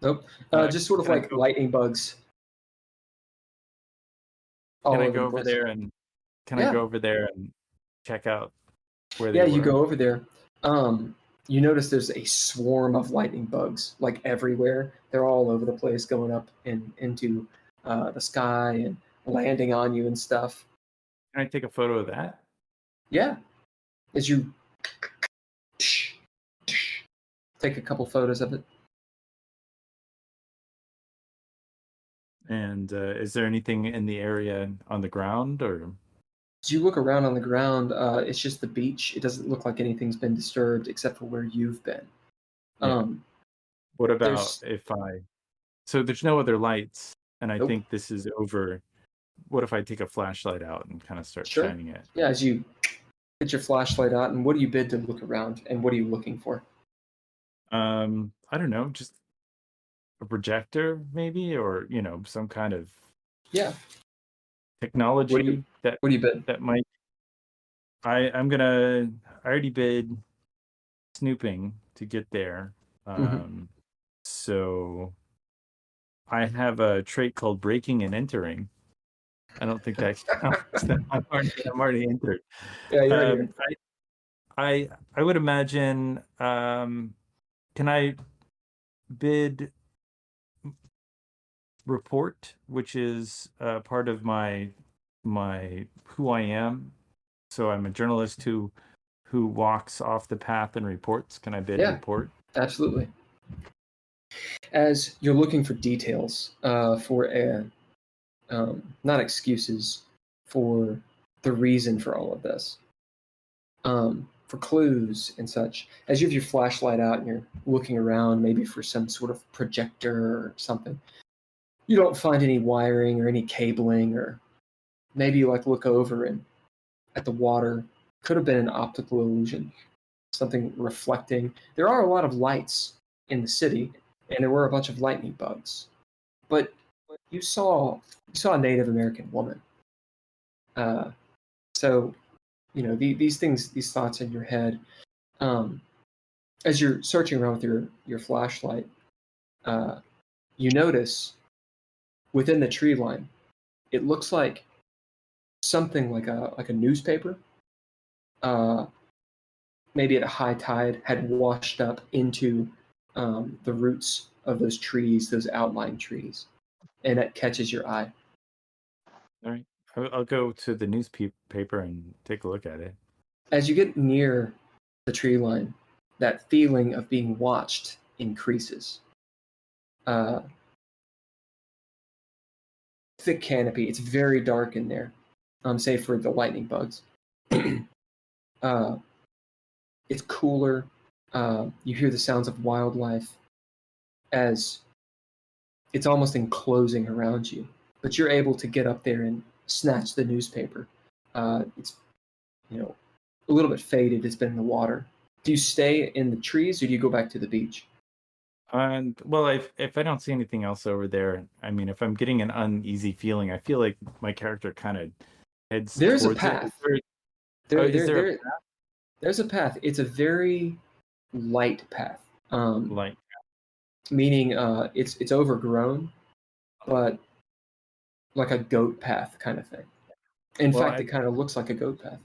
Nope. Just sort of Can I like go- lightning bugs. all Can I over go the over place. there and Yeah. go over there and check out where they Yeah, were? you go over there. You notice there's a swarm of lightning bugs, like everywhere. They're all over the place, going up into the sky and landing on you and stuff. Can I take a photo of that? Yeah. As you take a couple photos of it. And is there anything in the area on the ground, or? As you look around on the ground, it's just the beach. It doesn't look like anything's been disturbed except for where you've been. Yeah. What about there's- if I? So there's no other lights, and I Nope. think this is over. What if I take a flashlight out and kind of start Sure. shining it? Yeah, as you get your flashlight out, and what do you bid to look around, and what are you looking for? I don't know, just a projector, maybe, or some kind of Yeah. technology What do you bid? that might. I already bid snooping to get there. So I have a trait called breaking and entering. I don't think that counts. I'm already entered. Yeah, you're right here. I would imagine. Can I bid report, which is part of my who I am? So I'm a journalist who walks off the path and reports. Can I bid report? Absolutely. As you're looking for details for a not excuses for the reason for all of this, for clues and such, as you have your flashlight out and you're looking around maybe for some sort of projector or something, you don't find any wiring or any cabling, or maybe you look over and at the water. Could have been an optical illusion, something reflecting. There are a lot of lights in the city, and there were a bunch of lightning bugs, but you saw a Native American woman. So these thoughts in your head, as you're searching around with your flashlight, you notice within the tree line, it looks like something like a newspaper, maybe at a high tide, had washed up into the roots of those trees, those outlying trees, and that catches your eye. All right, I'll go to the newspaper and take a look at it. As you get near the tree line, that feeling of being watched increases. Thick canopy. It's very dark in there, save for the lightning bugs. It's cooler. You hear the sounds of wildlife as it's almost enclosing around you. But you're able to get up there and snatch the newspaper. It's a little bit faded. It's been in the water. Do you stay in the trees or do you go back to the beach? And well, if I don't see anything else over there, I mean, if I'm getting an uneasy feeling, I feel like my character kind of heads. There's a towards path. Is there a path? There's a path. It's a very light path. Like, Meaning it's overgrown, but like a goat path kind of thing. In fact, it kind of looks like a goat path.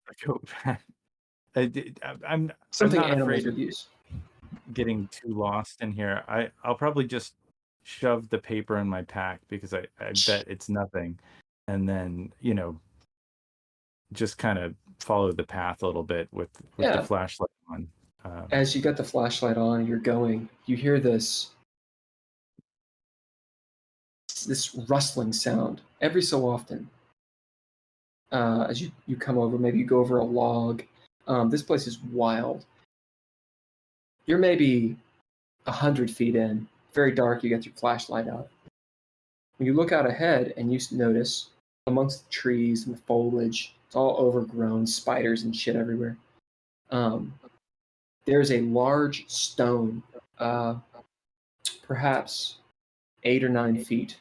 a goat path. I'm Something not animals afraid would of use. getting too lost in here. I'll probably just shove the paper in my pack because I bet it's nothing, and then just kind of follow the path a little bit with the flashlight on. As you got the flashlight on and you're going, you hear this rustling sound every so often. As you come over, maybe you go over a log. This place is wild. You're maybe 100 feet in, very dark. You got your flashlight out. When you look out ahead and you notice amongst the trees and the foliage, it's all overgrown, spiders and shit everywhere. There's a large stone, perhaps 8 or 9 feet,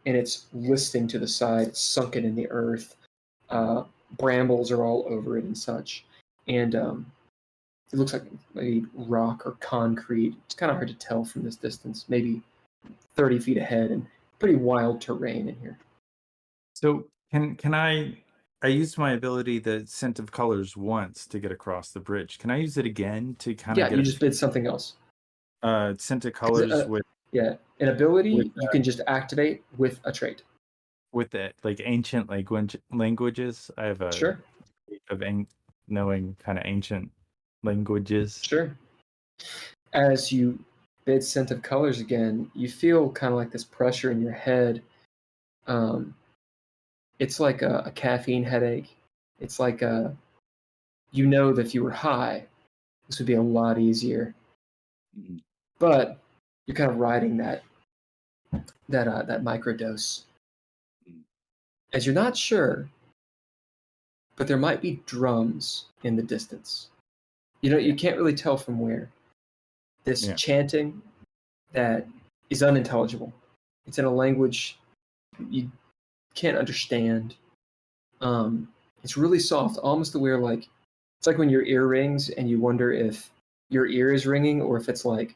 and it's listing to the side. It's sunken in the earth. Brambles are all over it and such. And it looks like maybe rock or concrete. It's kind of hard to tell from this distance, maybe 30 feet ahead, and pretty wild terrain in here. So can I used my ability, the Scent of Colors, once to get across the bridge. Can I use it again to kind of Yeah, get you just bid something else. Scent of Colors with an ability you can just activate with a trait. with the like ancient languages. I have a Sure. of knowing kind of ancient languages. Sure. As you bid scent of colors again, you feel kind of like this pressure in your head. It's like a caffeine headache. It's like you know that if you were high, this would be a lot easier. Mhm. But you're kind of riding that microdose. As you're not sure, but there might be drums in the distance. You can't really tell from where. This Yeah. chanting that is unintelligible. It's in a language you can't understand. It's really soft, almost the way like it's like when your ear rings and you wonder if your ear is ringing or if it's like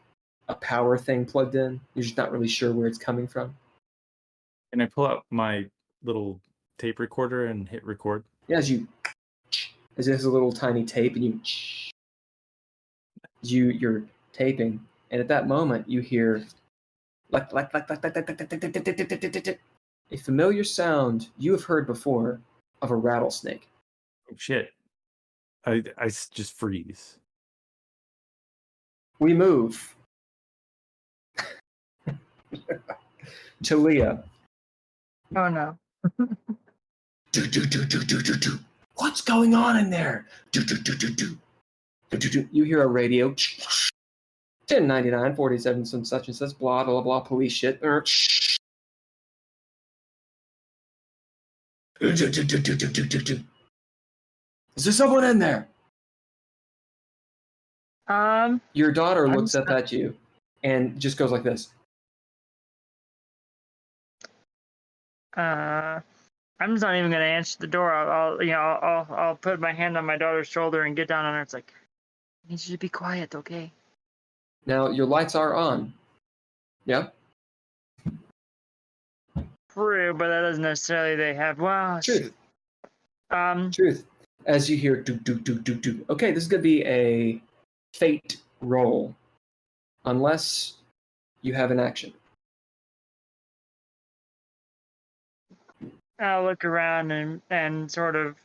a power thing plugged in. You're just not really sure where it's coming from. Can I pull out my little tape recorder and hit record? Yeah, as there's a little tiny tape and you're taping, and at that moment you hear like a familiar sound you have heard before of a rattlesnake. Oh, shit. I just freeze. We move to Leah. Oh no. What's going on in there? You hear a radio. 1099 47 some such and such blah blah blah police shit. Is there someone in there? Your daughter looks up at you and just goes like this. I'm just not even gonna answer the door. I'll put my hand on my daughter's shoulder and get down on her. It's like, I need you to be quiet, okay? Now your lights are on. Yeah. True, but that doesn't necessarily they have. Well, Truth. shoot. Truth. As you hear do do do do do. Okay, this is gonna be a fate roll, unless you have an action. I'll look around and sort of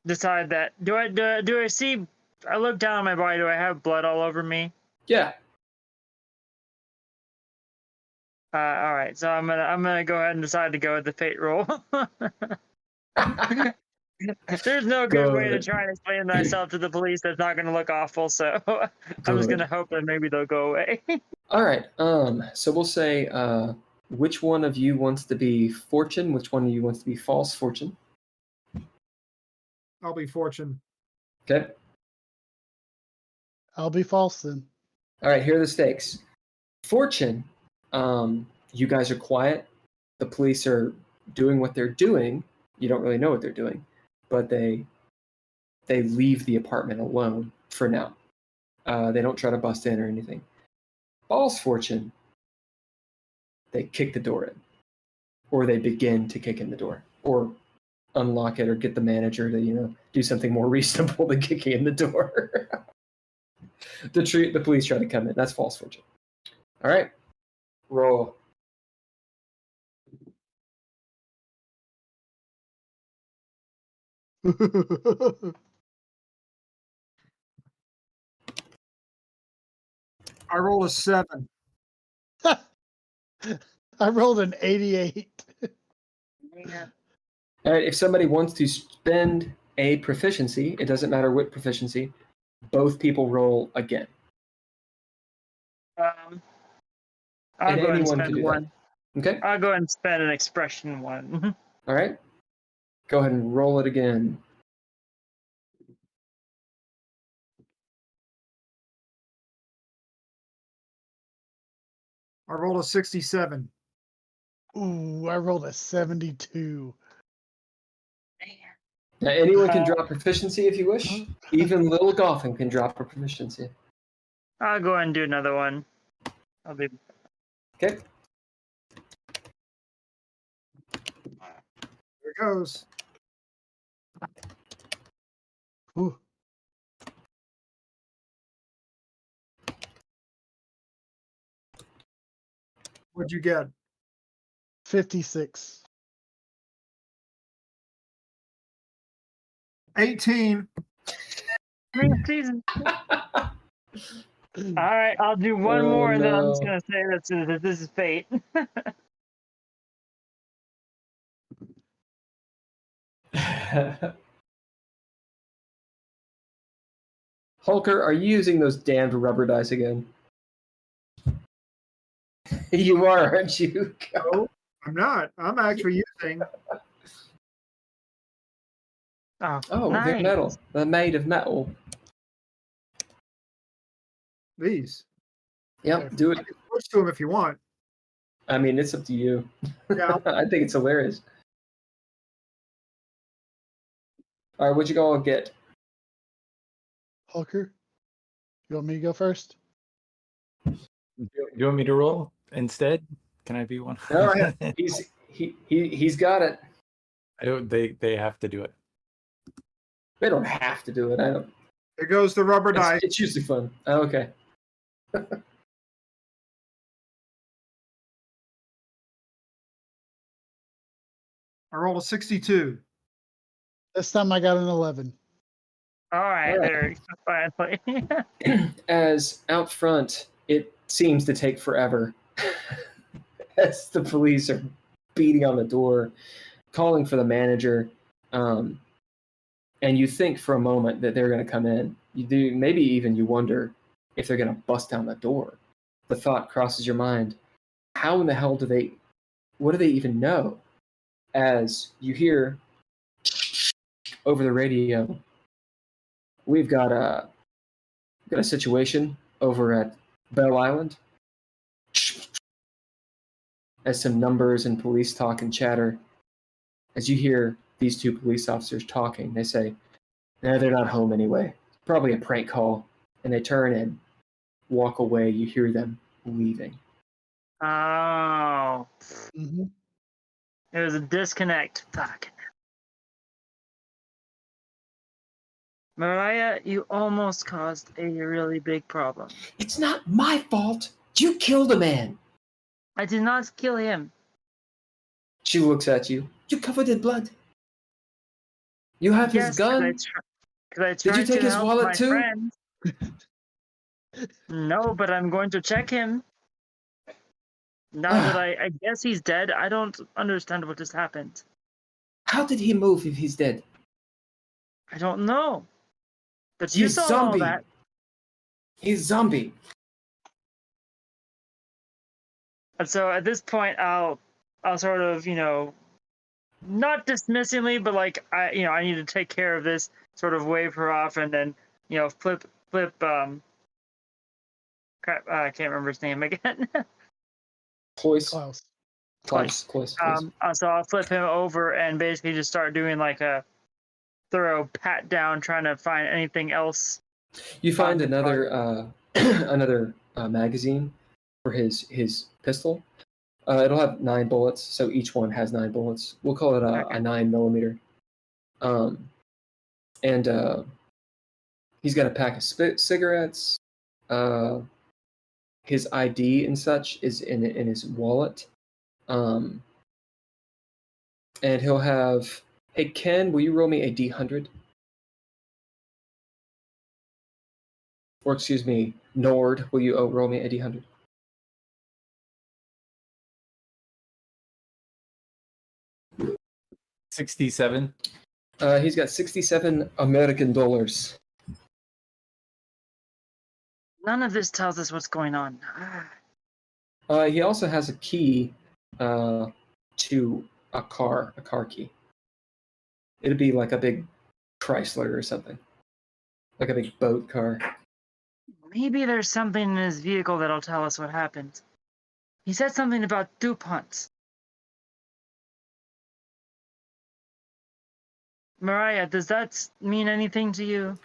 decide that do I see? I look down on my body. Do I have blood all over me? Yeah. All right, so I'm gonna go ahead and decide to go with the fate roll. There's no good way to Good. try and explain myself to the police that's not gonna look awful. So I'm just gonna hope that maybe they'll go away. All right. So we'll say which one of you wants to be fortune, which one of you wants to be false fortune. I'll be fortune. Okay. I'll be false then. All right, here are the stakes. Fortune, you guys are quiet. The police are doing what they're doing. You don't really know what they're doing, but they leave the apartment alone for now. They don't try to bust in or anything. False fortune, they kick the door in, or they begin to kick in the door, or unlock it, or get the manager to do something more reasonable than kicking in the door. The police try to come in. That's false fortune. All right, roll. I rolled a 7. I rolled an 88. Yeah. All right, if somebody wants to spend a proficiency, it doesn't matter what proficiency, both people roll again. I'll And go ahead and anyone can spend do one. that. Okay. I'll go ahead and spend an expression one. All right. Go ahead and roll it again. I rolled a 67. Ooh, I rolled a 72. Now, anyone can drop proficiency if you wish. Even Little Gotham can drop a proficiency. I'll go ahead and do another one. I'll be. Okay. Here it goes. Ooh. What'd you get? 56. 18. Season. All right, I'll do one Oh, more, and then I'm just no. gonna say that this is fate. Hulker, are you using those damned rubber dice again? You are, aren't you? No, I'm not. I'm actually using. Oh, nice. they're metal. They're made of metal. These. Yep, do I it. can switch to them if you want. I mean, it's up to you. Yeah. I think it's hilarious. All right, what'd you go all get? Hulker, you want me to go first? Do you want me to roll instead? Can I be one? All right, he's got it. They have to do it. They don't have to do it. I don't. There goes the rubber dice. It's usually fun. Oh, okay. I rolled a 62. This time I got an 11. All right, All right. there. Finally. As out front, it seems to take forever as the police are beating on the door, calling for the manager, and you think for a moment that they're going to come in. You do, maybe even you wonder if they're going to bust down the door. The thought crosses your mind: how in the hell what do they even know? As you hear over the radio, we've got a situation over at Bell Island. As some numbers and police talk and chatter, as you hear these two police officers talking, they say, "Nah, they're not home anyway. Probably a prank call." And they turn and walk away. You hear them leaving. Oh, Mm-hmm. there was a disconnect. Fuck. Mariah, you almost caused a really big problem. It's not my fault. You killed a man. I did not kill him. She looks at you. You covered in blood. You have his gun. Did you take his wallet too? Friend. No, but I'm going to check him. Now that I guess he's dead, I don't understand what just happened. How did he move if he's dead? I don't know. But you He's saw all zombie. that. He's zombie. And so at this point, I'll sort of, not dismissingly, but like I need to take care of this. Sort of wave her off, and then flip. Crap, I can't remember his name again. Cloyce. Klaus. So I'll flip him over and basically just start doing like a thorough pat down, trying to find anything else. You find another magazine for his pistol. It'll have 9 bullets, so each one has 9 bullets. We'll call it a 9mm. And he's got a pack of cigarettes. His ID and such is in his wallet. And he'll have, hey Ken, will you roll me a D100? Or excuse me, Nord, will you roll me a D100? $67. He's got 67 American dollars. None of this tells us what's going on. He also has a key to a car key. It'd be like a big Chrysler or something. Like a big boat car. Maybe there's something in his vehicle that'll tell us what happened. He said something about DuPont. Mariah, does that mean anything to you?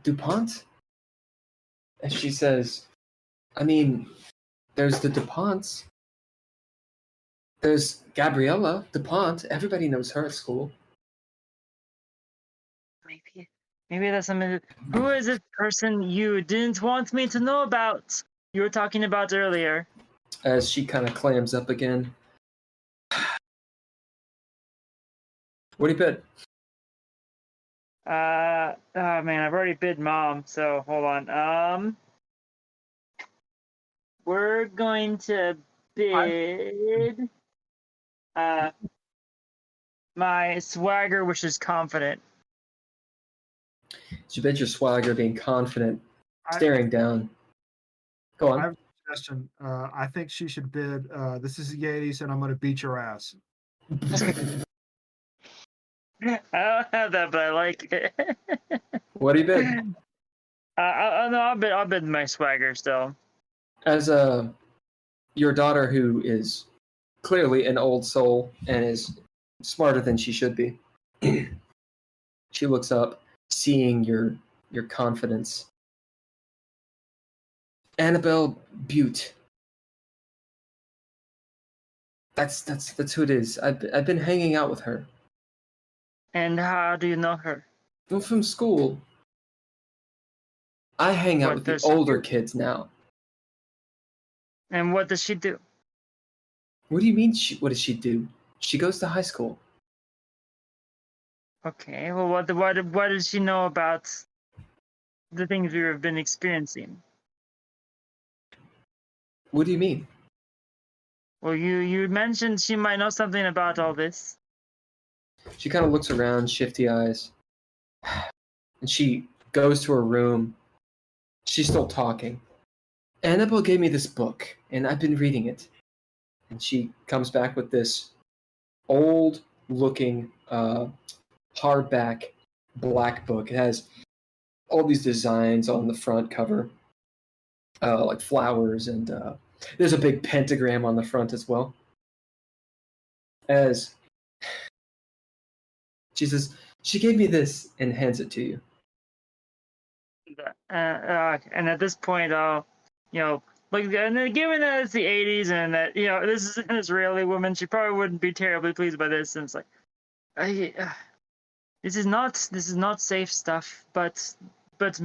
DuPont? And she says, I mean, there's the DuPonts. There's Gabriella DuPont. Everybody knows her at school. Maybe that's something. Who is this person you didn't want me to know about? You were talking about earlier. As she kind of clams up again. What do you bid? Oh man, I've already bid mom, so hold on. We're going to bid my swagger, which is confident. So you bid your swagger, being confident, staring down. Go on. I have a suggestion. I think she should bid. This is the 80s, and I'm going to beat your ass. I don't have that, but I like it. What do you bid? No, I'll bid my swagger still. As your daughter, who is clearly an old soul and is smarter than she should be, she looks up, seeing your confidence. Annabelle Butte. That's who it is. I've been hanging out with her. And how do you know her? I'm from school. I hang out What with the does she older do? kids now. And what does she do? What do you mean? What does she do? She goes to high school. Okay, well, what does she know about the things we have been experiencing? What do you mean? Well, you mentioned she might know something about all this. She kind of looks around, shifty eyes, and she goes to her room. She's still talking. Annabelle gave me this book, and I've been reading it. And she comes back with this old-looking hardback black book. It has all these designs on the front cover, like flowers, and there's a big pentagram on the front as well. As she says, she gave me this and hands it to you. And at this point, like, and then given that it's the 80s and that, this is an Israeli woman, she probably wouldn't be terribly pleased by this. And it's like, this is not safe stuff. But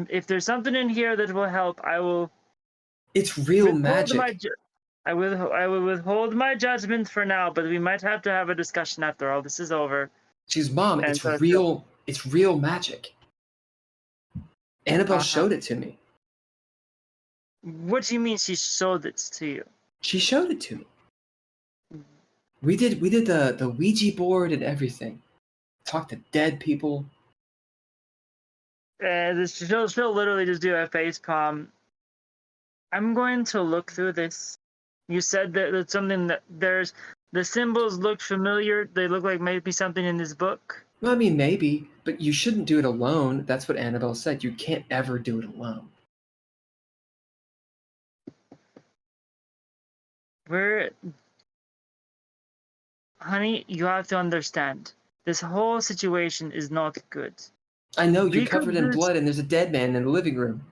if there's something in here that will help, I will. It's real magic. I will withhold my judgment for now, but we might have to have a discussion after all this is over. She's Mom. And It's real. It's real magic. Annabelle showed it to me. What do you mean she showed it to you? She showed it to me. We did the Ouija board and everything. Talked to dead people. She'll literally just do a face palm. I'm going to look through this. You said that it's something that the symbols look familiar. They look like maybe something in this book. Well, I mean, maybe, but you shouldn't do it alone. That's what Annabelle said. You can't ever do it alone. Honey, you have to understand. This whole situation is not good. I know, you're covered in blood and there's a dead man in the living room.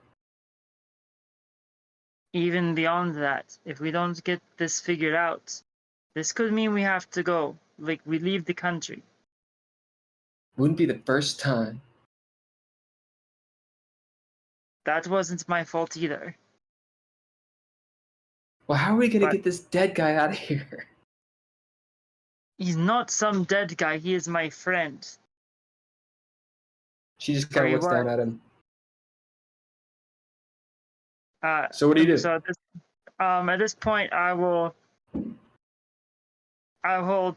Even beyond that, if we don't get this figured out, this could mean we have to go. Like, we leave the country. Wouldn't be the first time. That wasn't my fault either. Well, how are we going to get this dead guy out of here? He's not some dead guy. He is my friend. She just kind of looks down at him. So what do you do? So at this point, I will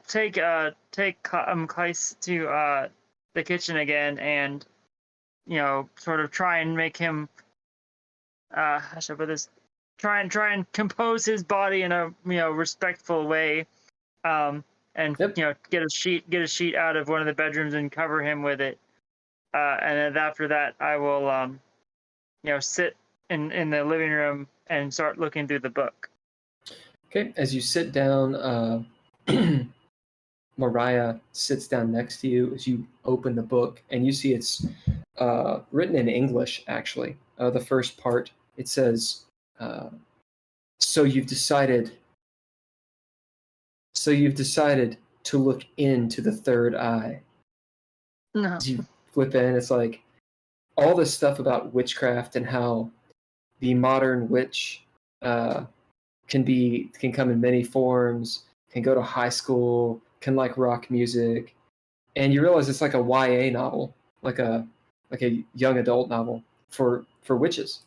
take Kleist to the kitchen again, and sort of try and make him how should I put this? Try and compose his body in a respectful way, and get a sheet out of one of the bedrooms and cover him with it, and then after that I will sit in the living room and start looking through the book. Okay, as you sit down, Mariah sits down next to you as you open the book, and you see it's written in English, actually. The first part, it says, so you've decided to look into the third eye. No. As you flip in, it's like all this stuff about witchcraft and how the modern witch can come in many forms, can go to high school, can like rock music, and you realize it's like a YA novel, like a young adult novel for witches.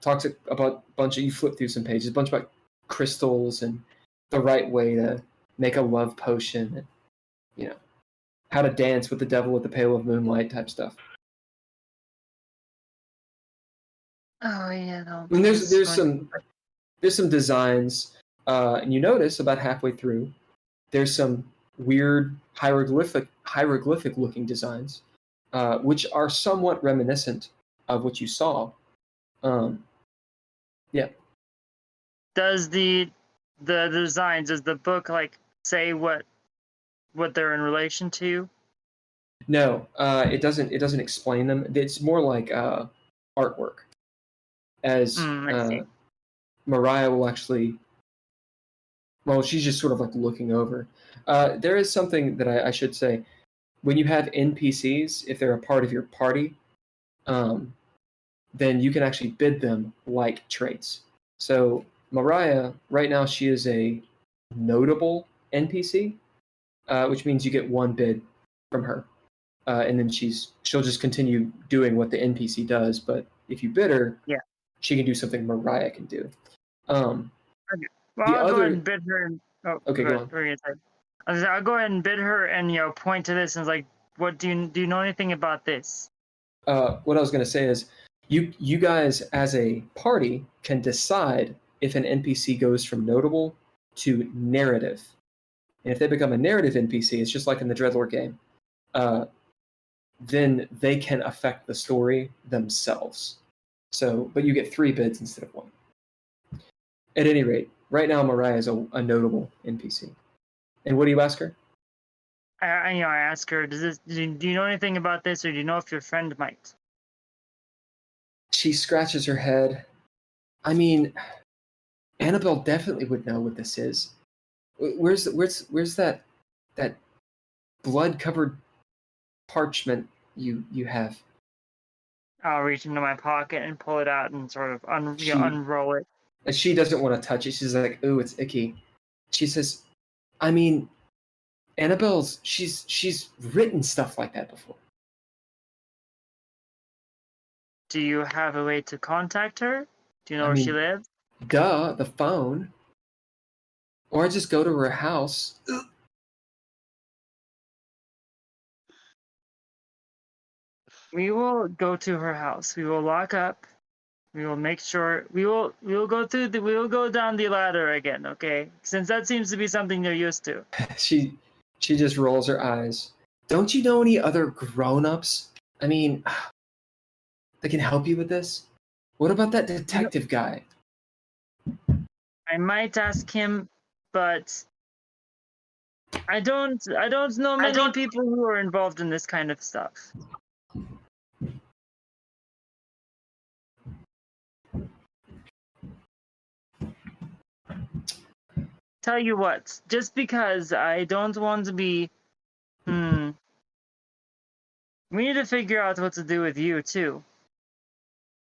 Talks about a bunch of, you flip through some pages, a bunch about crystals and the right way to make a love potion, and, you know, how to dance with the devil with the pale of moonlight type stuff. Oh yeah, no. And there's some designs, and you notice about halfway through, there's some weird hieroglyphic looking designs, which are somewhat reminiscent of what you saw. Yeah. Does the designs, does the book like say what they're in relation to? No, it doesn't. It doesn't explain them. It's more like artwork. As I see. Mariah will actually, well, she's just sort of like looking over. There is something that I should say. When you have NPCs, if they're a part of your party, then you can actually bid them like traits. So Mariah, right now, she is a notable NPC, which means you get one bid from her. And then she'll just continue doing what the NPC does. But if you bid her, Yeah, she can do something Mariah can do. well, I'll go ahead and bid her. Okay, go on. What were you gonna say? I'll go ahead and bid her, and point to this, and it's like, what do you know anything about this? What I was going to say is, you guys as a party can decide if an NPC goes from notable to narrative, and if they become a narrative NPC, it's just like in the DreadLore game. Then they can affect the story themselves. So, but you get 3 bids instead of 1. At any rate, right now Mariah is a notable NPC. And what do you ask her? I ask her, do you know anything about this, or do you know if your friend might? She scratches her head. I mean, Annabelle definitely would know what this is. Where's that blood-covered parchment you have? I'll reach into my pocket and pull it out and sort of unroll it. And she doesn't want to touch it. She's like, "Ooh, it's icky." She says, "I mean, Annabelle's she's written stuff like that before." Do you have a way to contact her? Do you know where she lives? Duh, the phone. Or I just go to her house. We will go to her house. We will lock up. We will make sure we will go down the ladder again, okay? Since that seems to be something they're used to. She just rolls her eyes. Don't you know any other grown-ups? I mean, that can help you with this? What about that detective guy? I might ask him, but I don't know many people who are involved in this kind of stuff. Tell you what, just because I don't want to be, we need to figure out what to do with you too.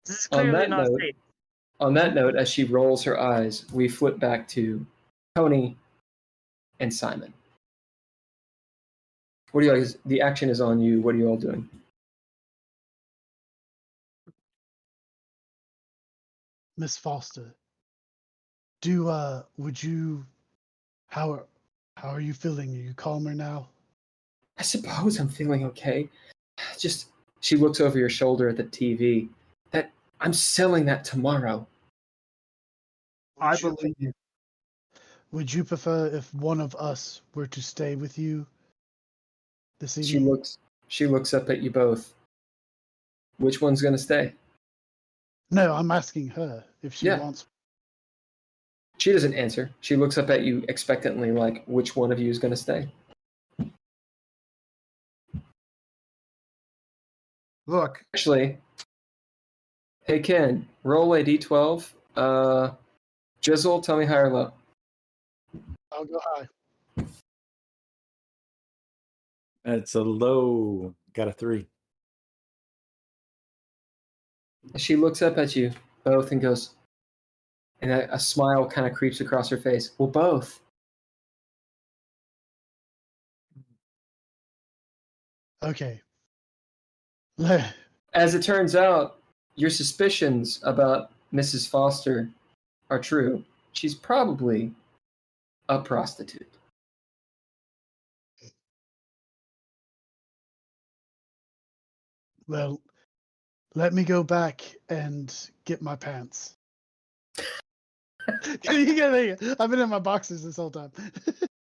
This is clearly not safe. On that note, as she rolls her eyes, we flip back to Tony and Simon. What do you guys? The action is on you. What are you all doing? Miss Foster, would you? How are you feeling? Are you calmer now? I suppose I'm feeling okay. Just, she looks over your shoulder at the TV. That I'm selling that tomorrow. I believe you. Would you prefer if one of us were to stay with you this evening? She looks up at you both. Which one's gonna stay? No, I'm asking her if she wants. She doesn't answer. She looks up at you expectantly, like, which one of you is gonna stay? Look. Actually, hey Ken, roll a d12. Drizzle, tell me high or low. I'll go high. It's a low. Got a 3. She looks up at you both and goes, and a smile kind of creeps across her face. Well, both. Okay. As it turns out, your suspicions about Mrs. Foster are true. She's probably a prostitute. Well, let me go back and get my pants. I've been in my boxers this whole time.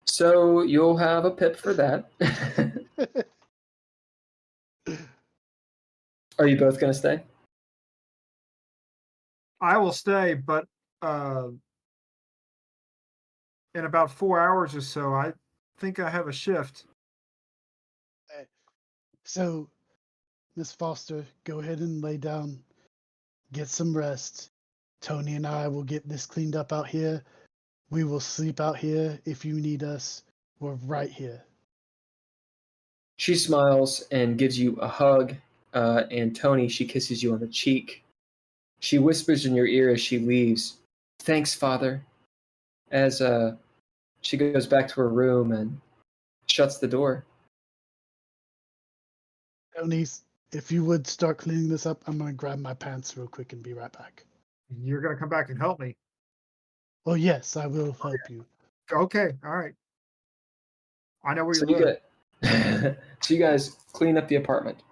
So you'll have a pip for that. Are you both going to stay? I will stay, but in about 4 hours or so, I think I have a shift. So, Miss Foster, go ahead and lay down, get some rest. Tony and I will get this cleaned up out here. We will sleep out here. If you need us, we're right here. She smiles and gives you a hug, and Tony, she kisses you on the cheek. She whispers in your ear as she leaves, "Thanks, Father," as she goes back to her room and shuts the door. Tony, if you would start cleaning this up, I'm going to grab my pants real quick and be right back. You're going to come back and help me. Oh, yes, I will help you. Okay, all right. I know where So you live. so you guys clean up the apartment.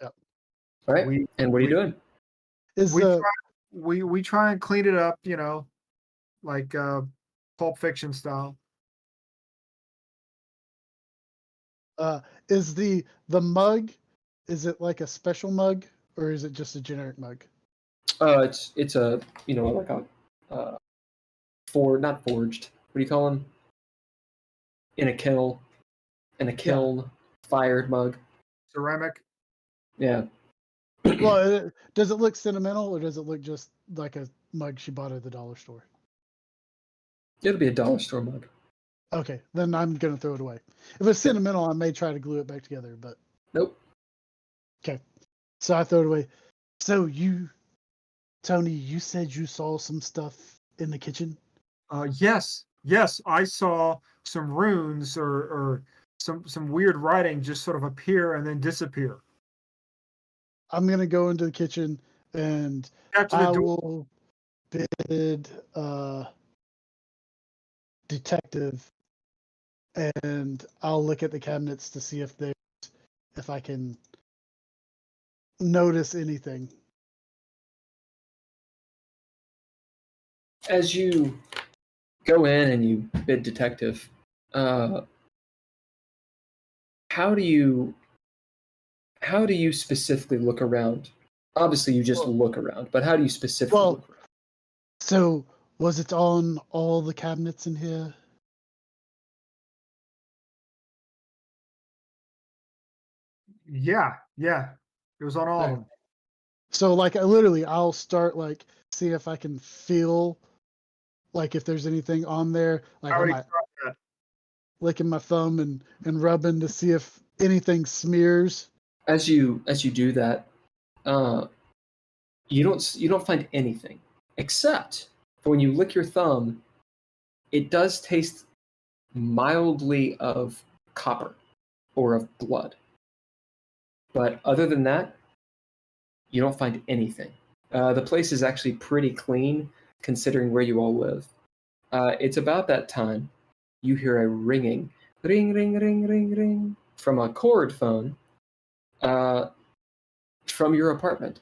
Yep. All right. We- And what are you doing? We try and clean it up, like Pulp Fiction style. Is the mug, is it like a special mug or is it just a generic mug? It's a like a not forged. What do you call them? In a kiln, fired mug. Ceramic. Yeah. Well, does it look sentimental or does it look just like a mug she bought at the dollar store? It'll be a dollar store mug. Okay, then I'm gonna throw it away. If it's sentimental, I may try to glue it back together, but Nope. okay. So I throw it away. So Tony, you said you saw some stuff in the kitchen? Yes, I saw some runes or some weird writing just sort of appear and then disappear. I'm gonna go into the kitchen and After the I door, will bid detective, and I'll look at the cabinets to see if I can notice anything. As you go in and you bid detective, how do you specifically look around? Obviously, you just look around, but how do you specifically look around? So was it on all the cabinets in here? yeah, it was on all of them. So like I'll start like see if I can feel like if there's anything on there. Like I I already might tried that. licking my thumb and rubbing to see if anything smears. As you do that, you don't find anything, except for when you lick your thumb, it does taste mildly of copper or of blood. But other than that, you don't find anything. The place is actually pretty clean considering where you all live. It's about that time you hear a ringing, ring, ring, ring, ring, ring, from a cord phone from your apartment.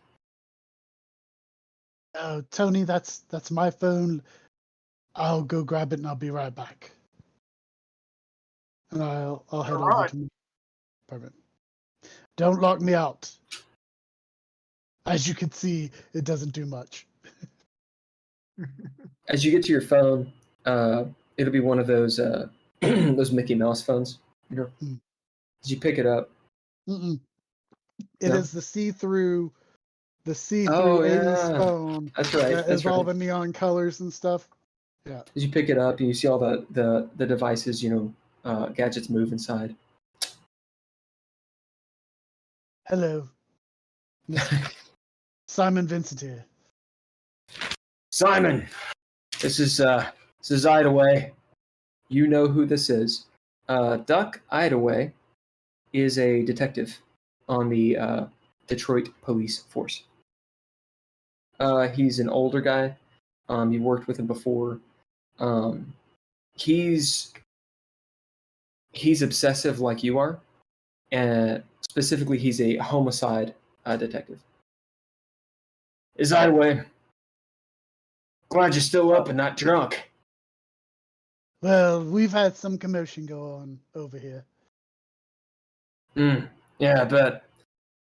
Oh, Tony, that's my phone. I'll go grab it and I'll be right back. And I'll head over right. to my apartment. Don't lock me out. As you can see, it doesn't do much. As you get to your phone, it'll be one of those those Mickey Mouse phones. As you pick it up, Mm-mm. It is the see-through Oh, 80s yeah. phone. That's right. That That's is all right. the neon colors and stuff. Yeah. As you pick it up, and you see all the devices, gadgets move inside. Hello. Simon Vincent here. Simon, this is Idaway. You know who this is. Duck Idaway is a detective on the Detroit police force. He's an older guy. You've worked with him before. He's obsessive like you are, and specifically, he's a homicide detective. Is Highway? Glad you're still up and not drunk. Well, we've had some commotion go on over here. Yeah, I bet.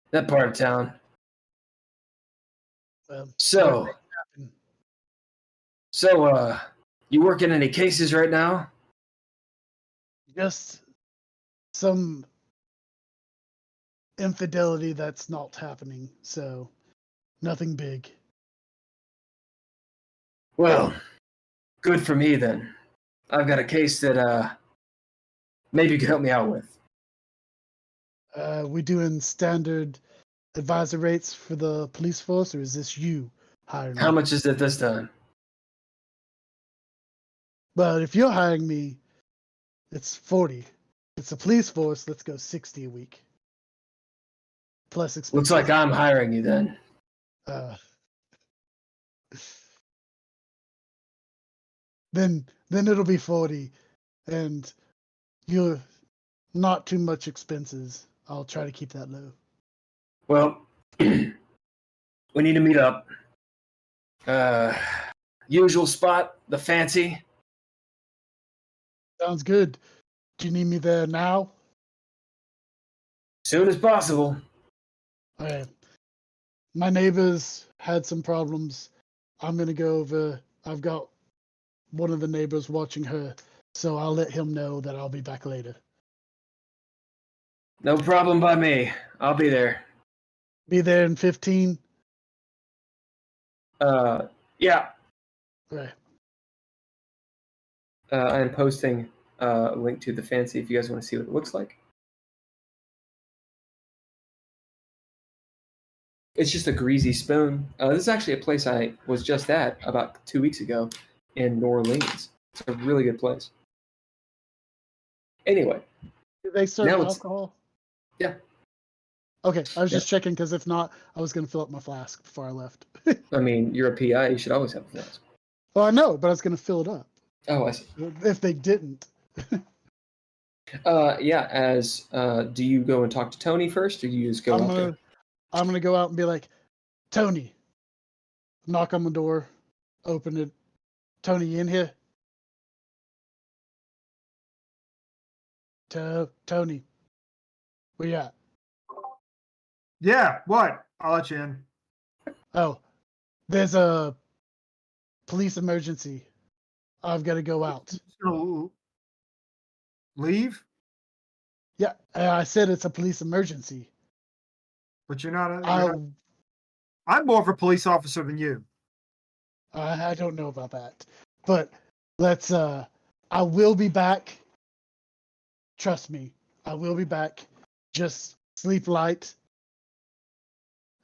That part of town. Well, So, you working any cases right now? just some infidelity that's not happening, so nothing big. Well, good for me then. I've got a case that maybe you could help me out with. We doing standard advisor rates for the police force, or is this you hiring me? How much is it this time? But if you're hiring me, it's 40. It's a police force, let's go 60 a week. Plus expenses. Looks like I'm hiring you then. Then it'll be 40, and you're not too much expenses. I'll try to keep that low. Well, we need to meet up. Usual spot, the Fancy. Sounds good. Do you need me there now? Soon as possible. Okay. My neighbors had some problems. I'm gonna go over. I've got one of the neighbors watching her, so I'll let him know that I'll be back later. No problem by me. I'll be there. Be there in 15. Yeah. Right. I am posting a link to the Fancy if you guys want to see what it looks like. It's just a greasy spoon. This is actually a place I was just at about 2 weeks ago in New Orleans. It's a really good place. Anyway. Do they serve Now alcohol? Yeah. Okay, I was just checking because if not, I was going to fill up my flask before I left. I mean, you're a PI. You should always have a flask. Well, I know, but I was going to fill it up. Oh, I see. If they didn't. Yeah. Do you go and talk to Tony first, or do you just go out there? I'm gonna go out and be like, Tony. Knock on the door, open it. Tony, you in here? Tony, where you at? Yeah, what? I'll let you in. Oh, there's a police emergency. I've got to go out. So, leave? Yeah, I said it's a police emergency. But you're not. I'm more of a police officer than you. I don't know about that, but let's. I will be back. Trust me, I will be back. Just sleep light,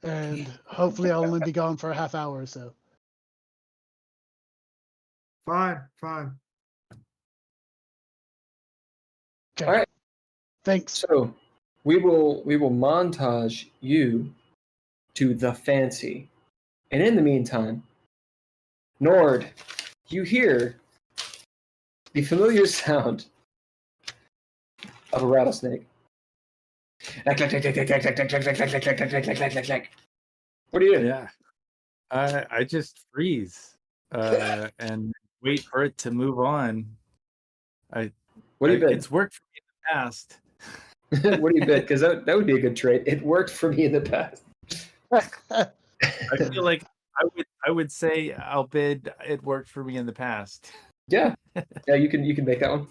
and hopefully I'll only be gone for a half hour or so. Fine. Okay. All right. Thanks. So we will montage you to the Fancy, and in the meantime, Nord, you hear the familiar sound of a rattlesnake. What are you doing? Yeah. I just freeze and wait for it to move on. What do you bet? It's worked for me in the past. What do you bet? Because that would be a good trait. It worked for me in the past. I feel like I would say I'll bid it worked for me in the past. Yeah. Yeah, you can make that one.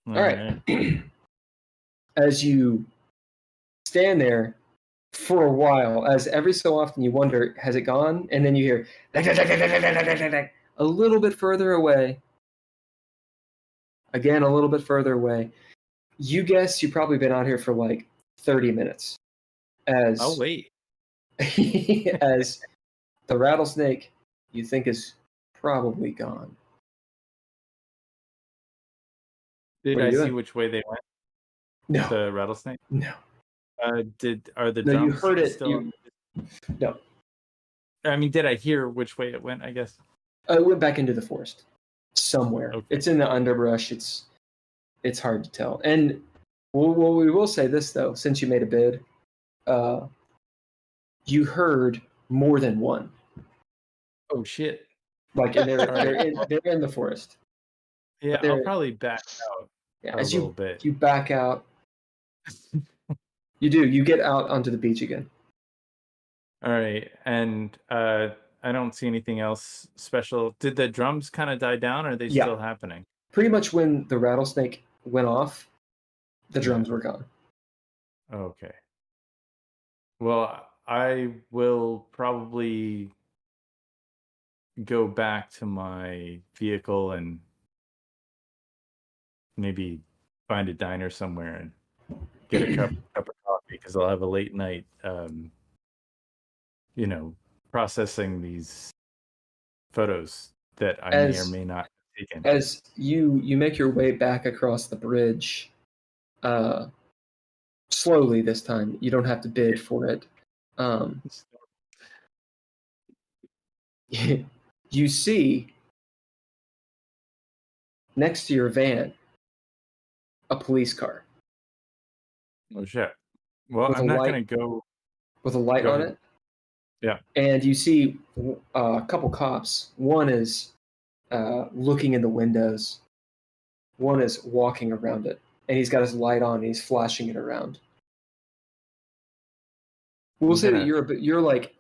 All right. As you stand there for a while, as every so often you wonder, has it gone? And then you hear a little bit further away. Again, a little bit further away. You guess you've probably been out here for like 30 minutes. I'll wait. As the rattlesnake you think is probably gone. Did What are I you see doing? which way they went? No, The rattlesnake. no, Are the no. You drums heard it. still? No, I mean, did I hear which way it went? I guess. it went back into the forest somewhere. Okay. It's in the underbrush. It's hard to tell. And well, we will say this though, since you made a bid, you heard more than one. Oh shit! Like, and they're in the forest. Yeah, They're- I'll probably back out Yeah, a as little bit. you back out, you get out onto the beach again. All right, and I don't see anything else special. Did the drums kind of die down, or are they Yeah. still happening? Pretty much when the rattlesnake went off, the drums were gone. Okay. Well, I will probably go back to my vehicle and maybe find a diner somewhere and get a cup of coffee because I'll have a late night, processing these photos that I may or may not have taken. As you make your way back across the bridge, slowly this time, you don't have to bid for it. You see next to your van a police car Oh shit. Well, With I'm a not light- gonna go. with a light Go on ahead. it. Yeah. And you see a couple cops. One is looking in the windows. One is walking around it, and he's got his light on. And he's flashing it around. We'll I'm say that gonna- you're like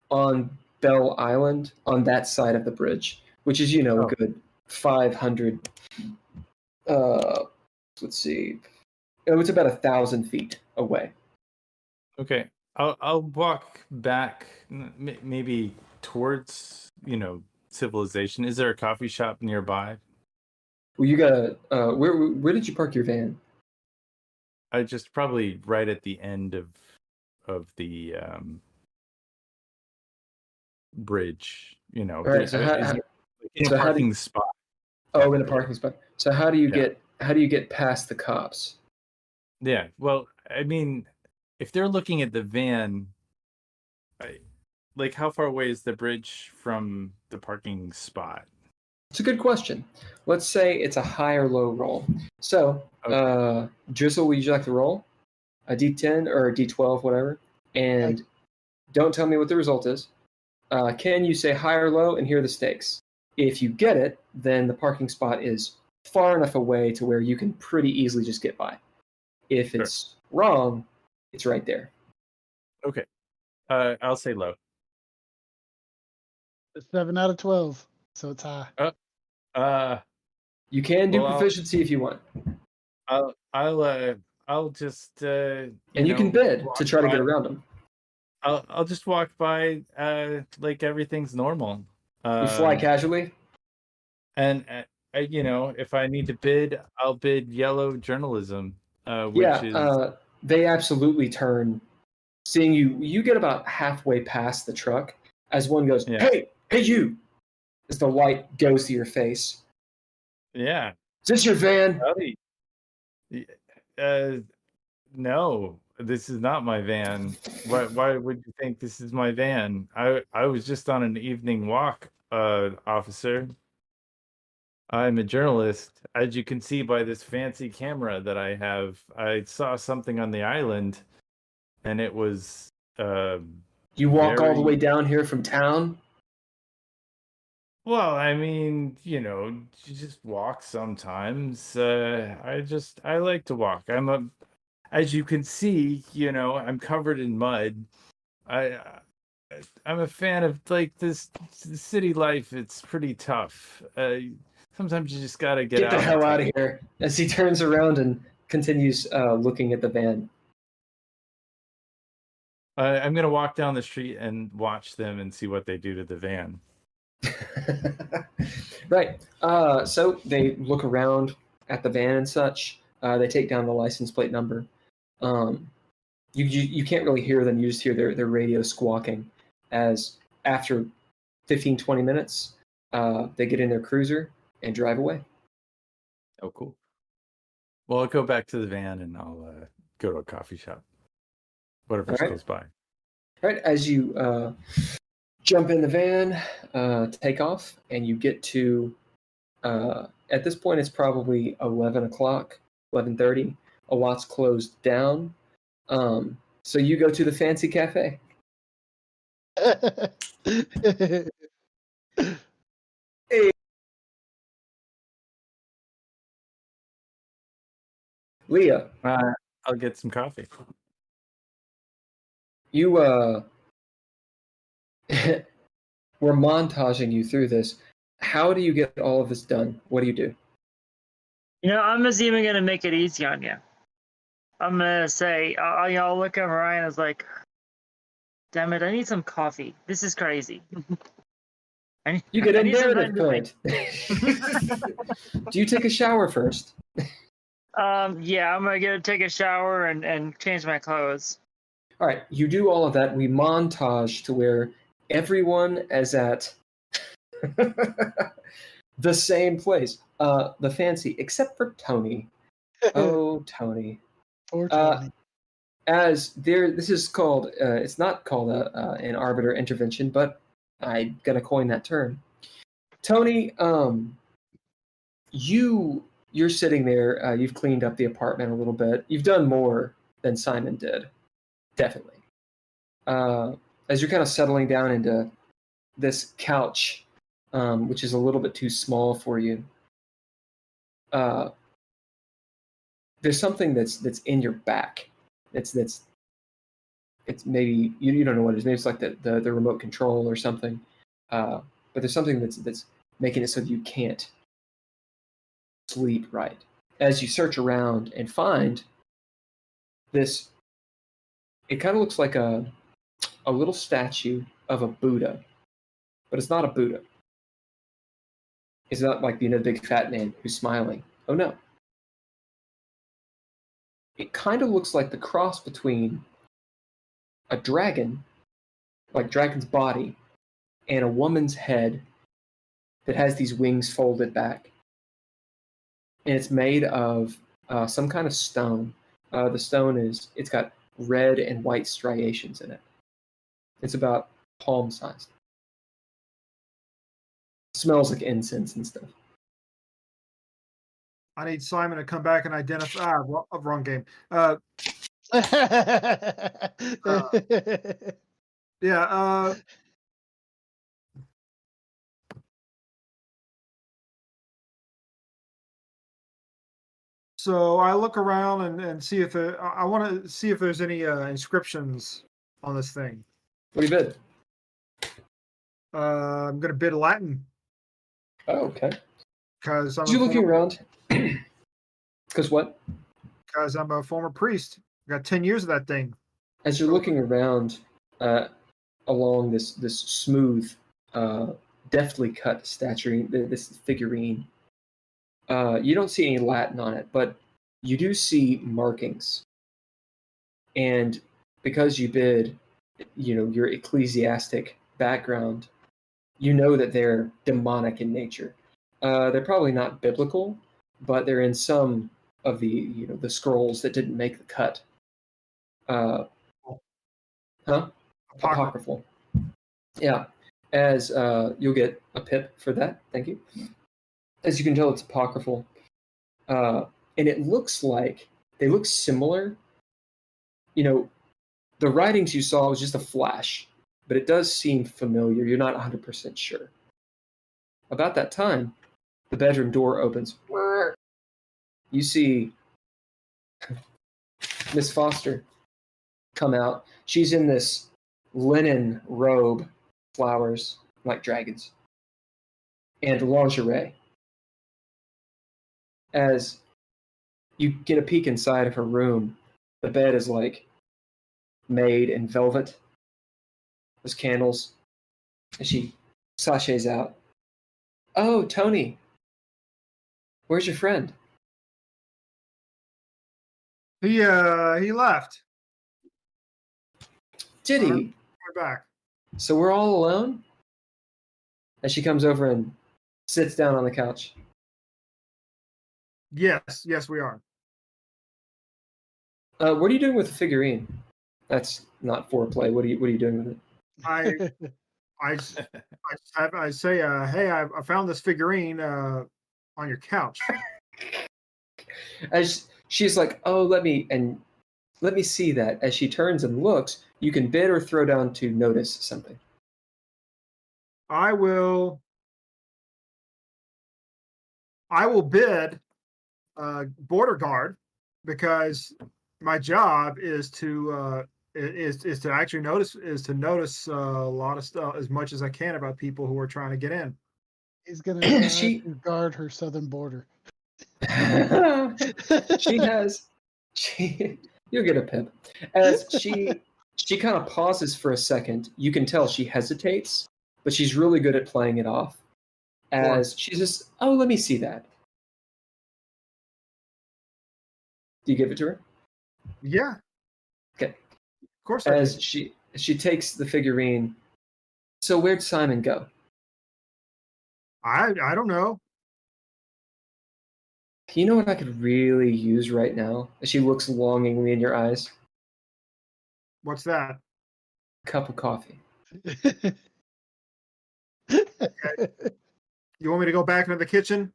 on Bell Island on that side of the bridge, which is a Oh. good 500. Let's see, it's about 1,000 feet away. Okay, I'll walk back, maybe towards civilization. Is there a coffee shop nearby? Well, you gotta. Where did you park your van? I just probably right at the end of the bridge. All right. So is there in so a how do parking spot? Oh, in a parking spot. So how do you Yeah. get past the cops? Yeah. Well, I mean, if they're looking at the van, how far away is the bridge from the parking spot? It's a good question. Let's say it's a high or low roll. So, Drizzle, would you like to roll a D10 or a D12, whatever? And don't tell me what the result is. Can you say high or low, and here are the stakes? If you get it, then the parking spot is far enough away to where you can pretty easily just get by. If Sure. it's wrong, it's right there. Okay. I'll say low. 7 out of 12, so it's high. You can do Well, proficiency if you want, I'll just and you can bid walk to try to by- get around them. I'll just walk by like everything's normal. You fly casually. And if I need to bid, I'll bid yellow journalism, which Yeah, is they absolutely turn. Seeing you get about halfway past the truck as one goes, Yeah. hey, you! As the light goes to your face. yeah. Is this your van? Howdy. No, this is not my van. Why would you think this is my van? I was just on an evening walk, officer. I'm a journalist. As you can see by this fancy camera that I have, I saw something on the island, and it was You walk all the very- way down here from town? well, I mean, you just walk sometimes. I like to walk. As you can see, I'm covered in mud. I'm a fan of this city life. It's pretty tough. Sometimes you just gotta get Get the out. hell and out take- of here. As he turns around and continues looking at the van. I'm gonna walk down the street and watch them and see what they do to the van. Right. So they look around at the van and such. They take down the license plate number. You can't really hear them. You just hear their radio squawking as after 15, 20 minutes, they get in their cruiser and drive away. Oh, cool. Well, I'll go back to the van and I'll go to a coffee shop. Whatever's All right. close by. All right, as you jump in the van, take off, and you get to, at this point, it's probably 11 o'clock, 11:30. A lot's closed down. So you go to the fancy cafe. Leah, I'll get some coffee. you we're montaging you through this. How do you get all of this done? What do you do? I'm just even gonna make it easy on you. I'm gonna say, I'll look at Mariah and I was like, "Damn it, I need some coffee. This is crazy." You get I a need some narrative time point. Do you take a shower first? Yeah, I'm gonna go take a shower and change my clothes. All right, you do all of that. We montage to where everyone is at the same place, the fancy, except for Tony. Oh, Tony. Poor Tony. As there, this is called. It's not called an arbiter intervention, but I'm gonna coin that term. Tony, you're sitting there. You've cleaned up the apartment a little bit. You've done more than Simon did, definitely. As you're kind of settling down into this couch, which is a little bit too small for you, there's something that's in your back. It's maybe you don't know what it is. Maybe it's like the remote control or something. But there's something that's making it so that you can't sleep right. As you search around and find this, it kind of looks like a little statue of a Buddha, but it's not a Buddha. It's not like the big fat man who's smiling. Oh no. It kind of looks like the cross between a dragon, like dragon's body, and a woman's head that has these wings folded back. And it's made of some kind of stone. The stone it's got red and white striations in it. It's about palm sized. Smells like incense and stuff. I need Simon to come back and identify. Wrong game. Yeah. So I look around and see if I want to see if there's any inscriptions on this thing. What do you bid? I'm gonna bid Latin Oh, okay. because As you're looking around, because what? Because I'm a former priest. I got 10 years of that thing. As you're looking around along this smooth, deftly cut statuary, this figurine, you don't see any Latin on it, but you do see markings. And because you bid, your ecclesiastic background, you know that they're demonic in nature. They're probably not biblical, but they're in some of the the scrolls that didn't make the cut. Apocryphal. Yeah. As you'll get a pip for that. Thank you. As you can tell, it's apocryphal, and it looks like they look similar. The writings you saw was just a flash, but it does seem familiar. You're not 100% sure. About that time, the bedroom door opens. You see Miss Foster come out. She's in this linen robe, flowers like dragons, and lingerie. As you get a peek inside of her room, the bed is like made in velvet. There's candles. And she sachets out. Oh, Tony. Where's your friend? He left. Did he? Right back. So we're all alone? As she comes over and sits down on the couch. Yes, we are. What are you doing with the figurine? That's not foreplay. What are you doing with it? I say, hey, I found this figurine on your couch. As she's like, oh, let me see that. As she turns and looks, you can bid or throw down to notice something. I will bid border guard, because my job is to actually notice a lot of stuff, as much as I can, about people who are trying to get in. He's going to guard her southern border. You'll get a pip. As she kind of pauses for a second, you can tell she hesitates, but she's really good at playing it off. As she says, oh, let me see that. Do you give it to her? Yeah. Okay. Of course. As she takes the figurine. So where'd Simon go? I don't know. You know what I could really use right now? As she looks longingly in your eyes. What's that? A cup of coffee. Okay. You want me to go back into the kitchen?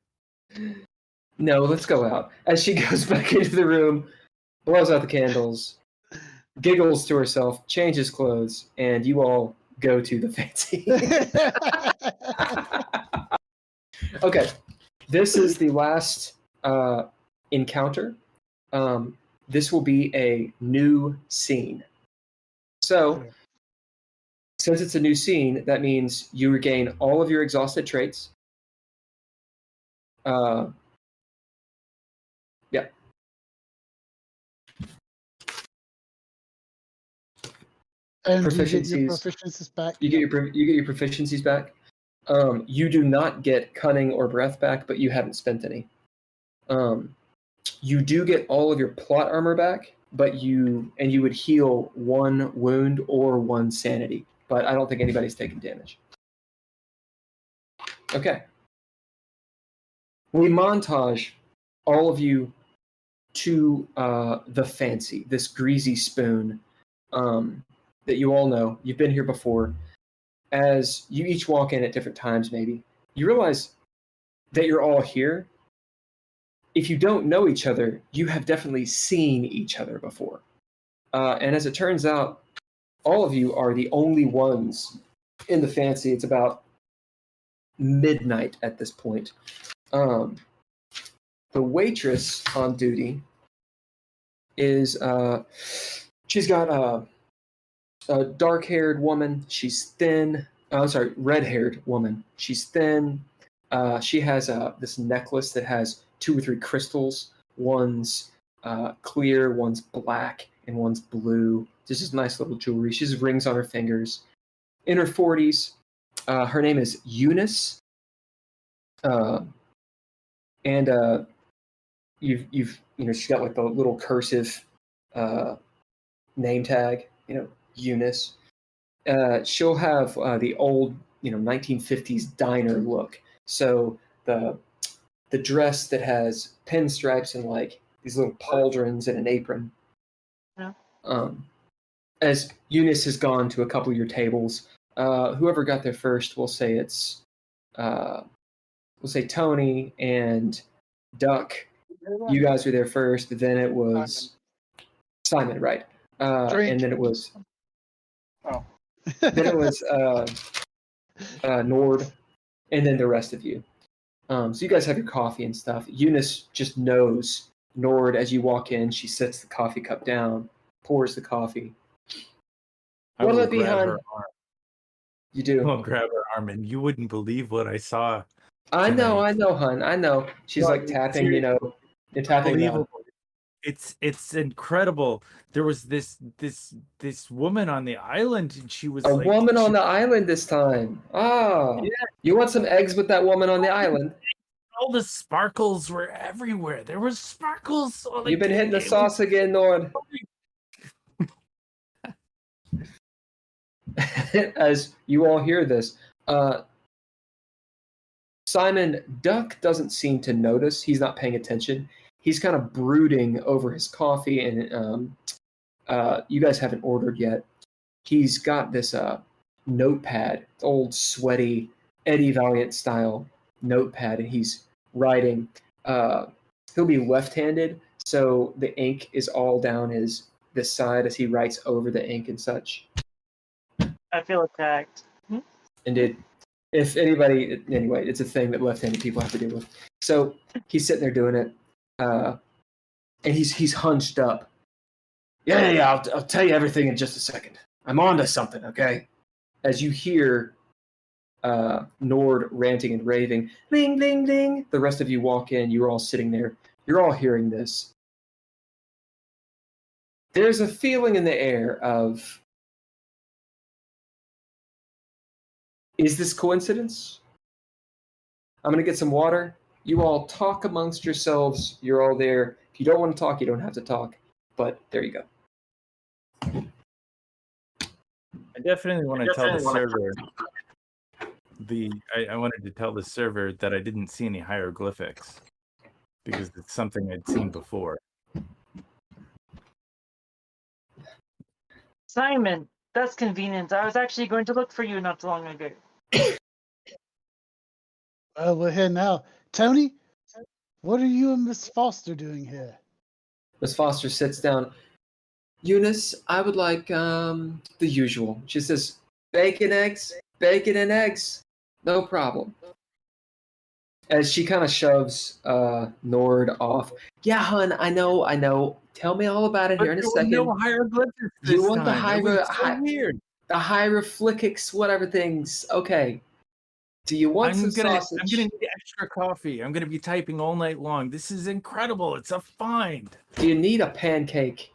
No, let's go out. As she goes back into the room, blows out the candles, giggles to herself, changes clothes, and you all go to the fancy. Okay, this is the last encounter. This will be a new scene. So, since it's a new scene, that means you regain all of your exhausted traits. Yeah. And proficiencies. You get your proficiencies back. You get your proficiencies back. You do not get cunning or breath back, but you haven't spent any. You do get all of your plot armor back, but you would heal 1 wound or 1 sanity. But I don't think anybody's taken damage. Okay. We montage all of you to the fancy, this greasy spoon that you all know. You've been here before. As you each walk in at different times, maybe, you realize that you're all here. If you don't know each other, you have definitely seen each other before. And as it turns out, all of you are the only ones in the fancy. It's about midnight at this point. The waitress on duty is she's got a dark-haired woman. She's thin. Red-haired woman. She's thin. She has this necklace that has 2 or 3 crystals. One's clear, one's black, and one's blue. This is nice little jewelry. She has rings on her fingers. In her 40s. Her name is Eunice. And she's got like the little cursive name tag, Eunice. She'll have the old, 1950s diner look. So the dress that has pinstripes and like these little pauldrons and an apron. Yeah. As Eunice has gone to a couple of your tables, whoever got there first, we'll say it's we'll say Tony and Duck. You guys were there first. Then it was Simon, right? And then it was. Oh. Then it was Nord, and then the rest of you. So you guys have your coffee and stuff. Eunice just knows Nord as you walk in. She sets the coffee cup down, pours the coffee. I will What'll it be, grab hon? her arm. You do. I'll grab her arm, and you wouldn't believe what I saw. I know, tonight. hon. I know. She's Well, like tapping, seriously, you're tapping. Unbelievable. It's incredible. There was this woman on the island, and she was A like, woman on the island this time. Oh, Yeah. You want some eggs with that woman on the island? all the sparkles were everywhere. There was sparkles. You've been hitting the sauce again, Nord. As you all hear this, Simon Duck doesn't seem to notice. He's not paying attention. he's kind of brooding over his coffee, and you guys haven't ordered yet. He's got this notepad, old sweaty Eddie Valiant style notepad, and he's writing. He'll be left-handed, so the ink is all down this side as he writes over the ink and such. I feel attacked. And if anybody, anyway, it's a thing that left-handed people have to deal with. So he's sitting there doing it, and he's hunched up. Yeah, I'll tell you everything in just a second. I'm on to something, okay? As you hear Nord ranting and raving, ding, ding, ding. The rest of you walk in. You're all sitting there. You're all hearing this. There's a feeling in the air of, is this coincidence? I'm going to get some water. You all talk amongst yourselves. You're all there. If you don't want to talk, you don't have to talk. But there you go. I definitely want to tell the server. I wanted to tell the server that I didn't see any hieroglyphics because it's something I'd seen before. Simon, that's convenient. I was actually going to look for you not too long ago. Well, we're here now. Tony, what are you and Miss Foster doing here? Miss Foster sits down. Eunice, I would like the usual. She says, bacon, and eggs. No problem. As she kind of shoves Nord off. Yeah, hun, I know. Tell me all about it here in a second. No hieroglyphics this You want time. the Weird. the hieroglyphics, whatever things. Okay. Do you want some sausage? I'm gonna need extra coffee. I'm gonna be typing all night long. This is incredible. It's a find. Do you need a pancake?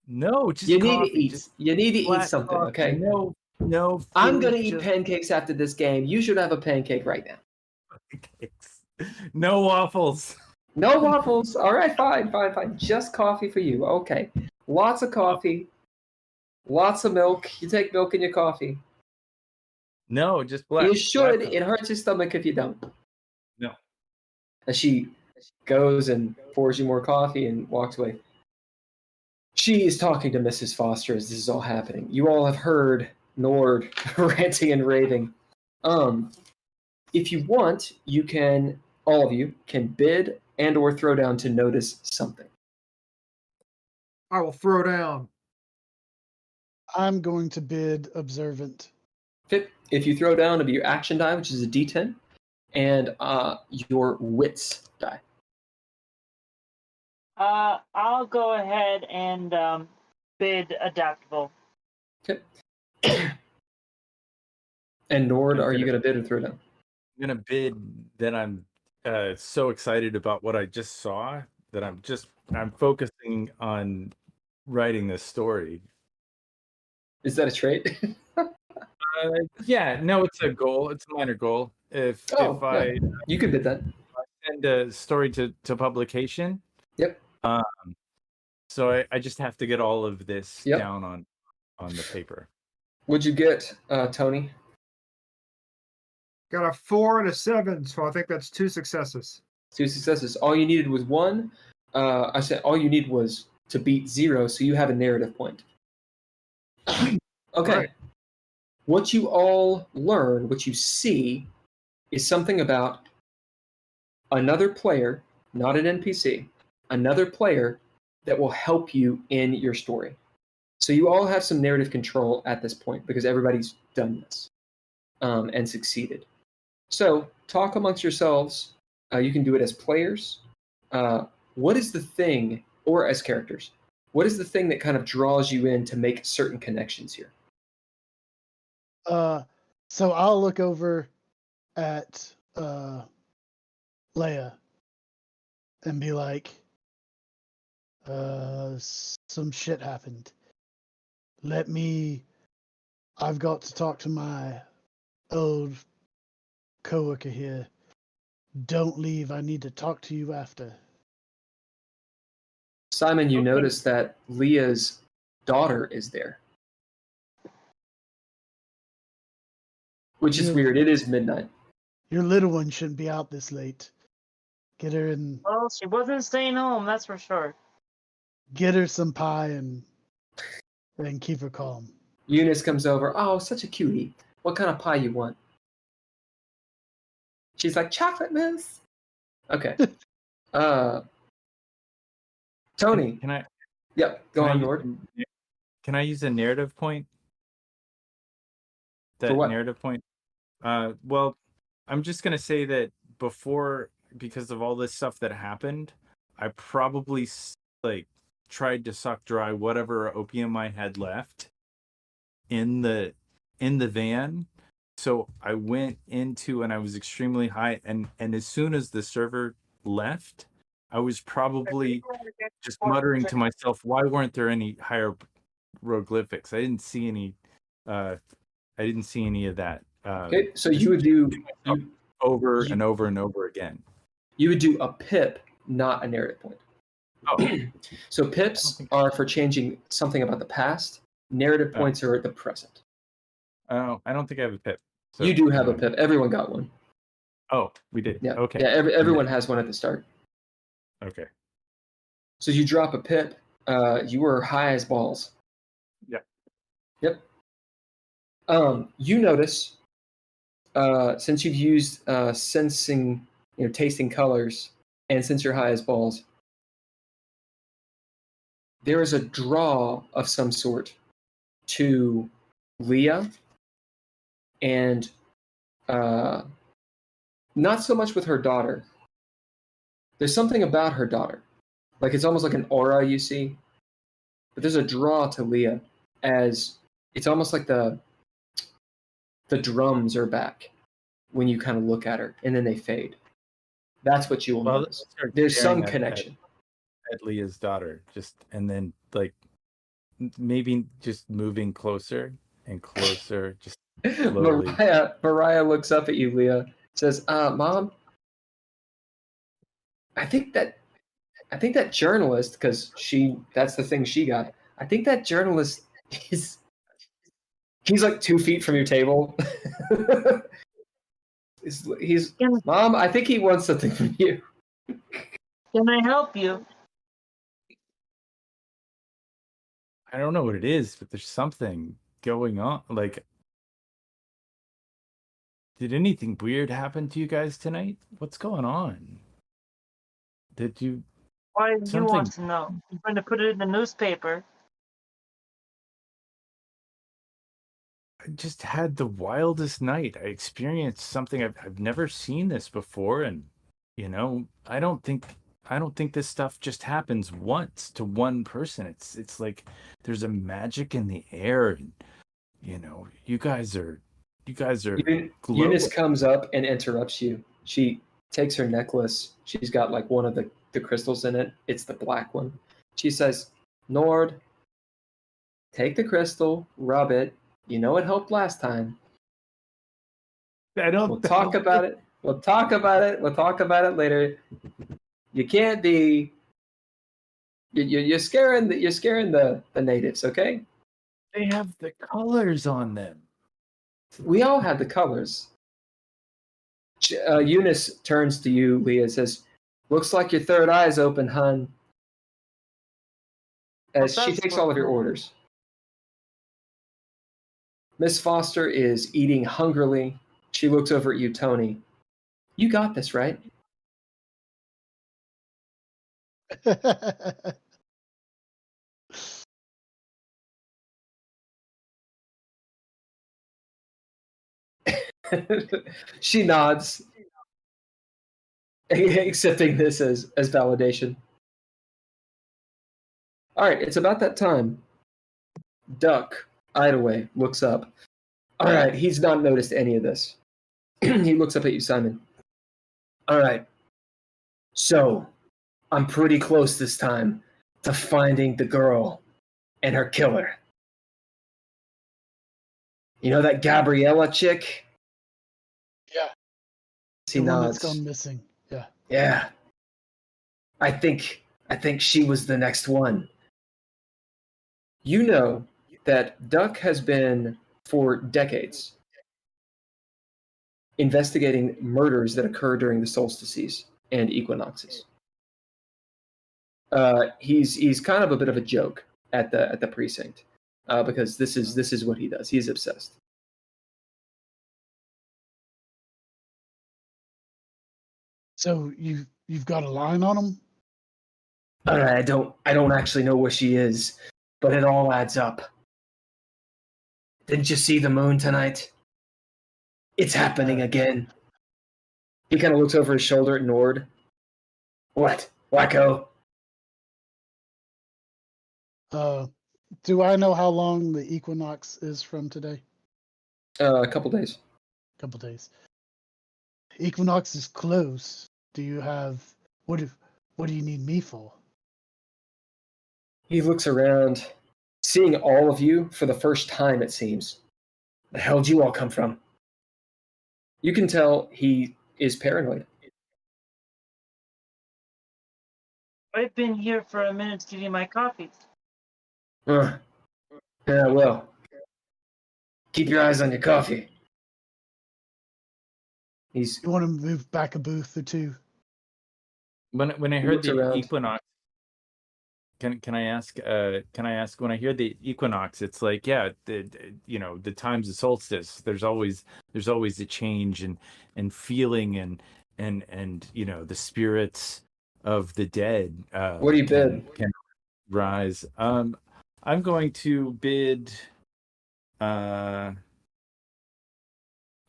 No, just You coffee. need to eat. Just You need to eat flat something, coffee. okay? No. I'm gonna food, eat just pancakes after this game. You should have a pancake right now. pancakes. No waffles. No waffles. All right, fine. Just coffee for you. Okay. Lots of coffee. Lots of milk. You take milk in your coffee. No, just black. You should. Black It hurts your stomach if you don't. No. As she goes and pours you more coffee and walks away. She is talking to Mrs. Foster as this is all happening. You all have heard Nord ranting and raving. If you want, you can, all of you, can bid and or throw down to notice something. I will throw down. I'm going to bid observant. Okay. If you throw down, it'll be your action die, which is a d10, and your wits die. I'll go ahead and bid adaptable. Okay. And Nord, are you going to bid or throw down? I'm gonna bid that I'm so excited about what I just saw that I'm focusing on writing this story. Is that a trait? Yeah, no, it's a goal. It's a minor goal. If I you could bid that. send a story to publication. Yep. So I just have to get all of this Yep. down on the paper. What'd you get, Tony? Got a 4 and a 7, so I think that's 2 successes. 2 successes. All you needed was 1. I said all you need was to beat 0, so you have a narrative point. Okay. Right. What you all learn, what you see, is something about another player, not an NPC, another player that will help you in your story. So you all have some narrative control at this point because everybody's done this and succeeded. So talk amongst yourselves. You can do it as players. What is the thing, or as characters, what is the thing that kind of draws you in to make certain connections here? So I'll look over at Leah and be like, some shit happened. I've got to talk to my old coworker here. Don't leave. I need to talk to you after. Simon, you notice that Leah's daughter is there. Which is weird. It is midnight. Your little one shouldn't be out this late. Get her and Well, she wasn't staying home, that's for sure. get her some pie and keep her calm. Eunice comes over. Oh, such a cutie. What kind of pie you want? She's like, chocolate mousse. Okay. Tony. Can I? Yep. Go can I on, use- Nord. Can I use a narrative point? For That what? narrative point. Well, I'm just gonna say that before, because of all this stuff that happened, I probably like tried to suck dry whatever opium I had left in the van. So I went into, and I was extremely high, and as soon as the server left, I was probably just muttering to myself, why weren't there any hieroglyphics? I didn't see any of that. Okay, so you would do Over and over and over again. You would do a pip, not a narrative point. Oh. So pips are for changing something about the past. Narrative points are the present. Oh, I don't think I have a pip. So, You do have a pip. Everyone got one. Oh, we did. Yeah. Okay. Yeah. Everyone has one at the start. Okay. So you drop a pip. You were high as balls. Yeah. Yep. You notice, since you've used sensing, tasting colors, and since you're high as balls, there is a draw of some sort to Leah, and not so much with her daughter. There's something about her daughter. Like, it's almost like an aura you see. But there's a draw to Leah, as it's almost like the drums are back when you kind of look at her, and then they fade. That's what you will notice. There's some connection. At Leah's daughter, and then like maybe just moving closer and closer, just slowly. Mariah looks up at you, Leah, says, Mom, I think that journalist, because that's the thing she got. I think that journalist he's like 2 feet from your table. he's Mom, I think he wants something from you. Can I help you? I don't know what it is, but there's something going on. Like, did anything weird happen to you guys tonight? What's going on? Did you? Why do you want to know? You're going to put it in the newspaper. I just had the wildest night. I experienced something I've never seen this before, and I don't think this stuff just happens once to one person. It's like there's a magic in the air, and you guys are Eunice comes up and interrupts you. She takes her necklace. She's got like one of the crystals in it. It's the black one. She says, Nord, take the crystal, rub it. You know it helped last time. We'll talk about it. We'll talk about it later. You can't be. You're scaring the natives, okay? They have the colors on them. We all have the colors. Eunice turns to you, Leah, and says, "Looks like your third eye is open, hun." As she takes all of your orders. Miss Foster is eating hungrily. She looks over at you, Tony. You got this, right? She nods, accepting this as validation. All right, it's about that time. Duck, Idaway, looks up. All right, he's not noticed any of this. He looks up at you, Simon. All right, so I'm pretty close this time to finding the girl and her killer. You know that Gabriella chick? Yeah. He the one nods. that's gone missing. Yeah. Yeah. I think she was the next one. You know that Duck has been, for decades, investigating murders that occur during the solstices. and equinoxes. He's kind of a bit of a joke at the precinct because this is what he does. He's obsessed. So you've got a line on him? I don't actually know where she is, but it all adds up. Didn't you see the moon tonight? It's happening again. He kind of looks over his shoulder at Nord. What, wacko? Do I know how long the equinox is from today? A couple days. Couple days. Equinox is close. Do you have what do you need me for? He looks around, seeing all of you for the first time, it seems. The hell did you all come from? You can tell he is paranoid. I've been here for a minute to give you my coffee. Yeah, well, keep your eyes on your coffee. You want to move back a booth or two? When I heard looks the around. equinox, can I ask when I hear the equinox, it's like, yeah, the times of solstice, there's always a change and feeling and the spirits of the dead What do you bid? can rise. I'm going to bid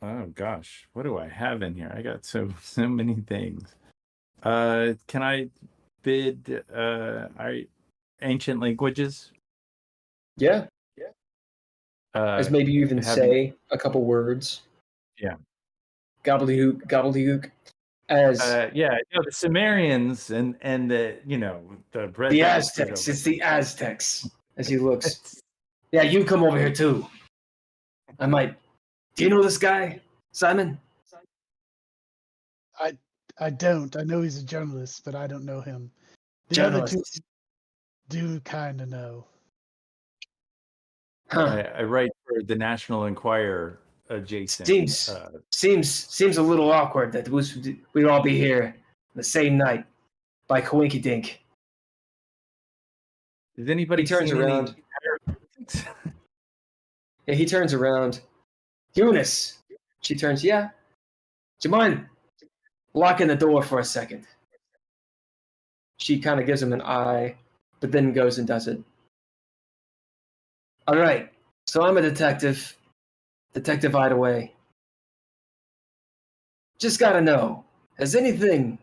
oh gosh, what do I have in here? I got so many things. Can I bid ancient languages? Yeah. As maybe you even say a couple words. Yeah. Gobbledygook. As the Sumerians and the Red the Writ, Aztecs. It's the Aztecs. As he looks. Yeah, you come over here too. I might. Do you know this guy, Simon? I don't. I know he's a journalist, but I don't know him. The Journalist. other two do kind of know. Huh. I write for the National Enquirer adjacent. Seems a little awkward that we'd all be here the same night by coinky dink. Does anybody He turns seen any- around. Yeah, he turns around. Eunice. She turns, yeah. Do you mind locking the door for a second? She kind of gives him an eye, but then goes and does it. All right. So I'm a detective. Detective Idaway. Just gotta know, has anything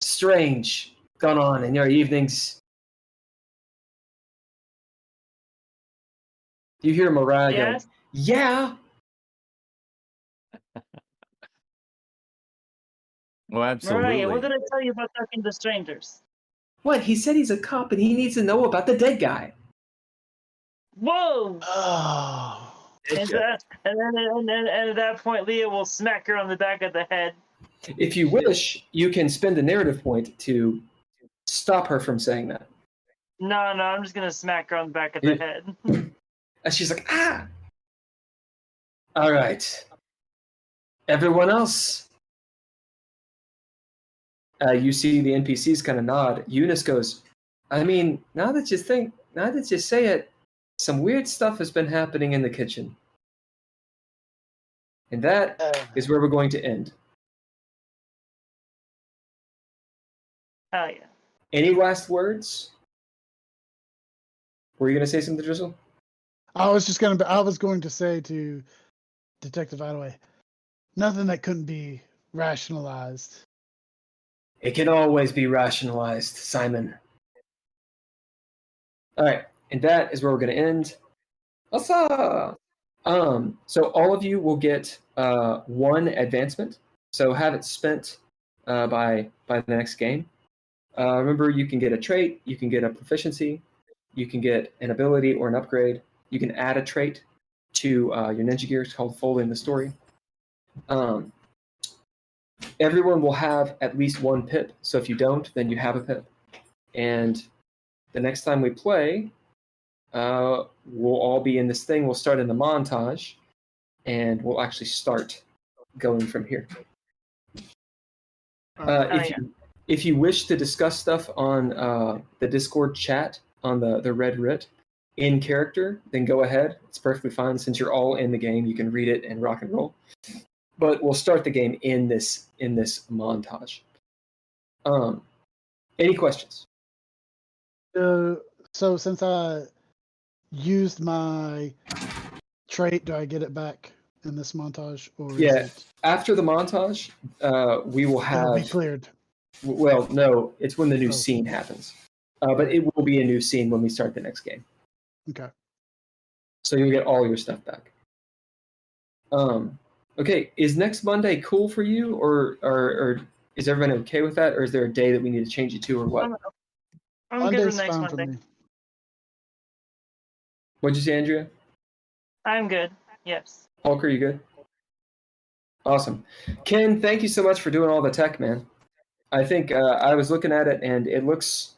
strange gone on in your evenings? You hear Mariah go, Yes? yeah. Well, absolutely. Mariah, what did I tell you about talking to strangers? What? He said he's a cop and he needs to know about the dead guy. Whoa! Oh. And then at that point, Leah will smack her on the back of the head. If you wish, you can spend a narrative point to stop her from saying that. No, I'm just gonna smack her on the back of the head. And she's like, ah! All right. Everyone else? You see the NPCs kind of nod. Eunice goes, I mean, now that you say it, some weird stuff has been happening in the kitchen. And that is where we're going to end. Hell yeah. Any last words? Were you going to say something, Drizzle? I was going to say to Detective Idaway, nothing that couldn't be rationalized. It can always be rationalized, Simon. All right, and that is where we're going to end. Asa! So all of you will get one advancement. So have it spent by the next game. Remember, you can get a trait, you can get a proficiency, you can get an ability or an upgrade. You can add a trait to your ninja gear. It's called Folding the Story. Everyone will have at least one pip. So if you don't, then you have a pip. And the next time we play, we'll all be in this thing. We'll start in the montage, and we'll actually start going from here. If you wish to discuss stuff on the Discord chat on the Red Writ in character, then go ahead. It's perfectly fine. Since you're all in the game, you can read it and rock and roll. But we'll start the game in this montage. Any questions? So since I used my trait, do I get it back in this montage? Or Yeah. is it, After the montage, we will it'll be have. cleared? Well, no, it's when the new Oh. scene happens. But it will be a new scene when we start the next game. Okay. So you'll get all your stuff back. Okay, is next Monday cool for you, or is everyone okay with that, or is there a day that we need to change it to, or what? I'm good Monday's with next fine for Monday. me. What'd you say, Andrea? I'm good. Yes. Hulk, are you good? Awesome. Ken, thank you so much for doing all the tech, man. I think I was looking at it, and it looks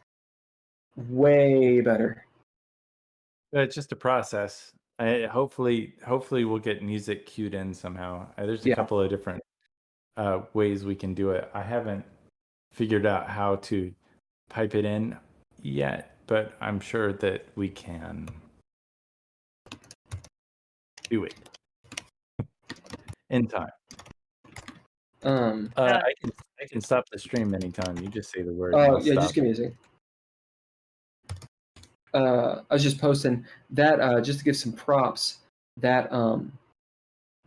way better. It's just a process. Hopefully we'll get music cued in somehow. There's a Yeah. couple of different ways we can do it. I haven't figured out how to pipe it in yet, but I'm sure that we can do it in time. I can stop the stream anytime. You just say the word. and I'll Yeah, stop just give me it. a second. I was just posting that just to give some props. That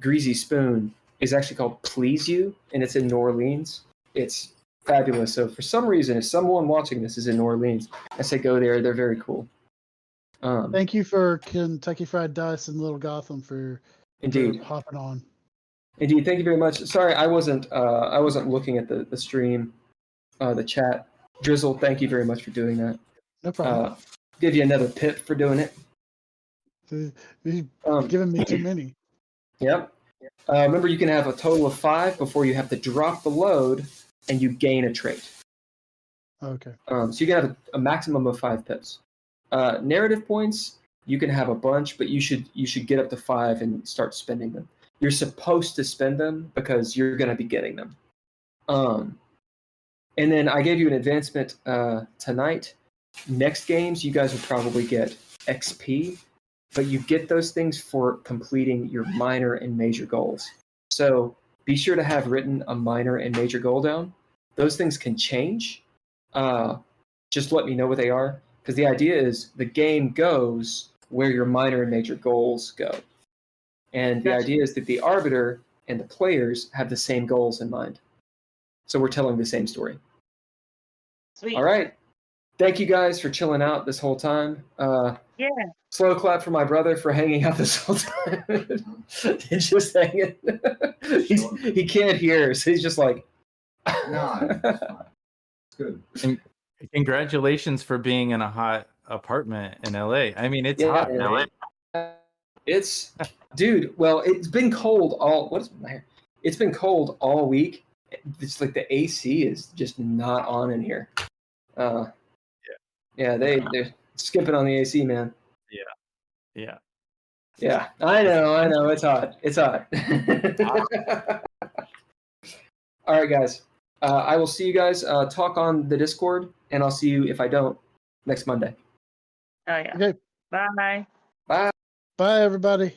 Greasy Spoon is actually called Please You, and it's in New Orleans. It's fabulous. So for some reason, if someone watching this is in New Orleans, I say go there. They're very cool. Thank you for Kentucky Fried Dice and Little Gotham for Indeed. hopping on. Indeed, thank you very much. Sorry, I wasn't looking at the stream, the chat. Drizzle, thank you very much for doing that. No problem. Give you another pip for doing it. You've given me too many. Yep. Remember, you can have a total of 5 before you have to drop the load, and you gain a trait. Okay. So you can have a maximum of 5 pips. Narrative points, you can have a bunch, but you should get up to 5 and start spending them. You're supposed to spend them because you're going to be getting them. And then I gave you an advancement tonight. Next games, you guys will probably get XP, but you get those things for completing your minor and major goals. So be sure to have written a minor and major goal down. Those things can change. Just let me know what they are, because the idea is the game goes where your minor and major goals go. And the Gotcha. idea is that the arbiter and the players have the same goals in mind. So we're telling the same story. Sweet. All right. Thank you guys for chilling out this whole time. Yeah. Slow clap for my brother for hanging out this whole time. He's just hanging. He can't hear, so he's just like. No, it's fine. It's good. And congratulations for being in a hot apartment in LA. I mean, it's Yeah, hot in LA. It's, dude. Well, it's been cold all. What is my hair? It's been cold all week. It's like the AC is just not on in here. Yeah, they're skipping on the AC, man. Yeah. Yeah, I know. It's hot. It's hot. All right, guys. I will see you guys. Talk on the Discord, and I'll see you, if I don't, next Monday. Oh yeah. Okay. Bye. Bye. Bye, everybody.